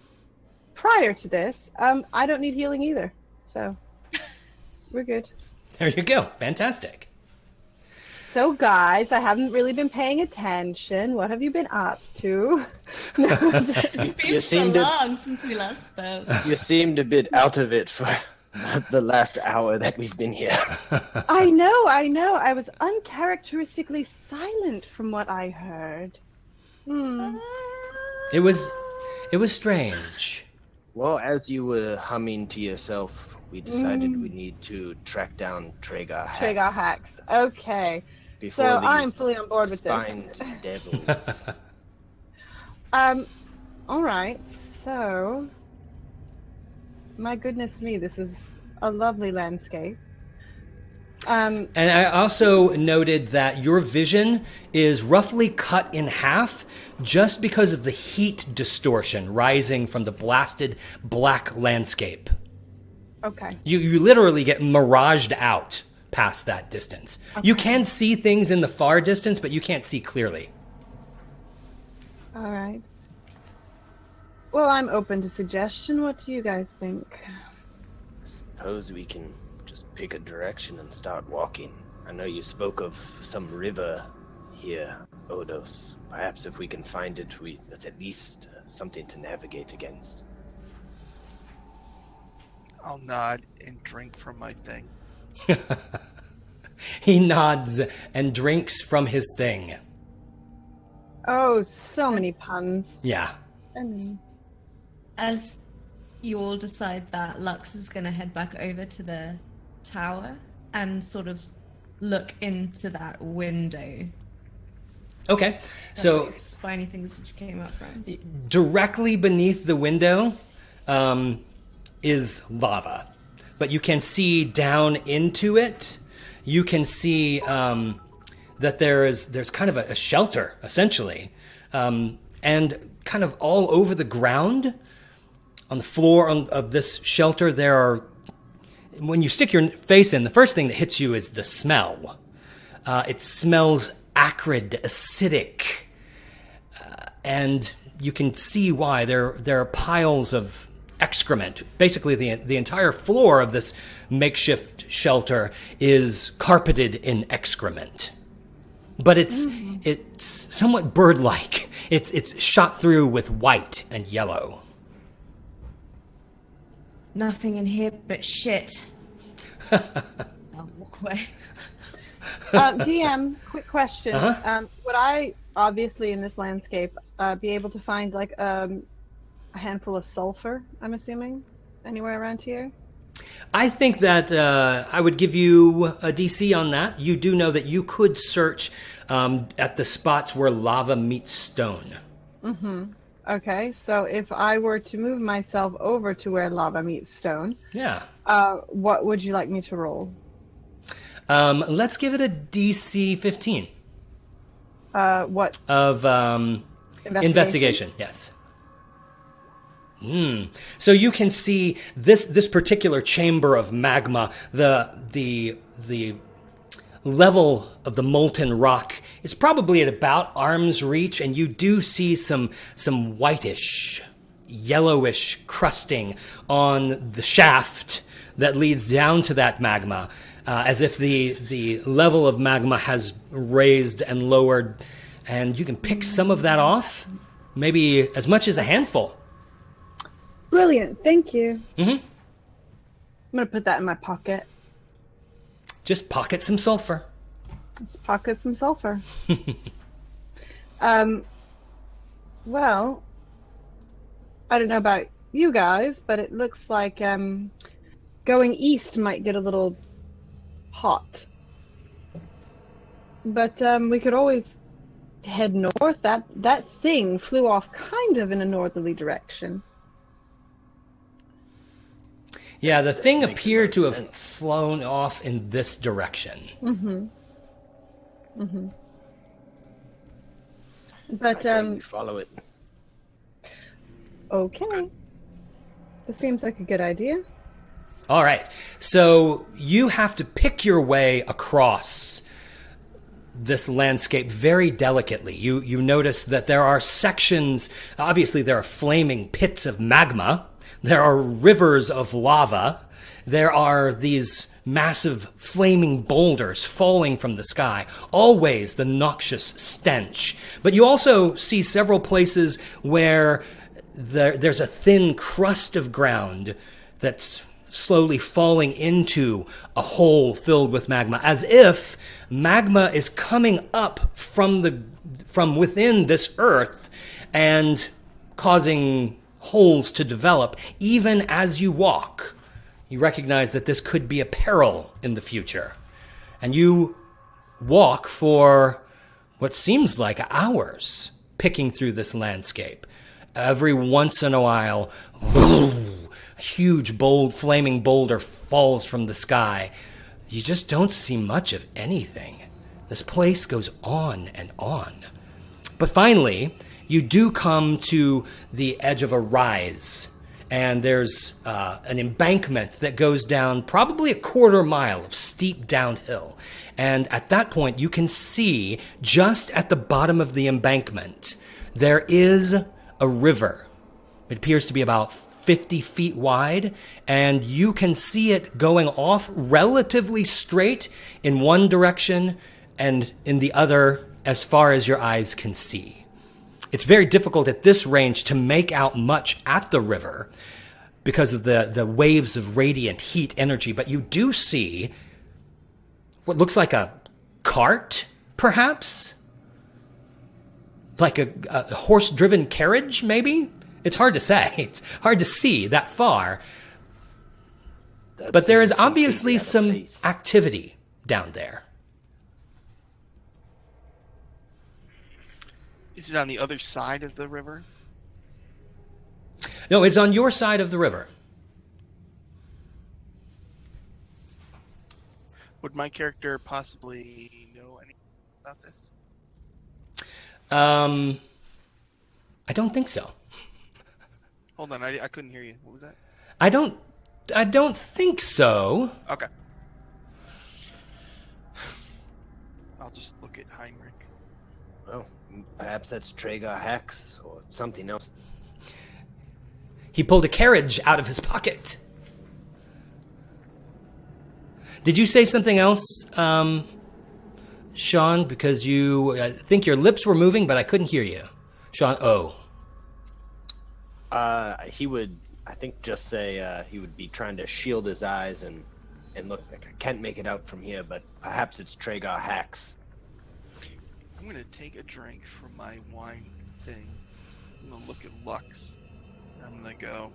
prior to this, I don't need healing either. So, we're good. There you go. Fantastic. So, guys, I haven't really been paying attention. What have you been up to? It's been You so seemed to- long since we last spoke. You seemed a bit out of it for the last hour that we've been here. I know. I was uncharacteristically silent from what I heard. It was strange. Well, as you were humming to yourself, we decided we need to track down Treghar Hax. Treghar Hax. Okay. Before So these I'm fully on board with this. spined devils. All right. So, my goodness me, this is a lovely landscape. And I also noted that your vision is roughly cut in half just because of the heat distortion rising from the blasted black landscape. Okay. You literally get miraged out past that distance. Okay. You can see things in the far distance, but you can't see clearly. All right. Well, I'm open to suggestion. What do you guys think? Suppose we can just pick a direction and start walking. I know you spoke of some river here, Odos. Perhaps if we can find it, that's at least something to navigate against. I'll nod and drink from my thing. He nods and drinks from his thing. Oh, so many puns. Yeah. I mean, As you all decide that, Lux is going to head back over to the tower and sort of look into that window. Okay. So Spiny things which came up from. directly beneath the window is lava, but you can see down into it. You can see that there's kind of a shelter, essentially, and kind of all over the ground, on the floor of this shelter, there are. When you stick your face in, the first thing that hits you is the smell. It smells acrid, acidic, and you can see why. There are piles of excrement. Basically, the entire floor of this makeshift shelter is carpeted in excrement. But it's somewhat bird-like. It's shot through with white and yellow. Nothing in here but shit. I'll walk away. DM, quick question. Uh-huh. Would I, obviously in this landscape, be able to find like a handful of sulfur, I'm assuming, anywhere around here? I think that I would give you a DC on that. You do know that you could search at the spots where lava meets stone. Mm-hmm. Okay, so if I were to move myself over to where lava meets stone, Yeah. what would you like me to roll? Let's give it a DC 15 What? of investigation. Yes. So you can see this particular chamber of magma. The level of the molten rock is probably at about arm's reach, and you do see some whitish, yellowish crusting on the shaft that leads down to that magma, as if the level of magma has raised and lowered, and you can pick some of that off, maybe as much as a handful. Brilliant, thank you. Mm-hmm. I'm gonna put that in my pocket. Just pocket some sulfur. Just pocket some sulfur. Well, I don't know about you guys, but it looks like going east might get a little hot. But we could always head north. That thing flew off kind of in a northerly direction. Yeah, the thing Makes appeared to no have sense. flown off in this direction. But I say we follow it. okay. This seems like a good idea. All right, so you have to pick your way across this landscape very delicately. You notice that there are sections, obviously there are flaming pits of magma, there are rivers of lava, there are these massive flaming boulders falling from the sky, always the noxious stench. But you also see several places where there's a thin crust of ground that's slowly falling into a hole filled with magma, as if magma is coming up from within this earth and causing holes to develop even as you walk. You recognize that this could be a peril in the future. And you walk for what seems like hours, picking through this landscape. Every once in a while, a huge, bold, flaming boulder falls from the sky. You just don't see much of anything. This place goes on and on. But finally, you do come to the edge of a rise, and there's an embankment that goes down probably a quarter mile of steep downhill. And at that point, you can see just at the bottom of the embankment, there is a river. It appears to be about 50 feet wide, and you can see it going off relatively straight in one direction and in the other as far as your eyes can see. It's very difficult at this range to make out much at the river because of the waves of radiant heat energy, but you do see what looks like a cart, perhaps? Like a horse-driven carriage, maybe? It's hard to say. It's hard to see that far. But there is obviously some activity down there. Is it on the other side of the river? No, it's on your side of the river. Would my character possibly know anything about this? I don't think so. Hold on, I couldn't hear you. What was that? I don't think so. Okay. I'll just look at Heinrich. Well, perhaps that's Treghar Hax or something else. He pulled a carriage out of his pocket. Did you say something else, Sean? Because I think your lips were moving, but I couldn't hear you. Sean, He would, I think, just say he would be trying to shield his eyes and look like I can't make it out from here, but perhaps it's Treghar Hax. I'm gonna take a drink from my wine thing. I'm gonna look at Lux. I'm gonna go.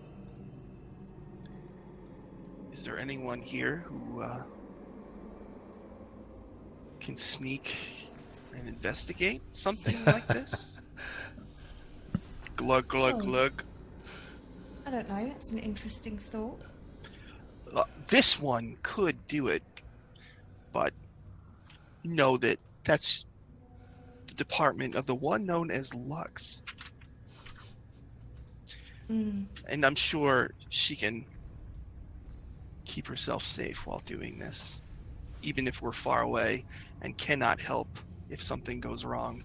Is there anyone here who can sneak and investigate something like this? Glug, glug, glug. I don't know. That's an interesting thought. This one could do it, but know that that's the department of the one known as Lux. And I'm sure she can keep herself safe while doing this, even if we're far away and cannot help if something goes wrong.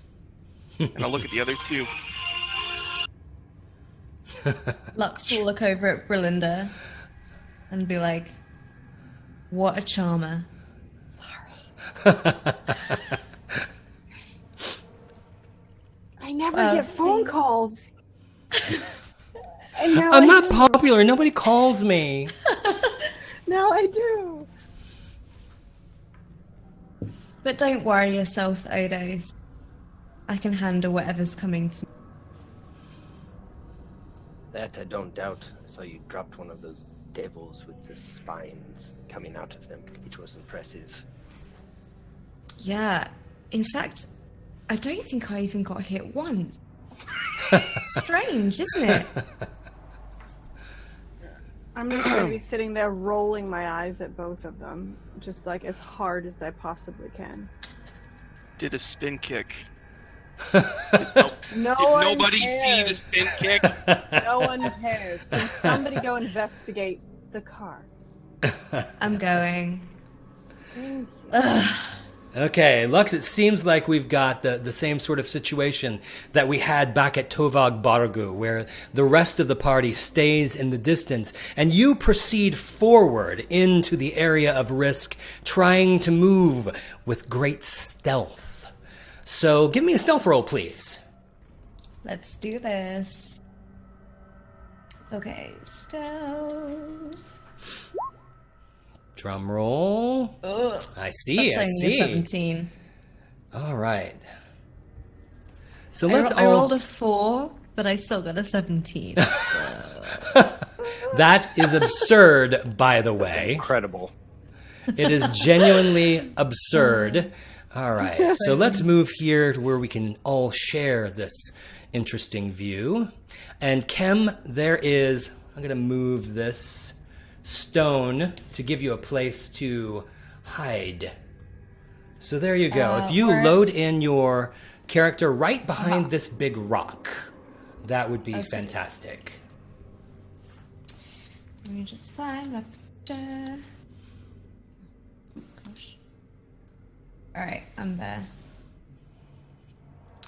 And I'll look at the other two. Lux will look over at Brillinda and be like, what a charmer. Sorry. I never get phone calls. And now I'm not popular. Nobody calls me. Now I do. But don't worry yourself, Odos. I can handle whatever's coming to me. That I don't doubt. I saw you dropped one of those devils with the spines coming out of them. It was impressive. Yeah. In fact, I don't think I even got hit once. Strange, isn't it? I'm just going to be sitting there rolling my eyes at both of them, just like as hard as I possibly can. Did a spin kick. No Did one nobody see cares. the spin kick? No one cares. Can somebody go investigate the car? I'm going. Thank you. Okay, Lux, it seems like we've got the same sort of situation that we had back at Tovag Baragu, where the rest of the party stays in the distance, and you proceed forward into the area of risk, trying to move with great stealth. So give me a stealth roll, please. Let's do this. Okay, stealth. Drum roll. Ugh. I see, That's I only see. a 17. All right. So I let's I rolled a 4, but I still got a 17. That is absurd, by the way. Incredible. It is genuinely absurd. All right, so let's move here to where we can all share this interesting view. And Kem, there is, I'm going to move this stone to give you a place to hide. So there you go. If you load in your character right behind this big rock, that would be fantastic. Let me just find my picture. Gosh. Alright, I'm there.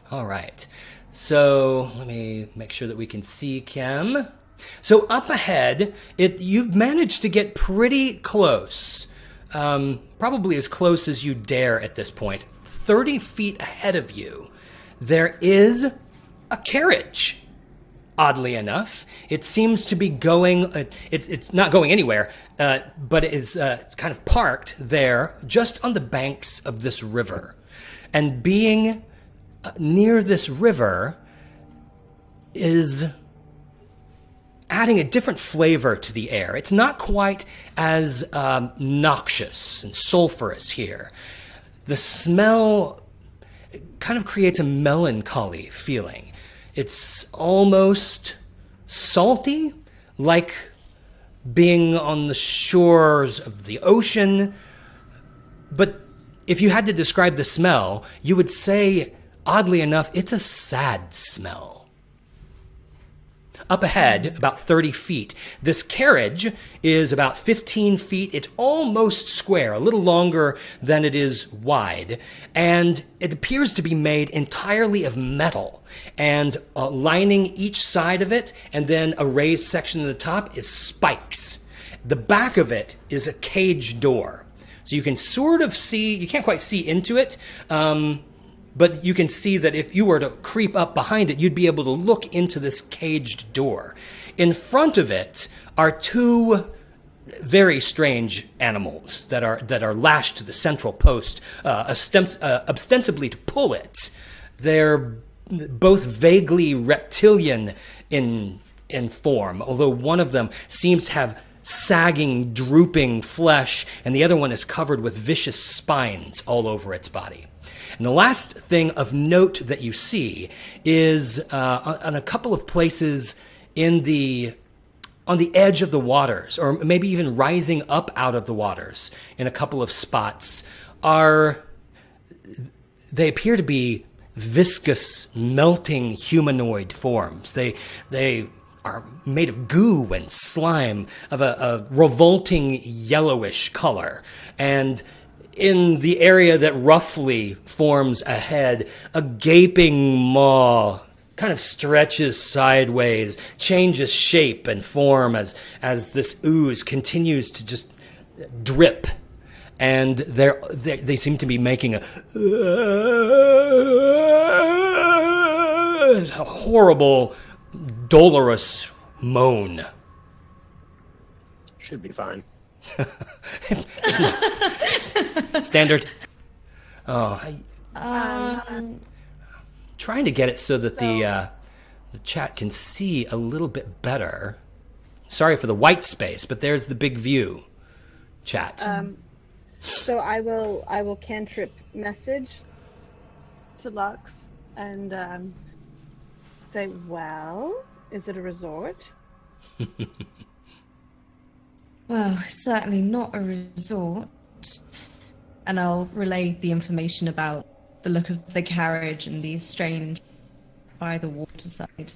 All right. So let me make sure that we can see Kem. So up ahead, you've managed to get pretty close. Probably as close as you dare at this point. 30 feet ahead of you, there is a carriage. Oddly enough, it seems to be going. It's not going anywhere, but it's kind of parked there, just on the banks of this river, and being near this river is adding a different flavor to the air. It's not quite as noxious and sulfurous here. The smell kind of creates a melancholy feeling. It's almost salty, like being on the shores of the ocean. But if you had to describe the smell, you would say, oddly enough, it's a sad smell. Up ahead, about 30 feet, this carriage is about 15 feet. It's almost square, a little longer than it is wide, and it appears to be made entirely of metal. And lining each side of it, and then a raised section at the top, is spikes. The back of it is a cage door. So you can sort of see, you can't quite see into it, but you can see that if you were to creep up behind it, you'd be able to look into this caged door. In front of it are two very strange animals that are lashed to the central post, ostensibly to pull it. They're both vaguely reptilian in form, although one of them seems to have sagging, drooping flesh, and the other one is covered with vicious spines all over its body. And the last thing of note that you see is on a couple of places on the edge of the waters, or maybe even rising up out of the waters in a couple of spots, they appear to be viscous, melting humanoid forms. They are made of goo and slime of a revolting yellowish color. And in the area that roughly forms a head, a gaping maw kind of stretches sideways, changes shape and form as this ooze continues to just drip. And they seem to be making a horrible, dolorous moan. Should be fine. Standard. Trying to get it so that the chat can see a little bit better. Sorry for the white space, but there's the big view. Chat. So I will cantrip message to Lux and say, well, is it a resort? Well, certainly not a resort. And I'll relay the information about the look of the carriage and these strange by the waterside.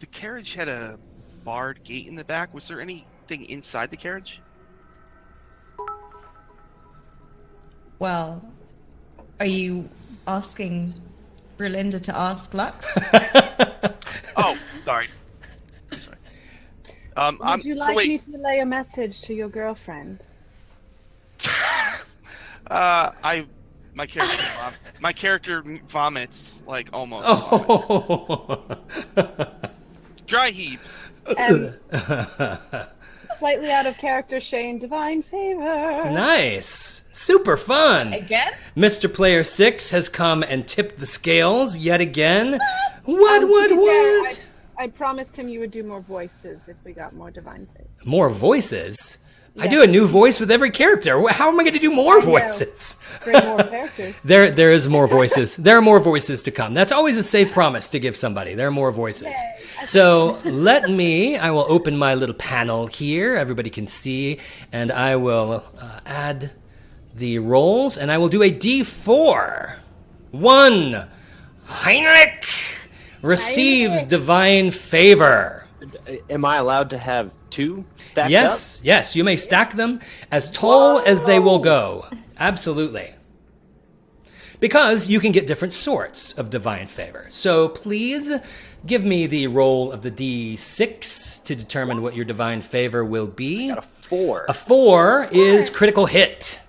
The carriage had a barred gate in the back. Was there anything inside the carriage? Well, are you asking Berlinda to ask Lux? Oh, sorry. I'm sorry. Would you like me to relay a message to your girlfriend? My character vomits, like almost. Oh. Dry heaves. Slightly out of character, Shane, divine favor. Nice. Super fun. Again? Mr. Player 6 has come and tipped the scales yet again. What? I promised him you would do more voices if we got more divine favor. More voices? Yeah. I do a new voice with every character. How am I going to do more voices? Bring more characters. There is more voices. There are more voices to come. That's always a safe promise to give somebody. There are more voices. Yay. So I will open my little panel here. Everybody can see. And I will add the rolls. And I will do a D4. 1. Heinrich receives divine favor. Am I allowed to have two stacked up? Yes, you may stack them as tall as they will go. Absolutely. Because you can get different sorts of divine favor. So please give me the roll of the D6 to determine what your divine favor will be. I got a 4. A 4 is critical hit.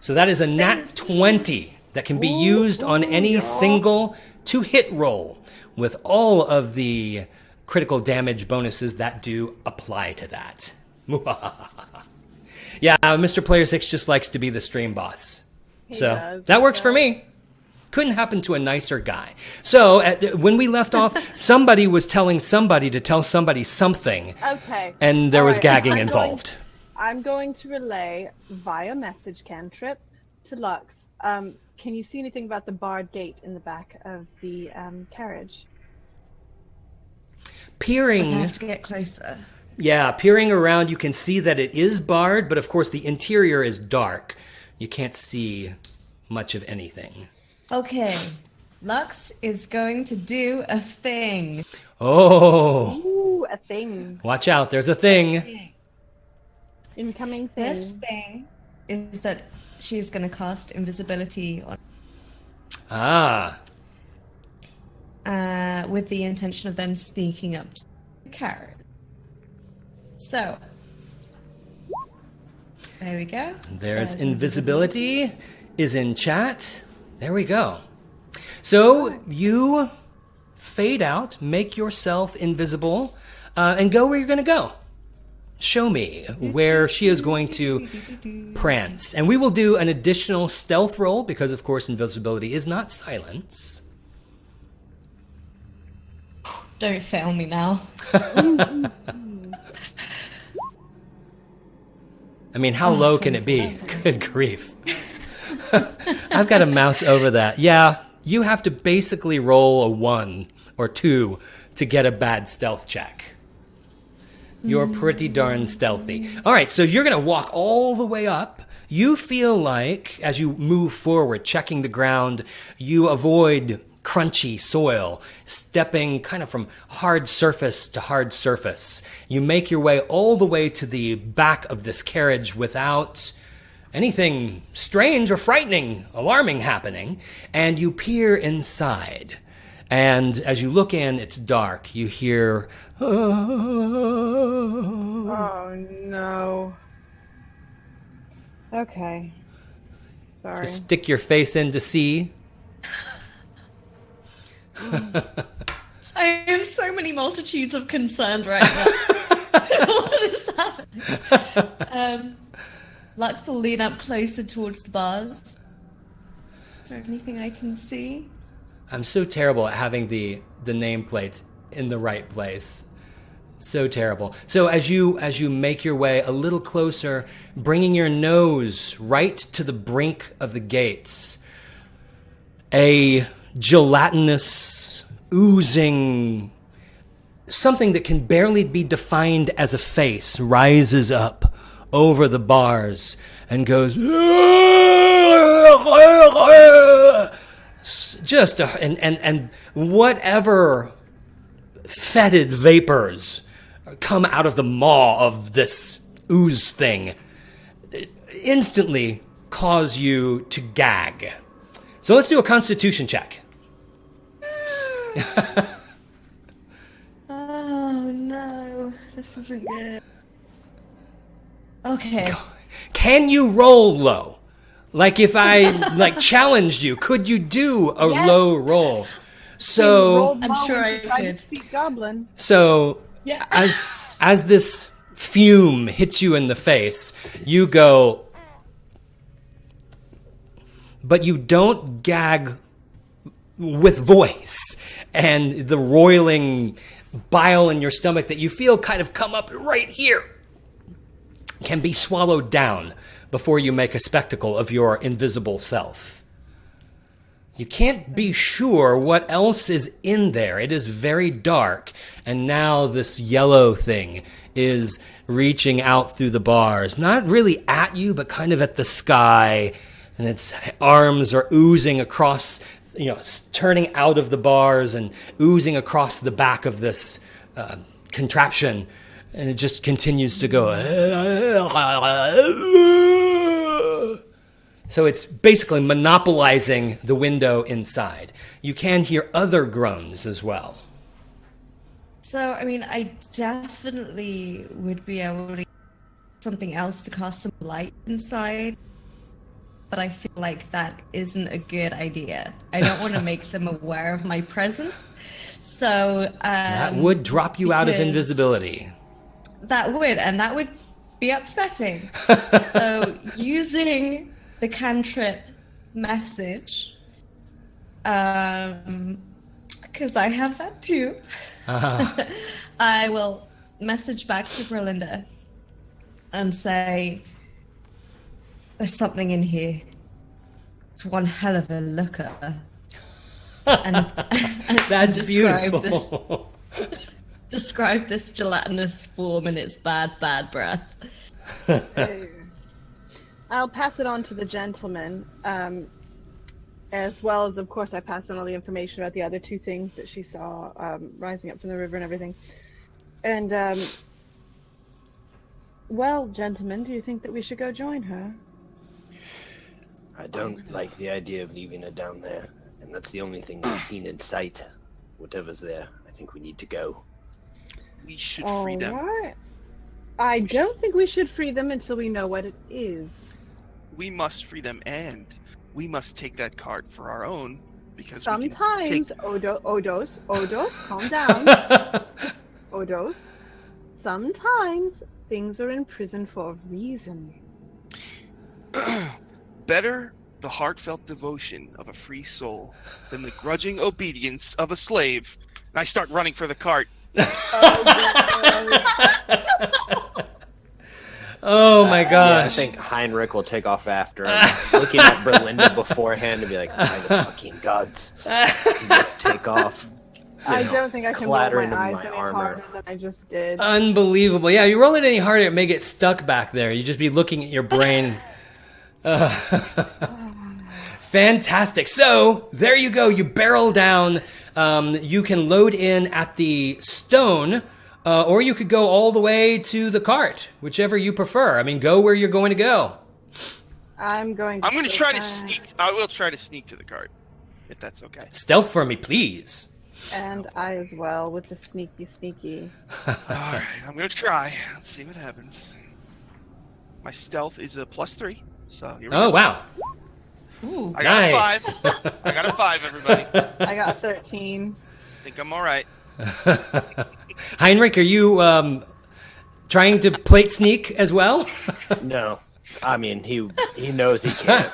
So that is a nat 20 that can be used on any single 2-hit roll, with all of the critical damage bonuses that do apply to that. Yeah, Mr. Player 6 just likes to be the stream boss. So that works for me. Couldn't happen to a nicer guy. So when we left off, somebody was telling somebody to tell somebody something. Okay. And there was gagging involved. I'm going to relay via message cantrip to Lux. Can you see anything about the barred gate in the back of the carriage? Peering. I have to get closer. Yeah, peering around, you can see that it is barred, but of course the interior is dark. You can't see much of anything. Okay. Lux is going to do a thing. Oh. Ooh, a thing. Watch out, there's a thing. Incoming thing. This thing is that she's going to cast invisibility on with the intention of then sneaking up to the carrot. So, there we go. There's invisibility is in chat. There we go. So you fade out, make yourself invisible, and go where you're going to go. Show me where she is going to prance. And we will do an additional stealth roll because, of course, invisibility is not silence. Don't fail me now. I mean, how low can it be? Good grief. I've got a mouse over that. Yeah, you have to basically roll a 1 or 2 to get a bad stealth check. You're pretty darn stealthy. All right, so you're going to walk all the way up. You feel like, as you move forward, checking the ground, you avoid crunchy soil, stepping kind of from hard surface to hard surface. You make your way all the way to the back of this carriage without anything strange or frightening, alarming happening, and you peer inside. And as you look in, it's dark. You hear... Oh, no. Okay. Sorry. Stick your face in to see. I have so many multitudes of concerns right now. What is happening? Lux will lean up closer towards the bars. Is there anything I can see? I'm so terrible at having the nameplates in the right place. So terrible. So as you make your way a little closer, bringing your nose right to the brink of the gates, a gelatinous, oozing, something that can barely be defined as a face rises up over the bars and goes and whatever fetid vapors come out of the maw of this ooze thing instantly cause you to gag. So let's do a constitution check. Oh no, this isn't good. Okay. Can you roll low? Like if I challenged you, could you do a low roll? So I'm sure I could. Speak goblin. So Yeah. as this fume hits you in the face, you go, but you don't gag with voice, and the roiling bile in your stomach that you feel kind of come up right here can be swallowed down before you make a spectacle of your invisible self. You can't be sure what else is in there. It is very dark, and now this yellow thing is reaching out through the bars, not really at you, but kind of at the sky, and its arms are oozing across, turning out of the bars and oozing across the back of this contraption, and it just continues to go. So it's basically monopolizing the window inside. You can hear other groans as well. So, I mean, I definitely would be able to something else to cast some light inside. but I feel like that isn't a good idea. I don't want to make them aware of my presence. So That would drop you out of because invisibility. That would be upsetting. So using the cantrip message, because I have that too, I will message back to Berlinda and say, there's something in here. It's one hell of a looker. And That's describe beautiful. Describe this gelatinous form and its bad breath. I'll pass it on to the gentleman, as well as, of course, I passed on all the information about the other two things that she saw rising up from the river and everything. And, well, gentlemen, do you think that we should go join her? I don't like the idea of leaving her down there, and that's the only thing we've seen in sight. Whatever's there, I think we need to go. We should free them. Alright. I don't think we should free them until we know what it is. We must free them, and we must take that card for our own, because Sometimes, we can take... Odos, calm down. Odos, sometimes things are in prison for a reason. Better the heartfelt devotion of a free soul than the grudging obedience of a slave. And I start running for the cart. Oh my Yeah, I gosh. think Heinrich will take off after him, looking at Berlinda beforehand and be like, by the fucking gods, just take off. I don't think I can roll clatter my into eyes my any armor. harder than I just did. Unbelievable. Yeah, you roll it any harder, it may get stuck back there. You just be looking at your brain. Fantastic. So there you go. You barrel down. You can load in at the stone, or you could go all the way to the cart, whichever you prefer. I mean, go where you're going to go. I'm going to try to sneak. I will try to sneak to the cart, if that's okay. Stealth for me, please. And I as well, with the sneaky. Alright, I'm gonna try. Let's see what happens. My stealth is a +3, so here we go. Oh, wow. Ooh. I got Nice. a 5. I got a 5, everybody. I got 13. I think I'm alright. Heinrich, are you trying to plate sneak as well? No, I mean, he knows he can't.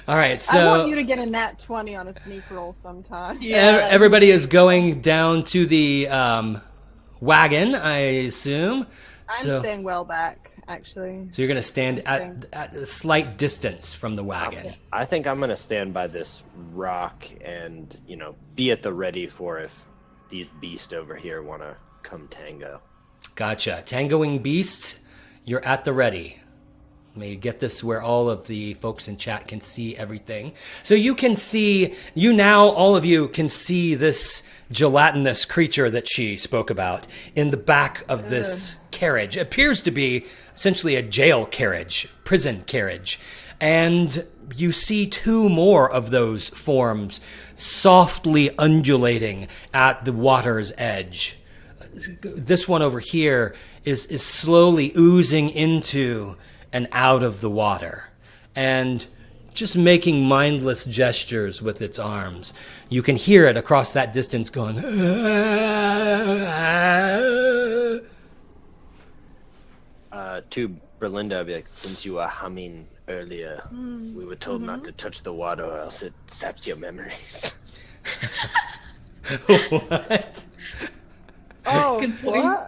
All right, I so want you to get a nat 20 on a sneak roll sometime. everybody is going down to the wagon, I assume. I'm staying well back, actually. So you're going to stand at a slight distance from the wagon. I think I'm gonna stand by this rock and, be at the ready for if these beasts over here want to come tango. Gotcha. Tangoing beasts, you're at the ready. Let me get this where all of the folks in chat can see everything. So you can see, all of you can see this gelatinous creature that she spoke about in the back of this carriage. It appears to be essentially a jail carriage, prison carriage. And you see two more of those forms softly undulating at the water's edge. This one over here is slowly oozing into and out of the water and just making mindless gestures with its arms. You can hear it across that distance going. To Berlinda, I'd be like, since you were humming earlier, we were told not to touch the water or else it saps your memories. What? Oh, Good point.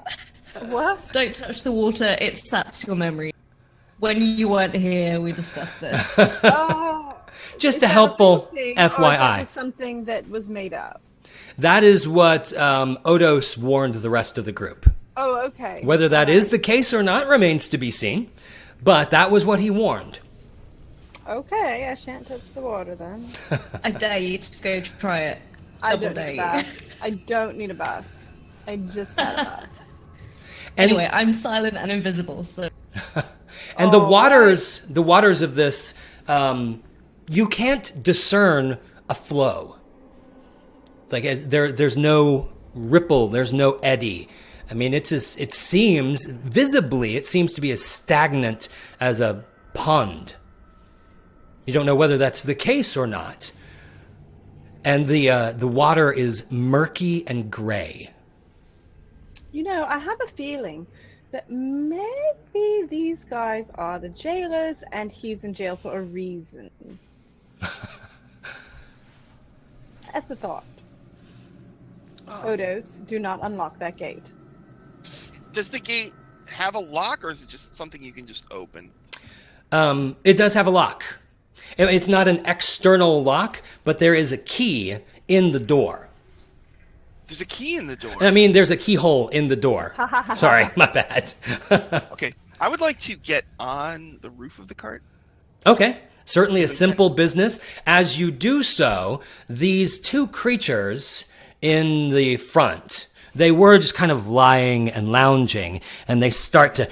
What? Don't touch the water, it saps your memory. When you weren't here, we discussed this. Oh, Just is a that helpful real thing, or is FYI. that just something that was made up? That is what Odos warned the rest of the group. Oh, okay. Whether that is the case or not remains to be seen, but that was what he warned. Okay, I shan't touch the water then. I dare you to go try it. I Double don't need a dare you. bath. I don't need a bath. I just had a bath. Anyway, I'm silent and invisible, so And the waters of this, you can't discern a flow. Like there's no ripple, there's no eddy. I mean, it seems visibly, it seems to be as stagnant as a pond. You don't know whether that's the case or not. And the water is murky and gray. You know, I have a feeling that maybe these guys are the jailers and he's in jail for a reason. That's a thought. Odos, do not unlock that gate. Does the gate have a lock, or is it just something you can just open? It does have a lock. It's not an external lock, but there is a key in the door. There's a key in the door. I mean, there's a keyhole in the door. Sorry, my bad. Okay, I would like to get on the roof of the cart. Okay, certainly a simple business. As you do so, these two creatures in the front, they were just kind of lying and lounging, and they start to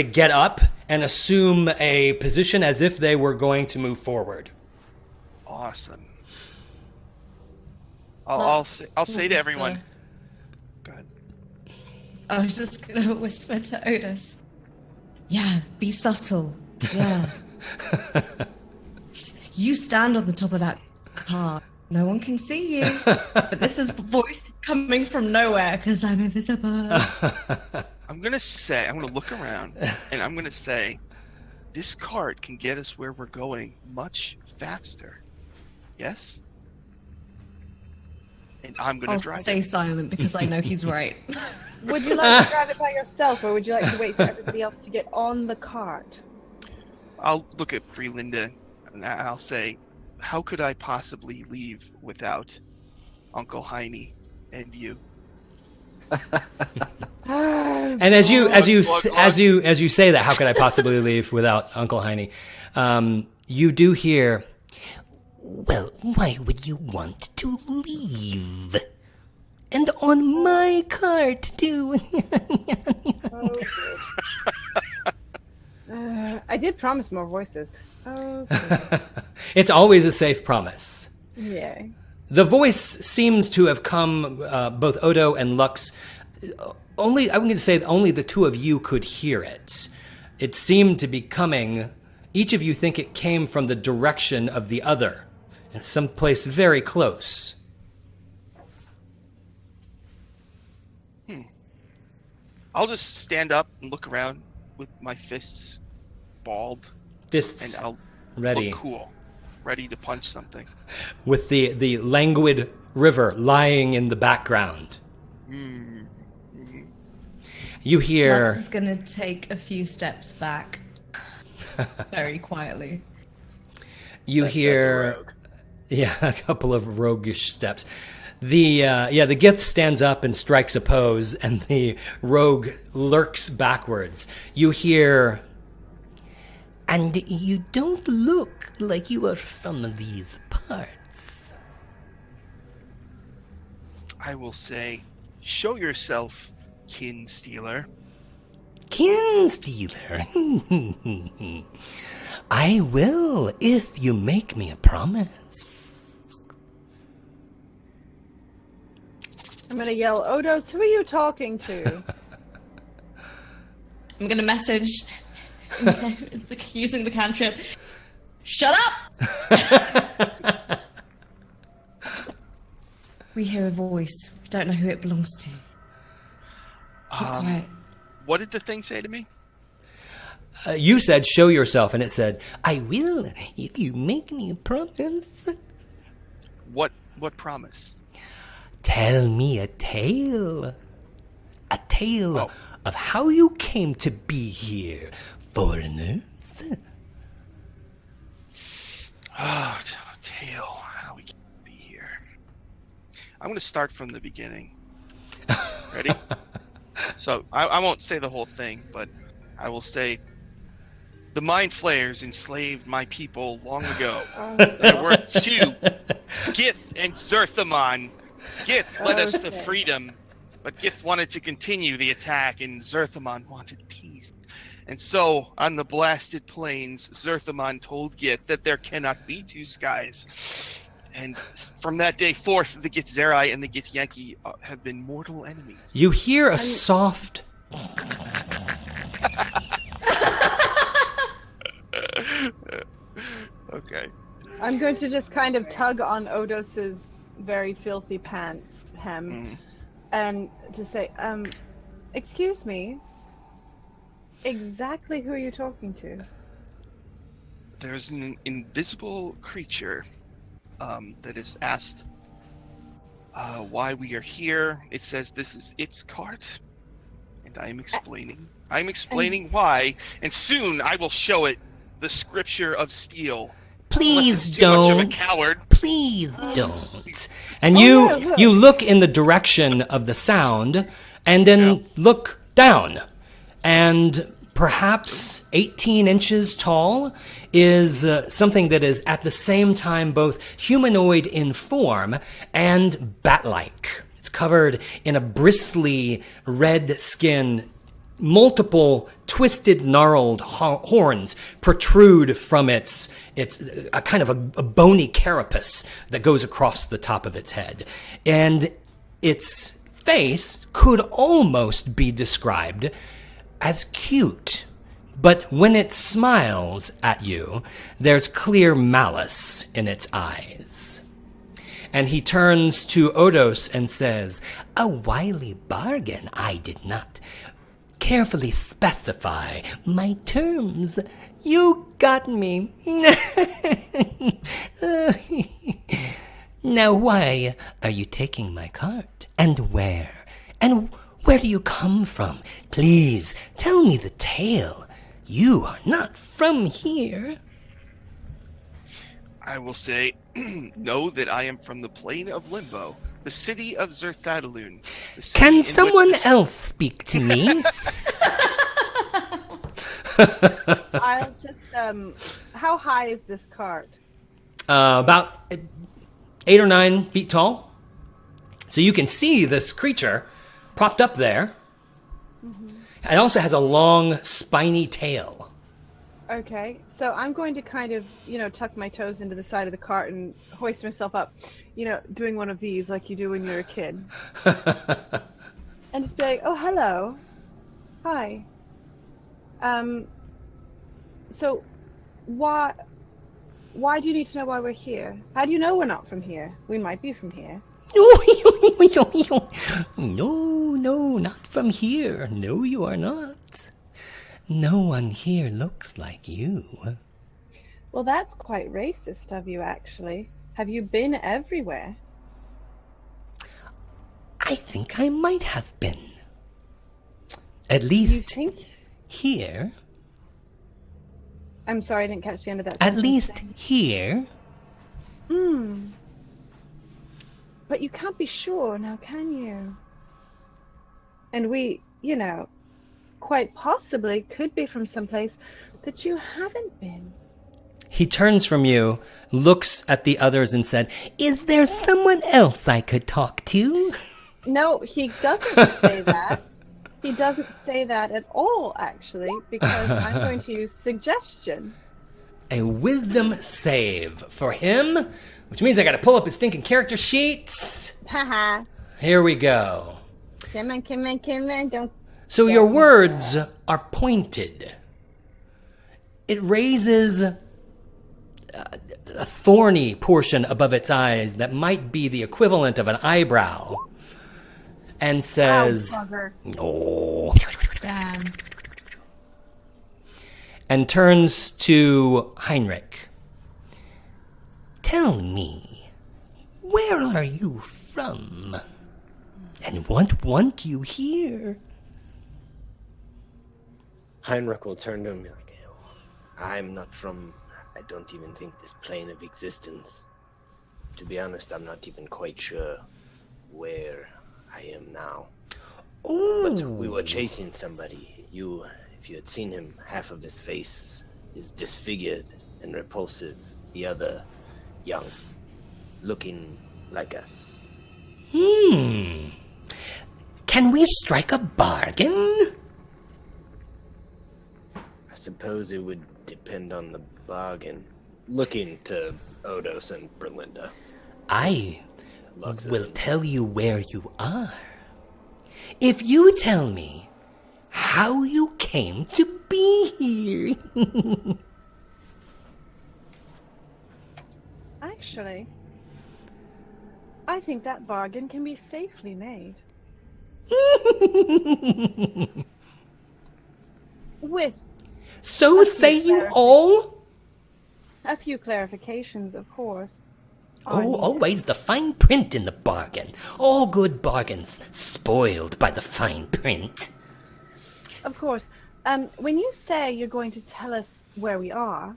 get up and assume a position as if they were going to move forward. Awesome. I'll say to everyone. Go ahead. I was just gonna whisper to Otis. Yeah, be subtle. Yeah. You stand on the top of that car. No one can see you. But this is a voice coming from nowhere because I'm invisible. I'm gonna look around and I'm gonna say, this cart can get us where we're going much faster. Yes? And I'm gonna I'll drive stay it. silent because I know he's right. Would you like to drive it by yourself, or would you like to wait for everybody else to get on the cart? I'll look at Freelinda and I'll say, how could I possibly leave without Uncle Heine and you? And as you say that, how could I possibly leave without Uncle Heine? You do hear, well, why would you want to leave? And on my cart, too. I did promise more voices. Okay. It's always a safe promise. Yay. The voice seems to have come, both Odo and Lux, I'm going to say only the two of you could hear it. It seemed to be coming, each of you think it came from the direction of the other, in some place very close. I'll just stand up and look around with my fists balled, Fists and I'll ready. look cool, ready to punch something. With the languid river lying in the background. You hear... Lux is gonna take a few steps back. Very quietly. You hear... Yeah, a couple of roguish steps. The Gith stands up and strikes a pose, and the rogue lurks backwards. You hear... And you don't look like you are from these parts. I will say, show yourself, kin stealer. Kin stealer. I will, if you make me a promise. I'm gonna yell, Odos, who are you talking to? I'm gonna message using the cantrip. Shut up! We hear a voice. We don't know who it belongs to. Keep quiet. What did the thing say to me? You said, show yourself, and it said, I will, if you make me a promise. What promise? Tell me a tale. A tale of how you came to be here, foreigners. Oh, tale, how we came to be here. I'm going to start from the beginning. Ready? So, I won't say the whole thing, but I will say, the Mind Flayers enslaved my people long ago. There were two, Gith and Zerthamon. Gith led us to freedom, but Gith wanted to continue the attack, and Zerthamon wanted peace. And so, on the blasted plains, Zerthamon told Gith that there cannot be two skies. And from that day forth, the Gith Zerai and the Gith Yankee have been mortal enemies. You hear a soft... I'm going to just kind of tug on Odos's very filthy pants hem and just say, excuse me, exactly who are you talking to? There's an invisible creature that is asked why we are here. It says this is its cart, and I'm explaining. I'm explaining why, and soon I will show it the scripture of steel. Please Too much of a don't. coward. Please don't. And you look in the direction of the sound, and then look down. And perhaps 18 inches tall is something that is at the same time both humanoid in form and bat-like. It's covered in a bristly red skin. Multiple twisted, gnarled horns protrude from its a kind of a bony carapace that goes across the top of its head. And its face could almost be described as cute. But when it smiles at you, there's clear malice in its eyes. And he turns to Odos and says, "A wily bargain, I did not carefully specify my terms. You got me." Now why are you taking my cart? And where? And where do you come from? Please, tell me the tale. You are not from here. I will say, know that I am from the plane of Limbo, the city of Zerthadalun. Can someone else speak to me? I'll just, how high is this cart? About 8 or 9 feet tall. So you can see this creature propped up there. It also has a long, spiny tail. Okay, so I'm going to kind of, tuck my toes into the side of the cart and hoist myself up, doing one of these like you do when you're a kid. And just be like, "Oh, hello. Hi. So why do you need to know why we're here? How do you know we're not from here? We might be from here." No, not from here. No, you are not. No one here looks like you. Well, that's quite racist of you, actually. Have you been everywhere? I think I might have been. At You least think? here. I'm sorry, I didn't catch the end of that At sentence. least here. But you can't be sure now, can you? And we, quite possibly could be from someplace that you haven't been. He turns from you, looks at the others and said, "Is there someone else I could talk to?" No, he doesn't say that. He doesn't say that at all, actually, because I'm going to use suggestion. A wisdom save for him, which means I gotta pull up his stinking character sheets. Haha. Here we go. Come on, don't. So your words are pointed. It raises a thorny portion above its eyes that might be the equivalent of an eyebrow, and says, Ow, bugger. "No," Damn. and turns to Heinrich. "Tell me, where are you from? And what want you here?" Heinrich will turn to him and be like, "I'm not from, I don't even think, this plane of existence. To be honest, I'm not even quite sure where I am now. But we were chasing somebody. If you had seen him, half of his face is disfigured and repulsive. The other, young, looking like us." Can we strike a bargain? I suppose it would depend on the bargain. Looking to Odos and Berlinda. I Lux will isn't- tell you where you are. If you tell me how you came to be here. actually, I think that bargain can be safely made. With So say you all? a few clarifications, of course. Oh, always the fine print in the bargain. All good bargains spoiled by the fine print. Of course. When you say you're going to tell us where we are,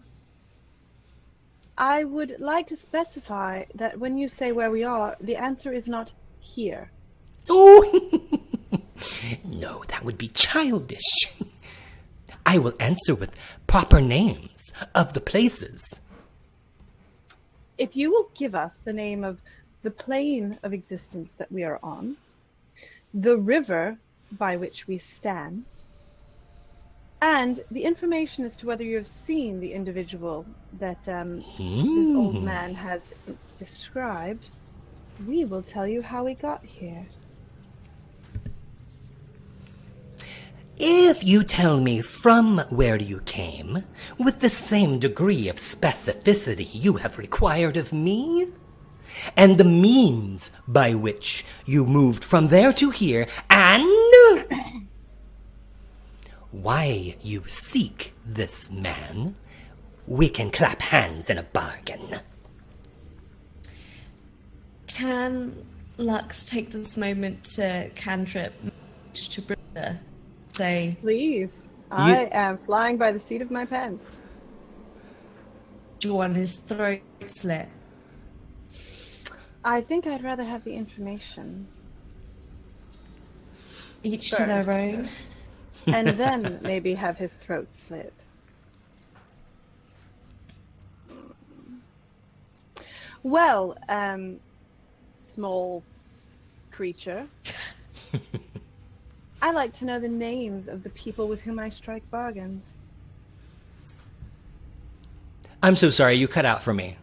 I would like to specify that when you say where we are, the answer is not here. Oh, no, that would be childish. I will answer with proper names of the places. If you will give us the name of the plane of existence that we are on, the river by which we stand, and the information as to whether you have seen the individual that this old man has described, we will tell you how we got here. If you tell me from where you came, with the same degree of specificity you have required of me, and the means by which you moved from there to here, and why you seek this man, we can clap hands in a bargain. Can Lux take this moment to cantrip to Brenda? Say, Please. I am flying by the seat of my pants. do you want his throat slit? I think I'd rather have the information. Each to their own. And then maybe have his throat slit. Well, small creature, I like to know the names of the people with whom I strike bargains. I'm so sorry, you cut out for me.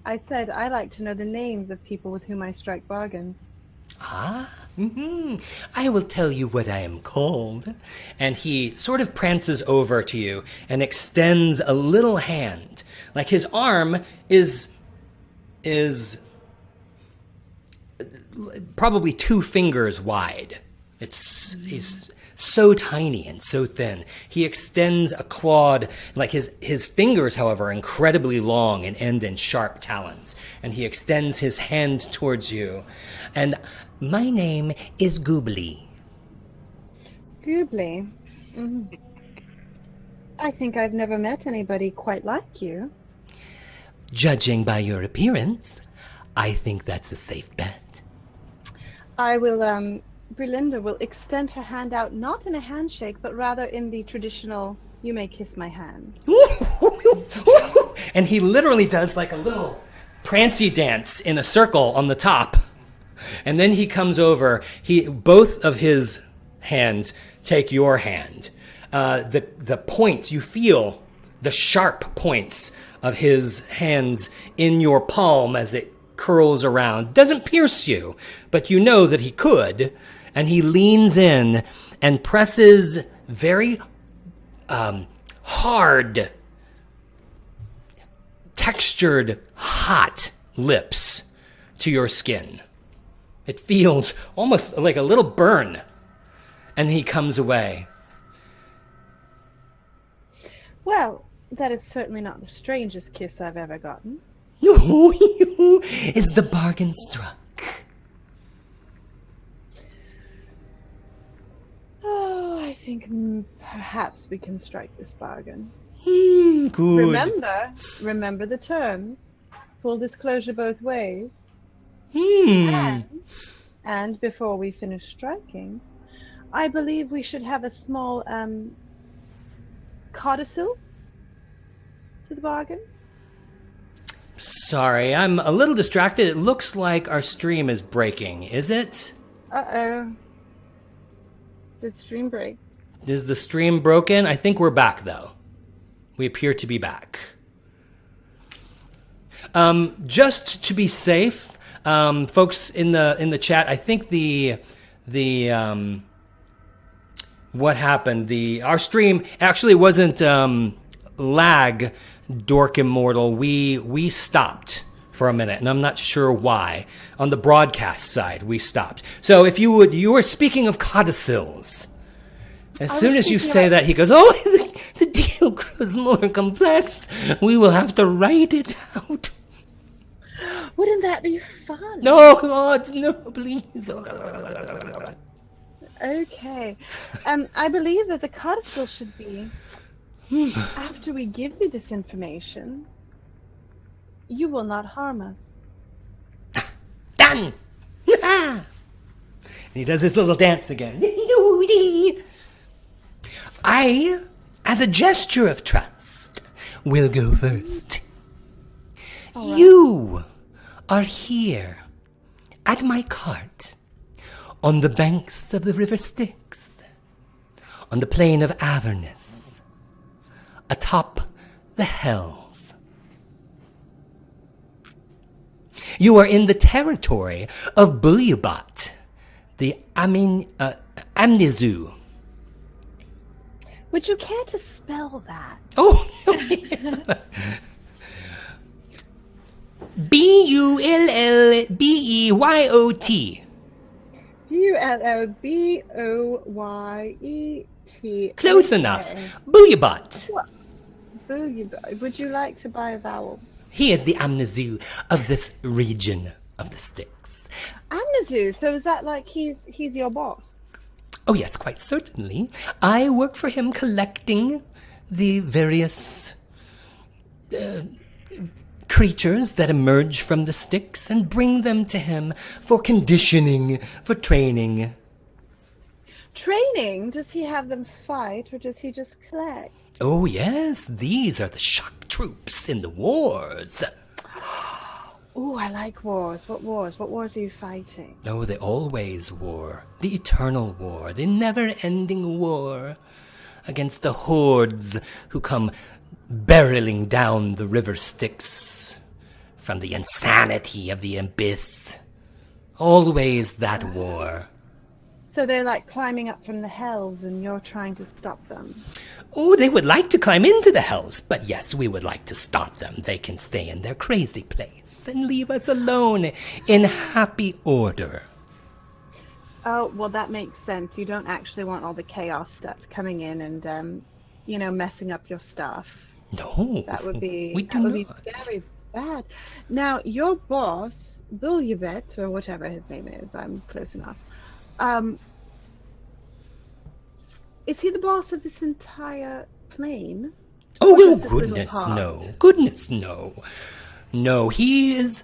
I said I like to know the names of people with whom I strike bargains. I will tell you what I am called. And he sort of prances over to you and extends a little hand. Like his arm is probably 2 fingers wide. He's so tiny and so thin. He extends a clawed, like his fingers, however, are incredibly long and end in sharp talons. And he extends his hand towards you. And my name is Goobly. Goobly. I think I've never met anybody quite like you. Judging by your appearance, I think that's a safe bet. I will, Berlinda will extend her hand out, not in a handshake, but rather in the traditional, you may kiss my hand. And he literally does like a little prancy dance in a circle on the top. And then he comes over, both of his hands take your hand. The point, you feel the sharp points of his hands in your palm as it curls around. Doesn't pierce you, but you know that he could. And he leans in and presses very hard, textured, hot lips to your skin. It feels almost like a little burn. And he comes away. Well, that is certainly not the strangest kiss I've ever gotten. Is the bargain struck? Oh, I think perhaps we can strike this bargain. Good. Remember the terms. Full disclosure both ways. And before we finish striking, I believe we should have a small codicil to the bargain. Sorry, I'm a little distracted. It looks like our stream is breaking. Is it? Uh-oh. Did stream break? Is the stream broken? I think we're back, though. We appear to be back. Just to be safe, folks in the chat, I think what happened? Our stream actually wasn't lag, Dork Immortal. We stopped for a minute, and I'm not sure why. On the broadcast side, we stopped. So if you were speaking of codicils. As soon as you say that, he goes, "Oh, the deal grows more complex. We will have to write it out." Wouldn't that be fun? No, God, no, please. Okay. I believe that the codicil should be, after we give you this information, you will not harm us. Done! And he does his little dance again. I, as a gesture of trust, will go first. All right. You are here at my cart on the banks of the river Styx, on the plain of Avernus, atop the hells. You are in the territory of Bulyabat, the Amnizu. Would you care to spell that? Oh, Bullbeyyot. Bulloyet. Close enough. Bulyabat. Would you like to buy a vowel? He is the Amnizu of this region of the Styx. Amnizu. So is that like he's your boss? Oh yes, quite certainly. I work for him collecting the various creatures that emerge from the Styx and bring them to him for conditioning, for training. Training? Does he have them fight, or does he just collect? Oh yes, these are the shock troops in the wars. Oh, I like wars. What wars? What wars are you fighting? Oh, the always war, the eternal war, the never-ending war against the hordes who come barreling down the river Styx from the insanity of the abyss. Always that war. So they're like climbing up from the hells and you're trying to stop them. Oh, they would like to climb into the hells, but yes, we would like to stop them. They can stay in their crazy place and leave us alone in happy order. Oh, well, that makes sense. You don't actually want all the chaos stuff coming in and, messing up your stuff. No, That would be we do be not. very bad. Now, your boss, Bulyavet, or whatever his name is, I'm close enough. Is he the boss of this entire plane? Oh, Or well, just this little goodness, part? no. Goodness, no. No, he is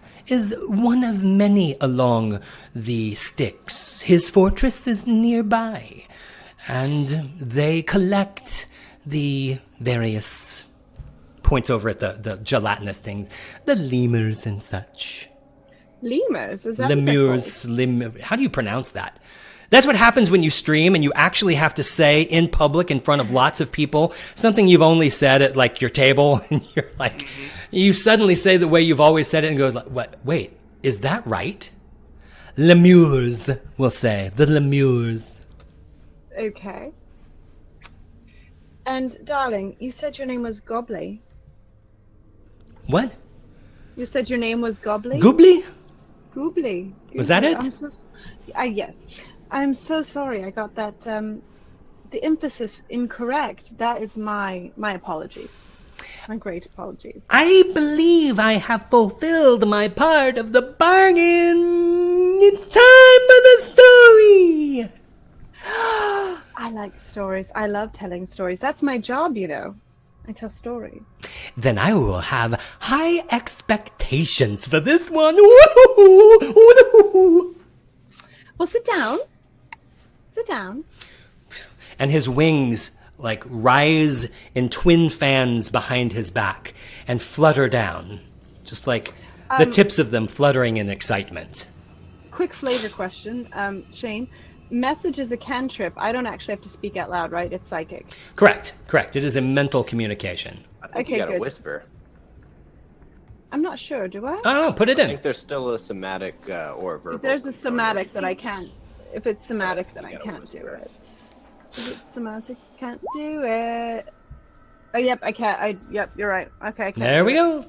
one of many along the Styx. His fortress is nearby, and they collect the various points over at the gelatinous things, the lemurs and such. Lemurs? Is that what they're Lemurs, how do you pronounce that? That's what happens when you stream and you actually have to say in public in front of lots of people something you've only said at like your table, and you're like, you suddenly say the way you've always said it and goes like, what? Wait, is that right? Lemurs, we'll say the lemurs. called? Okay. And, darling, you said your name was Gobbly. What? You said your name was Gobbly? Goobly? Goobly. Was that it? I'm so, yes. I'm so sorry. I got that, the emphasis incorrect. That is my apologies. My great apologies. I believe I have fulfilled my part of the bargain. It's time for the story. I like stories. I love telling stories. That's my job, I tell stories. Then I will have high expectations for this one. Woo-hoo-hoo-hoo-hoo. Well, sit down. Sit down. And his wings like rise in twin fans behind his back and flutter down, just like the tips of them fluttering in excitement. Quick flavor question, Shane. Message is a cantrip. I don't actually have to speak out loud, right? It's psychic. Correct. It is a mental communication. I think Okay, you gotta good. whisper. I'm not sure, do I? I don't know, put it I in. think there's still a somatic or verbal. If there's a component. somatic that I can't, if it's somatic, then I gotta can't do whisper. it. If it's somatic, can't do it. Oh, yep, I can't. Yep, you're right. Okay, I can't There do we it. go.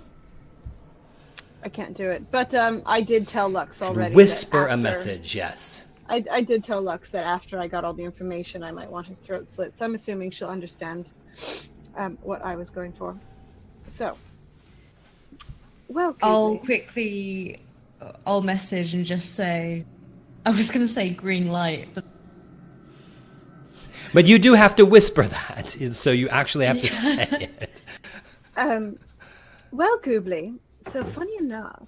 I can't do it. But I did tell Lux already. Whisper that a after- message, yes. I did tell Lux that after I got all the information, I might want his throat slit. So I'm assuming she'll understand what I was going for. So, well, Googly. I'll message and just say, I was going to say green light, But you do have to whisper that, so you actually have to say it. Well, Googly, so funny enough,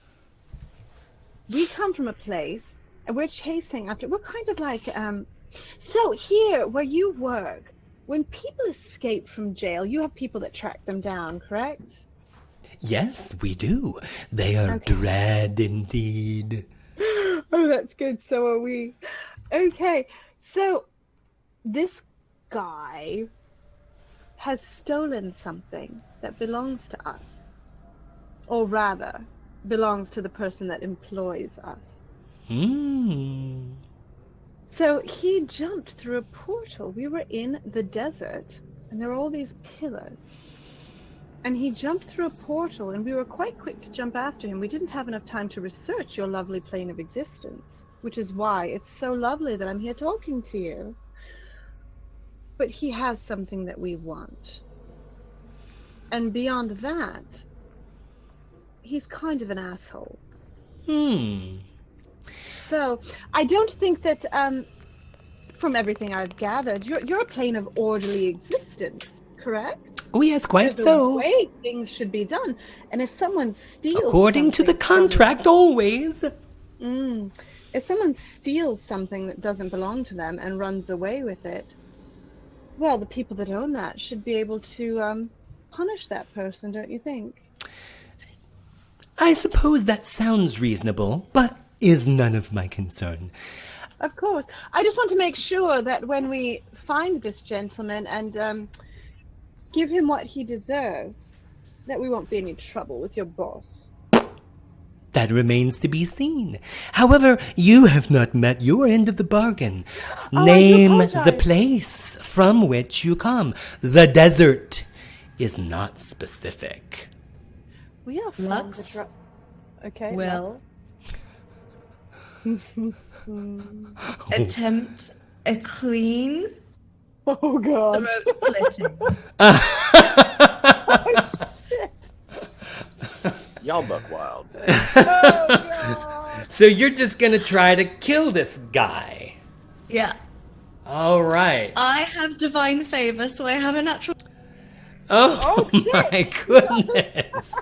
we come from a place and we're chasing after, we're kind of like, so here where you work, when people escape from jail, you have people that track them down, correct? Yes, we do. They are dread indeed. Oh, that's good. So are we. Okay, so this guy has stolen something that belongs to us. Or rather, belongs to the person that employs us. So he jumped through a portal. We were in the desert, and there were all these pillars. And he jumped through a portal, and we were quite quick to jump after him. We didn't have enough time to research your lovely plane of existence, which is why it's so lovely that I'm here talking to you. But he has something that we want. And beyond that, he's kind of an asshole. So, I don't think that, from everything I've gathered, you're a plane of orderly existence, correct? Oh, yes, quite There's so. a way things should be done. And if someone steals According to the something from- contract, always. If someone steals something that doesn't belong to them and runs away with it, well, the people that own that should be able to punish that person, don't you think? I suppose that sounds reasonable, but is none of my concern. Of course. I just want to make sure that when we find this gentleman and give him what he deserves, that we won't be in any trouble with your boss. That remains to be seen. However, you have not met your end of the bargain. I do Name apologize. the place from which you come. The desert is not specific. We are from Lux? the Okay. well, attempt a clean Oh God. throat splitting. Y'all buck wild. Oh God. So you're just gonna try to kill this guy. Yeah. All right. I have divine favor, so I have a natural. Oh, my goodness.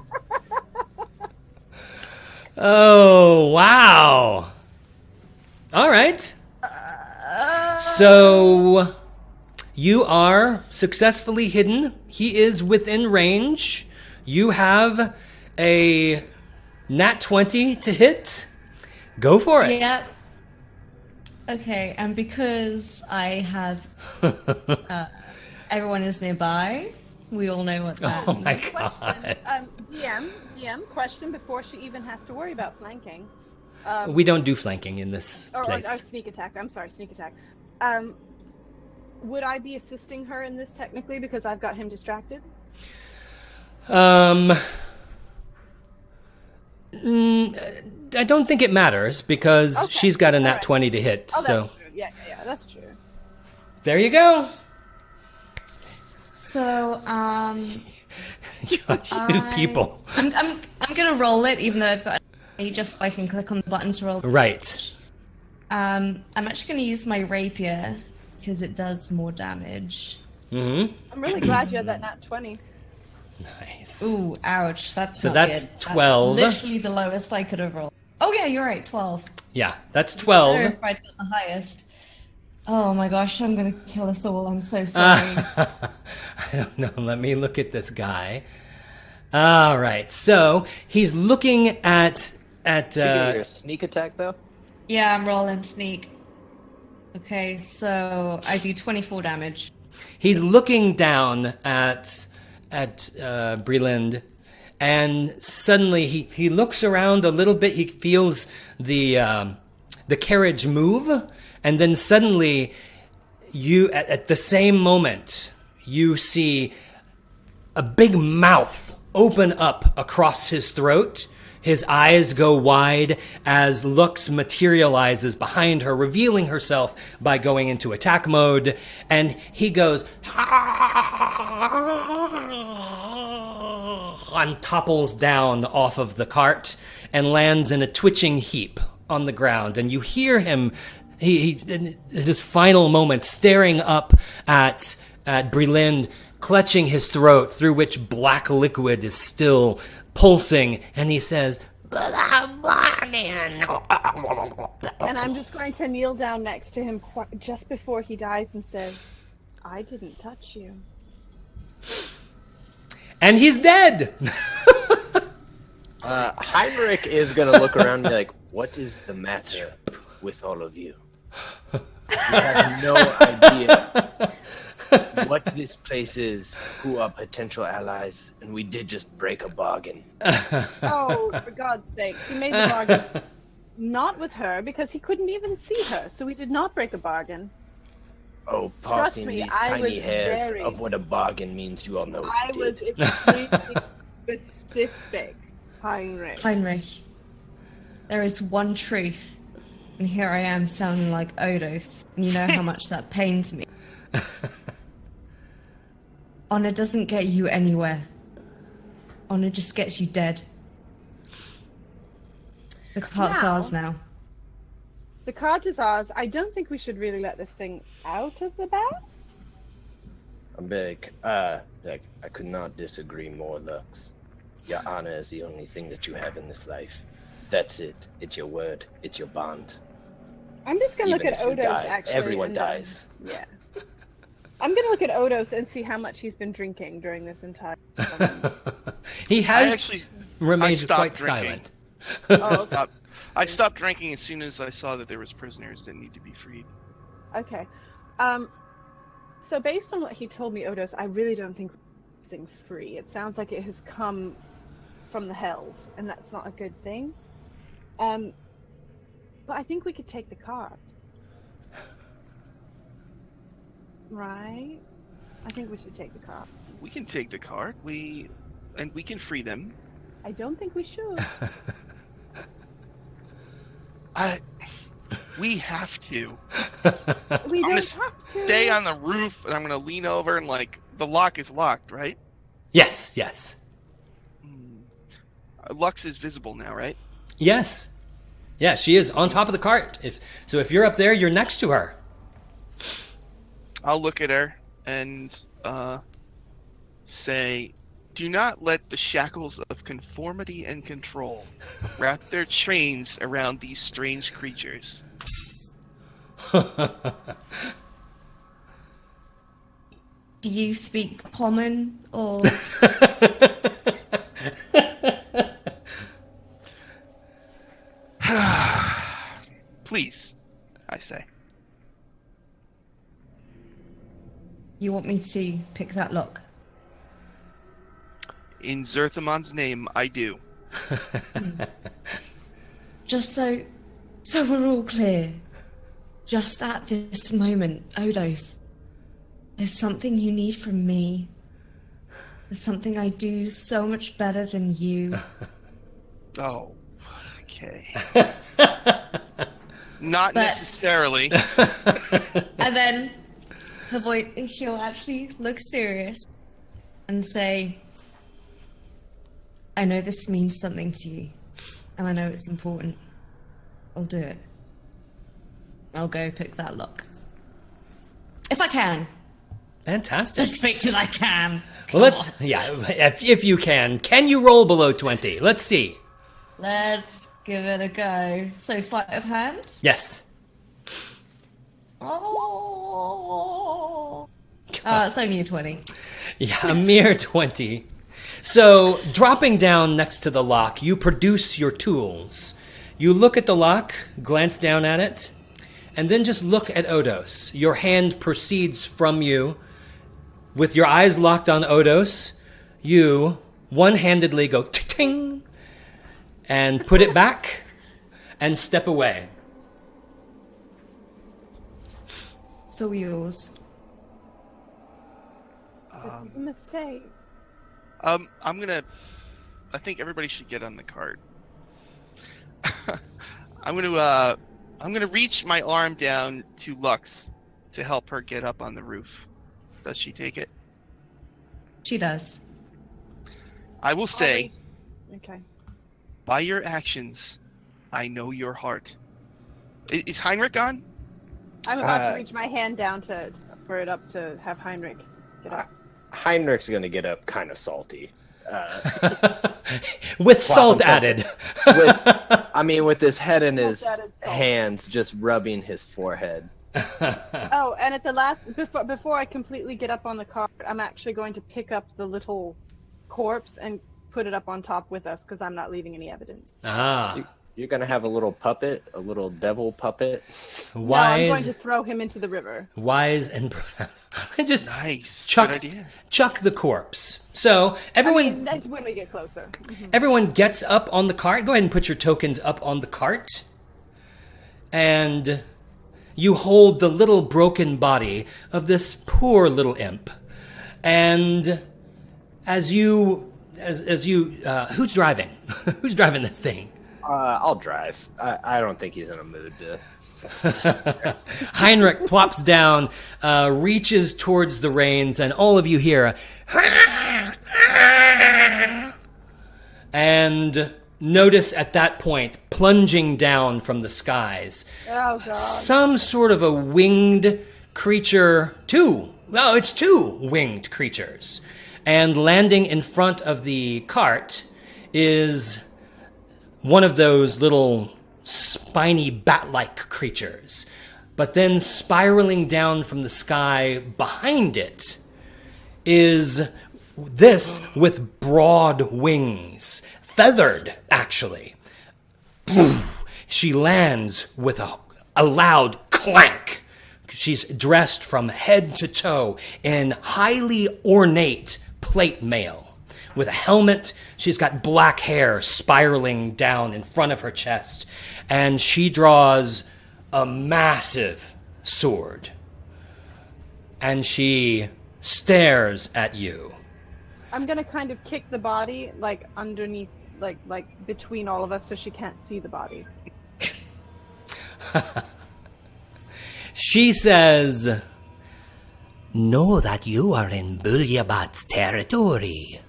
Oh, wow. All right. So you are successfully hidden. He is within range. You have a nat 20 to hit. Go for it. Yeah. Okay, and because I have everyone is nearby, we all know what that Oh means. my god. DM, question before she even has to worry about flanking. We don't do flanking in this Or place. sneak attack. I'm sorry, sneak attack. Would I be assisting her in this technically because I've got him distracted? I don't think it matters because Okay, she's got a nat alright. 20 to hit. Oh, so that's true. Yeah, that's true. there you go. So, Gosh, you people. I'm gonna roll it, even though I've got just so I can click on the button to roll. Right. I'm actually gonna use my rapier because it does more damage. Mm-hmm. I'm really glad you had that nat 20. Nice. Ooh, ouch! That's So not that's good. 12. That's literally the lowest I could have rolled. Oh yeah, you're right. 12. Yeah, that's I 12. don't know if I'd got the highest. Oh my gosh, I'm gonna kill us all. I'm so sorry. I don't know. Let me look at this guy. All right. So he's looking at Your sneak attack though. Yeah, I'm rolling sneak. Okay, so I do 24 damage. he's looking down at Breland, and suddenly he looks around a little bit. He feels the carriage move, and then suddenly you at the same moment you see a big mouth open up across his throat, His eyes go wide as Lux materializes behind her, revealing herself by going into attack mode, and he goes and topples down off of the cart and lands in a twitching heap on the ground. And you hear him, he in his final moment, staring up at Brelind, clutching his throat, through which black liquid is still pulsing, and he says, "But I'm burning." And I'm just going to kneel down next to him just before he dies and says, "I didn't touch you." And he's dead. Heinrich is gonna look around and be like, "What is the matter with all of you? You have no idea what this place is, who are potential allies, and we did just break a bargain." Oh, for God's sake. He made the bargain not with her because he couldn't even see her, so we did not break a bargain. Oh, Trust passing me, these I tiny was hairs very- of what a bargain means, you all know what I you was did. extremely specific, Heinrich. Heinrich, there is one truth, and here I am sounding like Odos, and you know how much that pains me. Honor doesn't get you anywhere. Honor just gets you dead. The cart's Now- ours now. The cart is ours. I don't think we should really let this thing out of the bag. I'm big. I could not disagree more, Lux. Your honor is the only thing that you have in this life. That's it. It's your word. It's your bond. I'm just going to look Even at if you Odos, die, actually. everyone and, dies. Yeah. I'm going to look at Odos and see how much he's been drinking during this entire He I has actually remained stopped quite drinking. silent. Oh, okay. I stopped drinking as soon as I saw that there was prisoners that need to be freed. Okay. So based on what he told me, Odos, I really don't think we're this thing free. It sounds like it has come from the hells, and that's not a good thing. But I think we could take the cart. Right? I think we should take the cart. We can take the cart. We can free them. I don't think we should. We have to. We I'm don't gonna have to. stay on the roof, and I'm gonna lean over and the lock is locked, right? Yes, yes. Lux is visible now, right? Yes. Yeah, she is on top of the cart. If you're up there, you're next to her. I'll look at her and say, "Do not let the shackles of conformity and control wrap their chains around these strange creatures." Do you speak common or? Please, I say. You want me to pick that lock? In Zerthamon's name, I do. Just so we're all clear. Just at this moment, Odos, there's something you need from me. There's something I do so much better than you. Oh, okay. Not But- necessarily. And then her voice, she'll actually look serious and say, "I know this means something to you, and I know it's important. I'll do it. I'll go pick that lock. If I can. Fantastic. Let's face it, I can. Well, if you can you roll below 20? Let's see. Let's give it a go. So, sleight of hand. Yes. Oh. It's only a 20. Yeah, a mere 20. So, dropping down next to the lock, you produce your tools. You look at the lock, glance down at it, and then just look at Odos. Your hand proceeds from you. With your eyes locked on Odos, you one-handedly go ting and put it back and step away. It's all yours. This is a mistake. I think everybody should get on the cart. I'm gonna reach my arm down to Lux to help her get up on the roof. Does she take it? She does. I will say, Okay. by your actions, I know your heart. Is Heinrich on? I'm about to reach my hand down for it up to have Heinrich get up. Heinrich's gonna get up kind of salty. With salt added. With his head in his Salt added salt. hands, just rubbing his forehead. Oh, and at the last, before I completely get up on the cart, I'm actually going to pick up the little corpse and put it up on top with us because I'm not leaving any evidence. You're gonna have a little puppet, a little devil puppet. No, I'm going Wise, to throw him into the river. wise and profound. And just Nice. chuck, Good idea. chuck the corpse. So everyone, I mean, that's when we get closer. everyone gets up on the cart. Go ahead and put your tokens up on the cart. And you hold the little broken body of this poor little imp. And as you, who's driving? Who's driving this thing? I'll drive. I don't think he's in a mood to. Heinrich plops down, reaches towards the reins, and all of you hear and notice at that point, plunging down from the skies, Oh, God. some sort of a winged creature. It's two winged creatures. And landing in front of the cart is one of those little spiny bat-like creatures. But then spiraling down from the sky behind it is this with broad wings, feathered actually. Poof! She lands with a loud clank. She's dressed from head to toe in highly ornate plate mail. With a helmet, she's got black hair spiraling down in front of her chest, and she draws a massive sword. And she stares at you. I'm gonna kind of kick the body like underneath, like between all of us, so she can't see the body. She says, "Know that you are in Bulyabat's territory.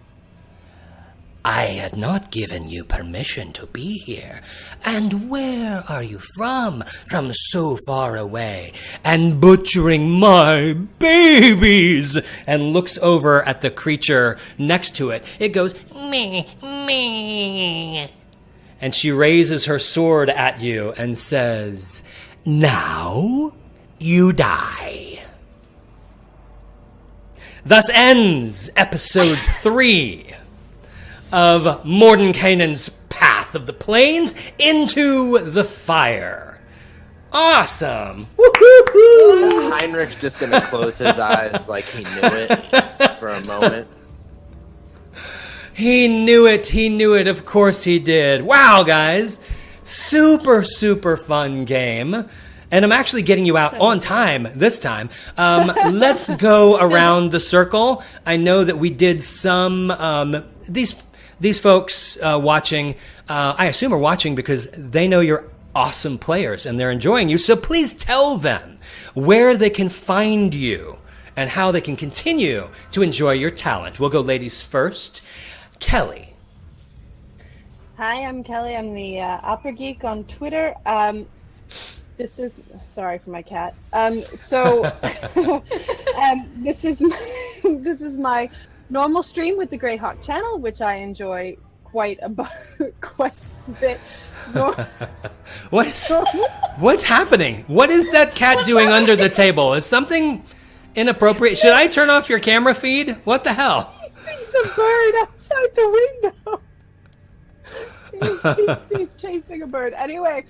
I had not given you permission to be here. And where are you from so far away? And butchering my babies!" And looks over at the creature next to it. It goes, "Me, me." And she raises her sword at you and says, "Now you die." Thus ends episode 3 of Mordenkainen's Path of the Plains into the Fire. Awesome! Woo-hoo-hoo! Heinrich's just gonna close his eyes like he knew it for a moment. He knew it, of course he did. Wow, guys. Super, super fun game. And I'm actually getting you out on time this time. Let's go around the circle. I know that we did some, these folks watching, I assume are watching because they know you're awesome players and they're enjoying you. So please tell them where they can find you and how they can continue to enjoy your talent. We'll go ladies first. Kelly. Hi, I'm Kelly. I'm the Opera Geek on Twitter. This is sorry for my cat. This is my normal stream with the Greyhawk channel, which I enjoy quite a bit. What's happening? What is that cat doing under the table? Is something inappropriate? Should I turn off your camera feed? What the hell? The bird outside the window. He's chasing a bird. Anyway,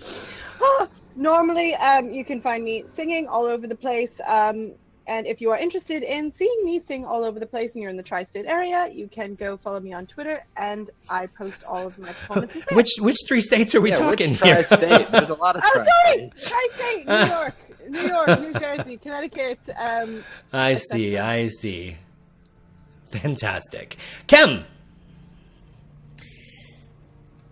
normally you can find me singing all over the place. And if you are interested in seeing me sing all over the place and you're in the tri-state area, you can go follow me on Twitter, and I post all of my performances there. Which 3 states are we talking which here? tri-state? There's a lot of tri-states. Tri-state, New York, New Jersey, Connecticut. I see. Fantastic. Kim.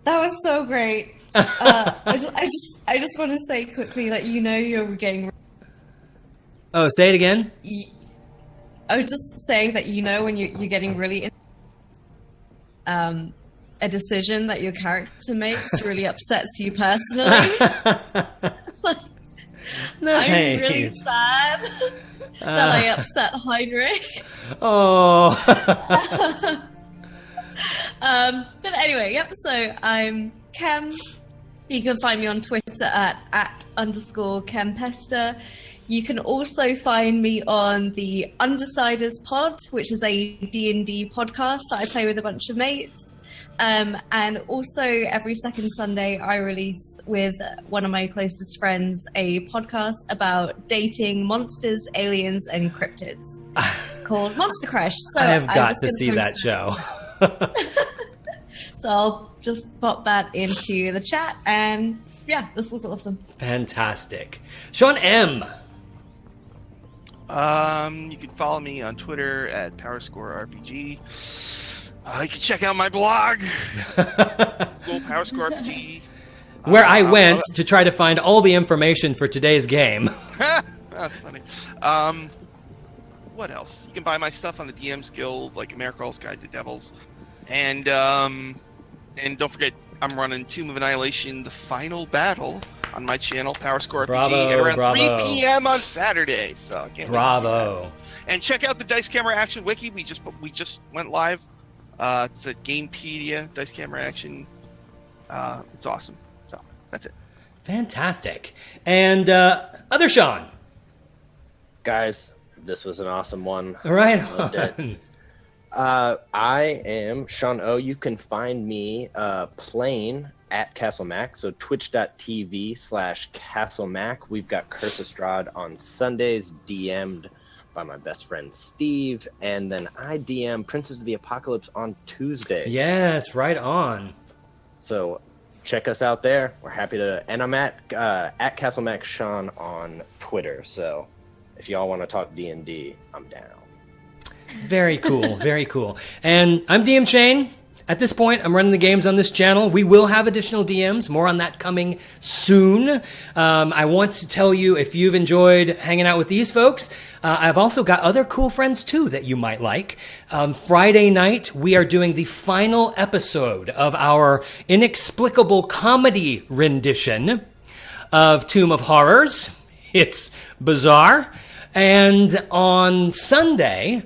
That was so great. I just want to say quickly that you're getting. Oh, say it again. I was just saying that when you're getting really a decision that your character makes really upsets you personally. Nice. I'm really sad that I upset Heinrich. Oh. But anyway, yep. So I'm Kem. You can find me on Twitter at _Kempester. You can also find me on the Undersiders Pod, which is a D&D podcast that I play with a bunch of mates. And also every second Sunday, I release with one of my closest friends a podcast about dating monsters, aliens, and cryptids called Monster Crush. So I have got to see that show. So I'll just pop that into the chat, and yeah, this was awesome. Fantastic. Sean M. You can follow me on Twitter at PowerscoreRPG. You can check out my blog, Go PowerscoreRPG. Where I went to try to find all the information for today's game. That's funny. What else? You can buy my stuff on the DM's Guild, like Americall's Guide to Devils. And don't forget, I'm running Tomb of Annihilation, the final battle, on my channel, PowerScore RPG, at around 3 p.m. on Saturday. So I can't Bravo. And check out the Dice Camera Action Wiki. We just went live. It's at Gamepedia, Dice Camera Action. It's awesome. So that's it. Fantastic. And other Sean. Guys, this was an awesome one. Right Loved it. I am Sean O. You can find me playing at Castle Mac, so twitch.tv/Castle Mac. We've got Curse of Strahd on Sundays, DM'd by my best friend Steve, and then I DM Princes of the Apocalypse on Tuesdays. Yes, right on. So check us out there. We're happy to, and I'm at Castle Mac Sean on Twitter. So if y'all want to talk D&D, I'm down. Very cool, very cool. And I'm DM Shane. At this point, I'm running the games on this channel. We will have additional DMs, more on that coming soon. I want to tell you, if you've enjoyed hanging out with these folks, I've also got other cool friends too that you might like. Friday night, we are doing the final episode of our inexplicable comedy rendition of Tomb of Horrors. It's bizarre. And on Sunday,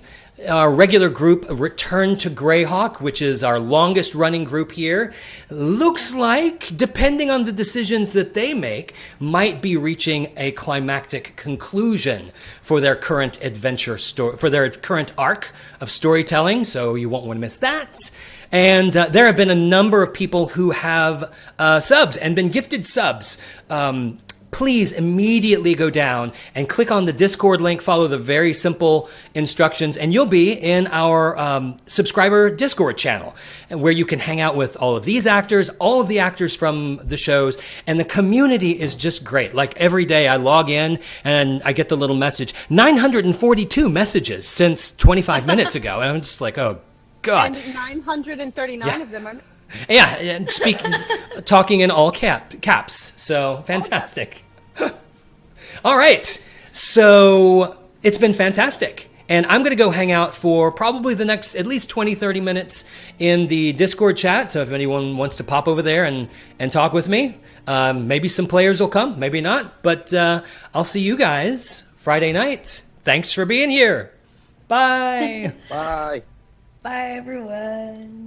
our regular group returned to Greyhawk, which is our longest running group here. Looks like, depending on the decisions that they make, might be reaching a climactic conclusion for their current adventure story, for their current arc of storytelling. So you won't want to miss that. And there have been a number of people who have subbed and been gifted subs. Please immediately go down and click on the Discord link, follow the very simple instructions, and you'll be in our subscriber Discord channel, where you can hang out with all of these actors, all of the actors from the shows, and the community is just great. Like every day I log in and I get the little message, 942 messages since 25 minutes ago, and I'm just like, oh God. And 939 of them are... Yeah, and talking in all caps. So fantastic. All right. So it's been fantastic. And I'm going to go hang out for probably the next at least 20, 30 minutes in the Discord chat. So if anyone wants to pop over there and talk with me, maybe some players will come, maybe not. But I'll see you guys Friday night. Thanks for being here. Bye. Bye. Bye, everyone.